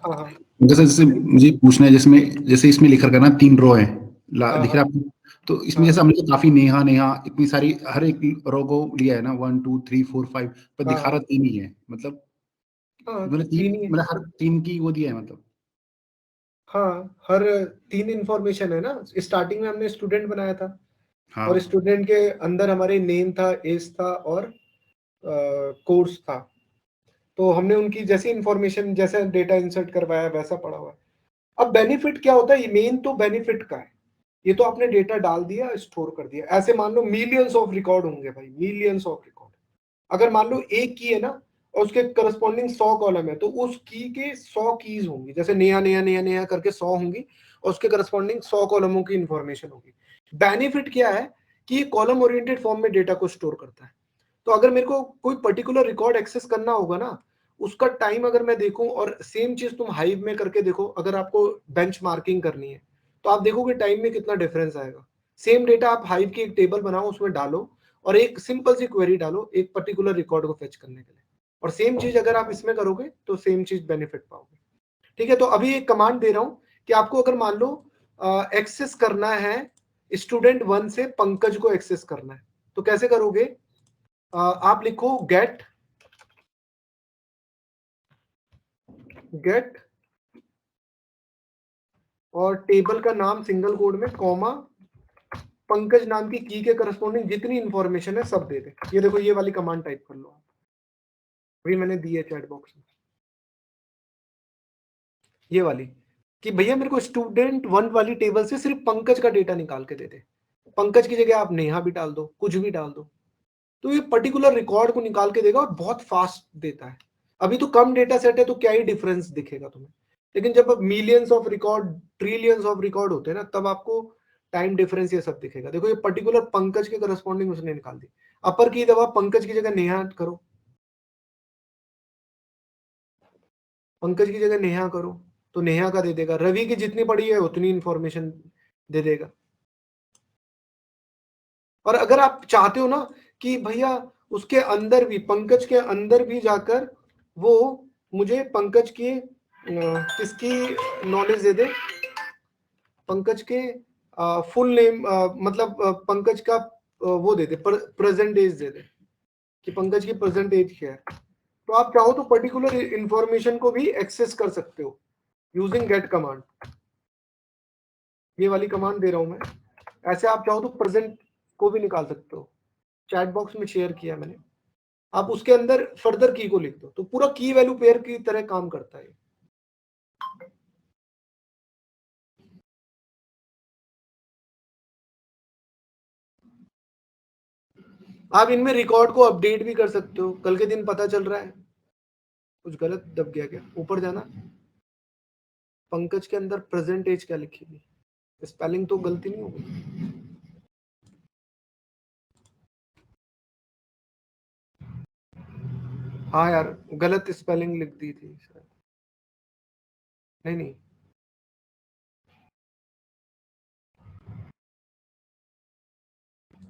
Speaker 1: हाँ हाँ
Speaker 4: जैसे मुझे पूछना है, जिसमें जैसे इसमें लिखा करना 3 रो है
Speaker 1: हाँ
Speaker 4: दिख रहा है आपको? तो इसमें
Speaker 1: हाँ
Speaker 4: जैसे हमने तो काफी नेहा नेहा इतनी सारी हर एक रो को लिया है ना, 1 2 3 4 5, पर
Speaker 1: हाँ
Speaker 4: दिखा रहा 3 ही है, मतलब
Speaker 1: हाँ,
Speaker 4: मैंने 3
Speaker 1: तीन ही है।
Speaker 4: मैंने हर 3 की वो दिया है मतलब।
Speaker 1: हाँ, हर 3 इंफॉर्मेशन है ना। स्टार्टिंग में हमने स्टूडेंट बनाया था,
Speaker 4: हाँ
Speaker 1: और स्टूडेंट के अंदर हमारे नेम था, एज था, और कोर्स था। तो हमने उनकी जैसी इंफॉर्मेशन, जैसे डेटा इंसर्ट करवाया वैसा पड़ा हुआ है। अब बेनिफिट क्या होता है? ये मेन तो बेनिफिट का है, ये तो आपने डेटा डाल दिया, स्टोर कर दिया। ऐसे मान लो मिलियंस ऑफ रिकॉर्ड होंगे भाई, मिलियंस ऑफ रिकॉर्ड। अगर मान लो एक की है ना, और उसके करस्पॉन्डिंग 100 कॉलम है, तो उस की के 100 कीज होंगी, जैसे नया नया नया नया करके 100 होंगी, और उसके करस्पॉन्डिंग 100 कॉलमों की इंफॉर्मेशन होगी। बेनिफिट क्या है कि कॉलम ओरिएंटेड फॉर्म में डेटा को स्टोर करता है। तो अगर मेरे को कोई पर्टिकुलर रिकॉर्ड एक्सेस करना होगा ना, उसका टाइम अगर मैं देखूं, और सेम चीज तुम हाइव में करके देखो, अगर आपको बेंच मार्किंग करनी है, तो आप देखोगे टाइम में कितना डिफरेंस आएगा। सेम डेटा आप हाइव की एक टेबल बनाओ, उसमें डालो, और एक सिंपल सी क्वेरी डालो एक पर्टिकुलर रिकॉर्ड को फेच करने के लिए, और सेम चीज अगर आप इसमें करोगे तो सेम चीज बेनिफिट पाओगे। ठीक है, तो अभी एक कमांड दे रहा हूं कि आपको अगर मान लो एक्सेस करना है स्टूडेंट 1 से पंकज को एक्सेस करना है, तो कैसे करोगे? आप लिखो गेट और टेबल का नाम सिंगल कोड में कॉमा पंकज नाम की के करस्पॉन्डिंग जितनी इंफॉर्मेशन है सब दे दे। ये देखो ये वाली कमांड टाइप कर लो आप, अभी मैंने दी है चैट बॉक्स में, ये वाली कि भैया मेरे को स्टूडेंट 1 वाली टेबल से सिर्फ पंकज का डेटा निकाल के दे दे। पंकज की जगह आप नेहा भी डाल दो, कुछ भी डाल दो, तो ये पर्टिकुलर रिकॉर्ड को निकाल के देगा और बहुत फास्ट देता है। अभी तो कम डेटा सेट है तो क्या ही डिफरेंस दिखेगा तुम्हें, लेकिन जब millions of record trillions of record होते हैं ना, तब आपको टाइम डिफरेंस ये सब दिखेगा। देखो ये पर्टिकुलर पंकज के करस्पॉन्डिंग उसने निकाल दी। अपर की दबा, पंकज की जगह नेहा करो, पंकज की जगह नेहा करो तो नेहा का दे देगा, रवि की जितनी पड़ी है उतनी इंफॉर्मेशन दे देगा। और अगर आप चाहते हो ना कि भैया उसके अंदर भी, पंकज के अंदर भी जाकर वो मुझे पंकज की किसकी नॉलेज दे दे, पंकज के फुल नेम मतलब पंकज का वो दे दे, प्रेजेंट एज दे दे कि पंकज की प्रेजेंट एज क्या है, तो आप चाहो तो पर्टिकुलर इंफॉर्मेशन को भी एक्सेस कर सकते हो यूजिंग गेट कमांड। ये वाली कमांड दे रहा हूं मैं। ऐसे आप चाहो तो प्रेजेंट को भी निकाल सकते हो, चैट बॉक्स में शेयर किया मैंने। आप उसके अंदर फर्दर की को लिख दो तो पूरा की वैल्यू पेयर की तरह काम करता है। आप इनमें रिकॉर्ड को अपडेट भी कर सकते हो। कल के दिन पता चल रहा है कुछ गलत दब गया क्या, ऊपर जाना, पंकज के अंदर प्रेजेंट एज क्या लिखी हुई, स्पेलिंग तो गलती नहीं होगी। हाँ यार गलत स्पेलिंग लिख दी थी शायद, नहीं नहीं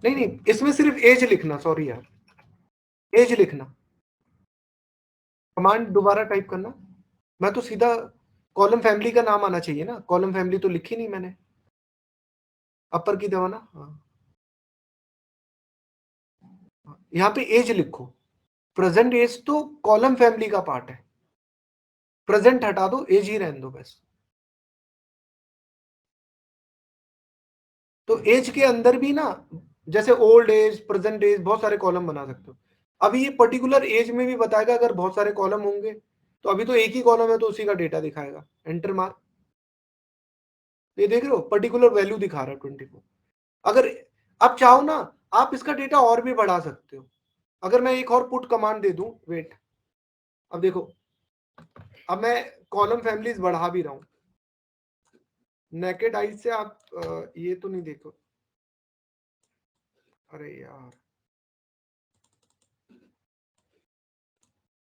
Speaker 1: नहीं नहीं, इसमें सिर्फ एज लिखना, सॉरी यार, एज लिखना, कमांड दोबारा टाइप करना। मैं तो सीधा कॉलम फैमिली का नाम आना चाहिए ना, कॉलम फैमिली तो लिखी नहीं मैंने, अपर की दबाना, हाँ यहाँ पे एज लिखो। प्रेजेंट एज तो कॉलम फैमिली का पार्ट है, प्रेजेंट हटा दो, एज ही रहने दो बस। तो एज के अंदर भी ना, जैसे ओल्ड एज, प्रेजेंट एज, बहुत सारे कॉलम बना सकते हो। अभी ये पर्टिकुलर एज में भी बताएगा, अगर बहुत सारे कॉलम होंगे तो अभी तो एक ही कॉलम है तो उसी का डेटा दिखाएगा। एंटर मार, ये देख रहे हो पर्टिकुलर वैल्यू दिखा रहा है 24। अगर आप चाहो ना आप इसका डेटा और भी बढ़ा सकते हो। अगर मैं एक और पुट कमांड दे दूं, वेट, अब देखो, अब मैं कॉलम फैमिलीज बढ़ा भी रहा हूं। नेकेड आई से आप ये तो नहीं देखो, अरे यार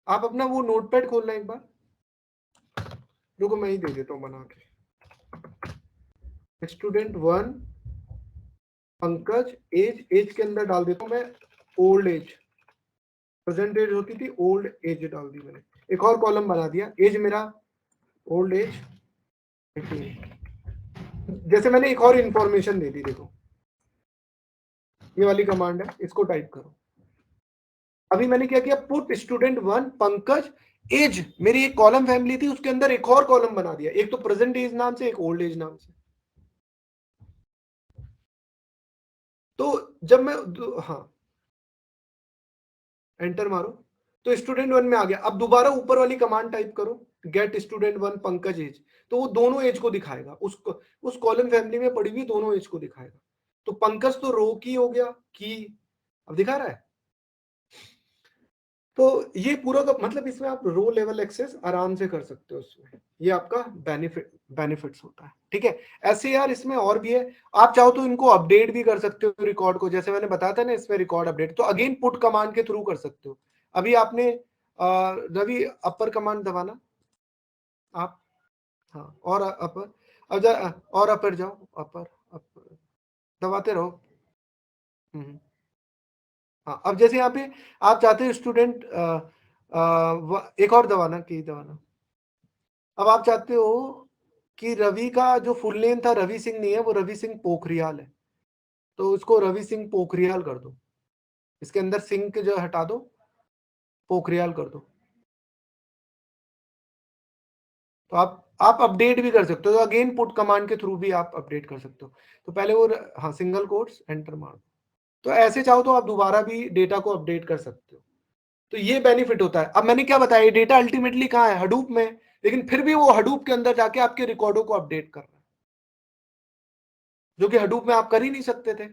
Speaker 1: आप अपना वो नोटपैड खोलना एक बार, रुको मैं ही दे देता हूं बना के। स्टूडेंट 1 पंकज, एज के अंदर डाल देता हूं मैं ओल्ड एज, प्रेजेंट एज होती थी, ओल्ड एज डाल दी मैंने, एक और कॉलम बना दिया, एज मेरा ओल्ड एज 18। जैसे मैंने एक और इंफॉर्मेशन दे दी, देखो ये वाली कमांड है, इसको टाइप करो। अभी मैंने क्या किया, पुट स्टूडेंट 1 पंकज एज, मेरी एक कॉलम फैमिली थी उसके अंदर एक और कॉलम बना दिया, एक तो प्रेजेंट एज नाम से, एक ओल्ड एज नाम से। तो जब मैं हाँ एंटर मारो तो स्टूडेंट 1 में आ गया। अब दोबारा ऊपर वाली कमांड टाइप करो, गेट स्टूडेंट 1 पंकज एज, तो वो दोनों एज को दिखाएगा, उस कॉलम फैमिली में पड़ी हुई दोनों एज को दिखाएगा। तो पंकज तो रो की हो गया, की अब दिखा रहा है। तो ये पूरा का मतलब इसमें आप रो लेवल एक्सेस आराम से कर सकते हो इसमें, ये आपका बेनिफिट्स होता है। ठीक है, ऐसे यार इसमें और भी है, आप चाहो तो इनको अपडेट भी कर सकते हो रिकॉर्ड को, जैसे मैंने बताया था ना इसमें रिकॉर्ड अपडेट, तो अगेन पुट कमांड के थ्रू कर सकते हो। अभी आपने रवि अपर कमांड दबाना आप, हाँ और अपर, और अपर जाओ, अपर दबाते रहो। हाँ, अब जैसे यहाँ पे आप चाहते हो स्टूडेंट एक और दबाना की दबाना, अब आप चाहते हो कि रवि का जो फुल नेम था रवि सिंह नहीं है, वो रवि सिंह पोखरियाल है, तो उसको रवि सिंह पोखरियाल कर दो, इसके अंदर सिंह के जो हटा दो, पोखरियाल कर दो। तो आप अपडेट भी कर सकते हो, तो अगेन पुट कमांड के थ्रू भी आप अपडेट कर सकते हो। तो पहले वो हाँ सिंगल कोट्स एंटर मार दो, तो ऐसे चाहो तो आप दोबारा भी डेटा को अपडेट कर सकते हो। तो ये बेनिफिट होता है। अब मैंने क्या बताया, डेटा अल्टीमेटली कहाँ है, हडूप में, लेकिन फिर भी वो हडूप के अंदर जाके आपके रिकॉर्डों को अपडेट कर रहा है, जो कि हडूप में आप कर ही नहीं सकते थे।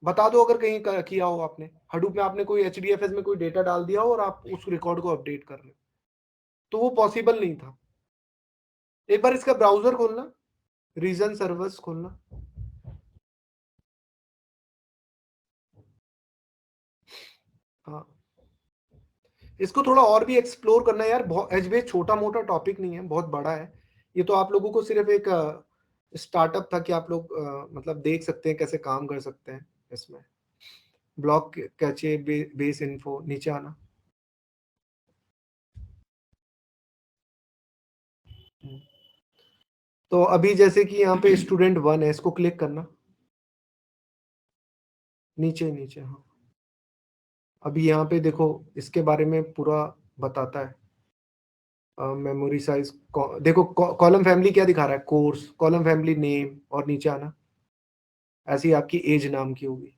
Speaker 1: बता दो अगर कहीं किया हो आपने, हडूप में आपने कोई HDFS में कोई डेटा डाल दिया हो और आप उस रिकॉर्ड को अपडेट कर रहे हो, तो वो पॉसिबल नहीं था। एक बार इसका ब्राउजर खोलना, रीजन सर्वर्स खोलना, हाँ इसको थोड़ा और भी एक्सप्लोर करना है यार। बहुत HBase छोटा मोटा टॉपिक नहीं है, बहुत बड़ा है। ये तो आप लोगों को सिर्फ एक स्टार्टअप था कि आप लोग मतलब देख सकते हैं कैसे काम कर सकते हैं इसमें। ब्लॉक कैचे बेस इन्फो, नीचे आना, तो अभी जैसे कि यहाँ पे स्टूडेंट 1 है, इसको क्लिक करना, नीचे नीचे, हाँ अभी यहाँ पे देखो इसके बारे में पूरा बताता है। मेमोरी साइज, देखो कॉलम फैमिली क्या दिखा रहा है, कोर्स, कॉलम फैमिली नेम, और नीचे आना, ऐसी आपकी एज नाम की होगी,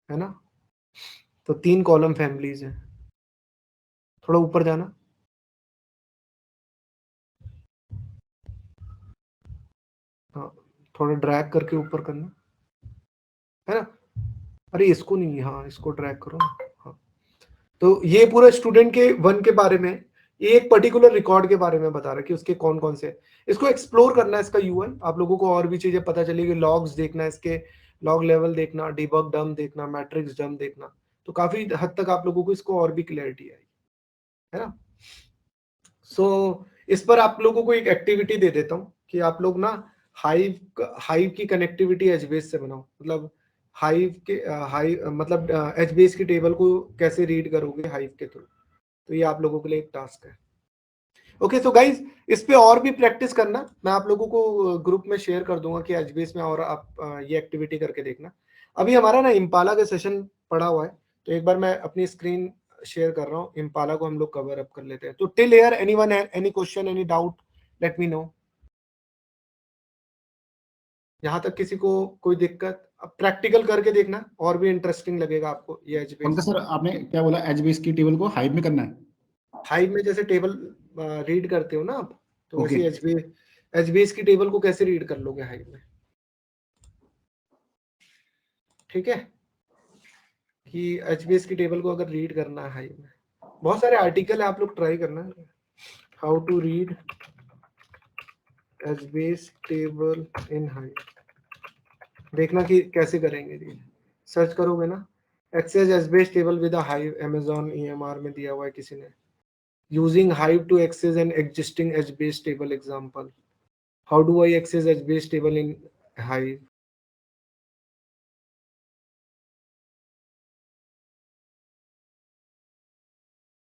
Speaker 1: है ना। तो 3 कॉलम फैमिलीज हैं। थोड़ा ऊपर जाना, हाँ थोड़ा ड्रैग करके ऊपर करना, है ना। अरे इसको नहीं, हाँ इसको ड्रैग करो ना, हाँ। तो ये पूरा स्टूडेंट के 1 के बारे में, ये एक पर्टिकुलर रिकॉर्ड के बारे में बता रहा है कि उसके कौन कौन से, इसको एक्सप्लोर करना है इसका UI, आप लोगों को और भी चीजें पता चलेगी, लॉग्स देखना, इसके लॉग लेवल देखना, डिबग डम देखना, मैट्रिक्स डम देखना, तो काफी हद तक आप लोगों को इसको और भी क्लैरिटी आएगी, है ना। सो इस पर आप लोगों को एक एक्टिविटी दे देता हूँ कि आप लोग ना हाइव की कनेक्टिविटी HBase से बनाओ, मतलब हाइव के हाइव मतलब HBase की टेबल को कैसे रीड करोगे हाइव के थ्रू, तो ये आप लोगों के लिए एक टास्क है। ओके सो गाइज, इस पे और भी प्रैक्टिस करना, मैं आप लोगों को ग्रुप में शेयर कर दूंगा कि HBase में, और आप ये एक्टिविटी करके देखना। अभी हमारा ना इम्पाला का सेशन पड़ा हुआ है, तो एक बार मैं अपनी स्क्रीन शेयर कर रहा हूँ, इम्पाला को हम लोग कवर अप कर लेते हैं। तो till here anyone any question, any doubt, late me no. यहाँ तक किसी को कोई दिक्कत, अब प्रैक्टिकल करके देखना और भी इंटरेस्टिंग लगेगा आपको ये
Speaker 4: पंकज
Speaker 1: HBase।
Speaker 4: सर, आपने क्या बोला, HBase की टेबल को हाइव में करना है?
Speaker 1: हाइव में जैसे टेबल रीड करते हो ना आप, तो
Speaker 4: ओके।
Speaker 1: वैसे HBase की टेबल को कैसे रीड कर लोगे हाइव में, ठीक है। कि HBase की टेबल को अगर रीड करना है हाइव में, बहुत सारे आर्टिकल है, आप लोग ट्राई करना, how to read HBase table in hive, देखना कि कैसे करेंगे रीड। सर्च करोगे ना, access HBase table with hive, Amazon EMR में दिया हुआ है किसी ने, using hive to access an existing HBase table example, how do I access HBase table in hive,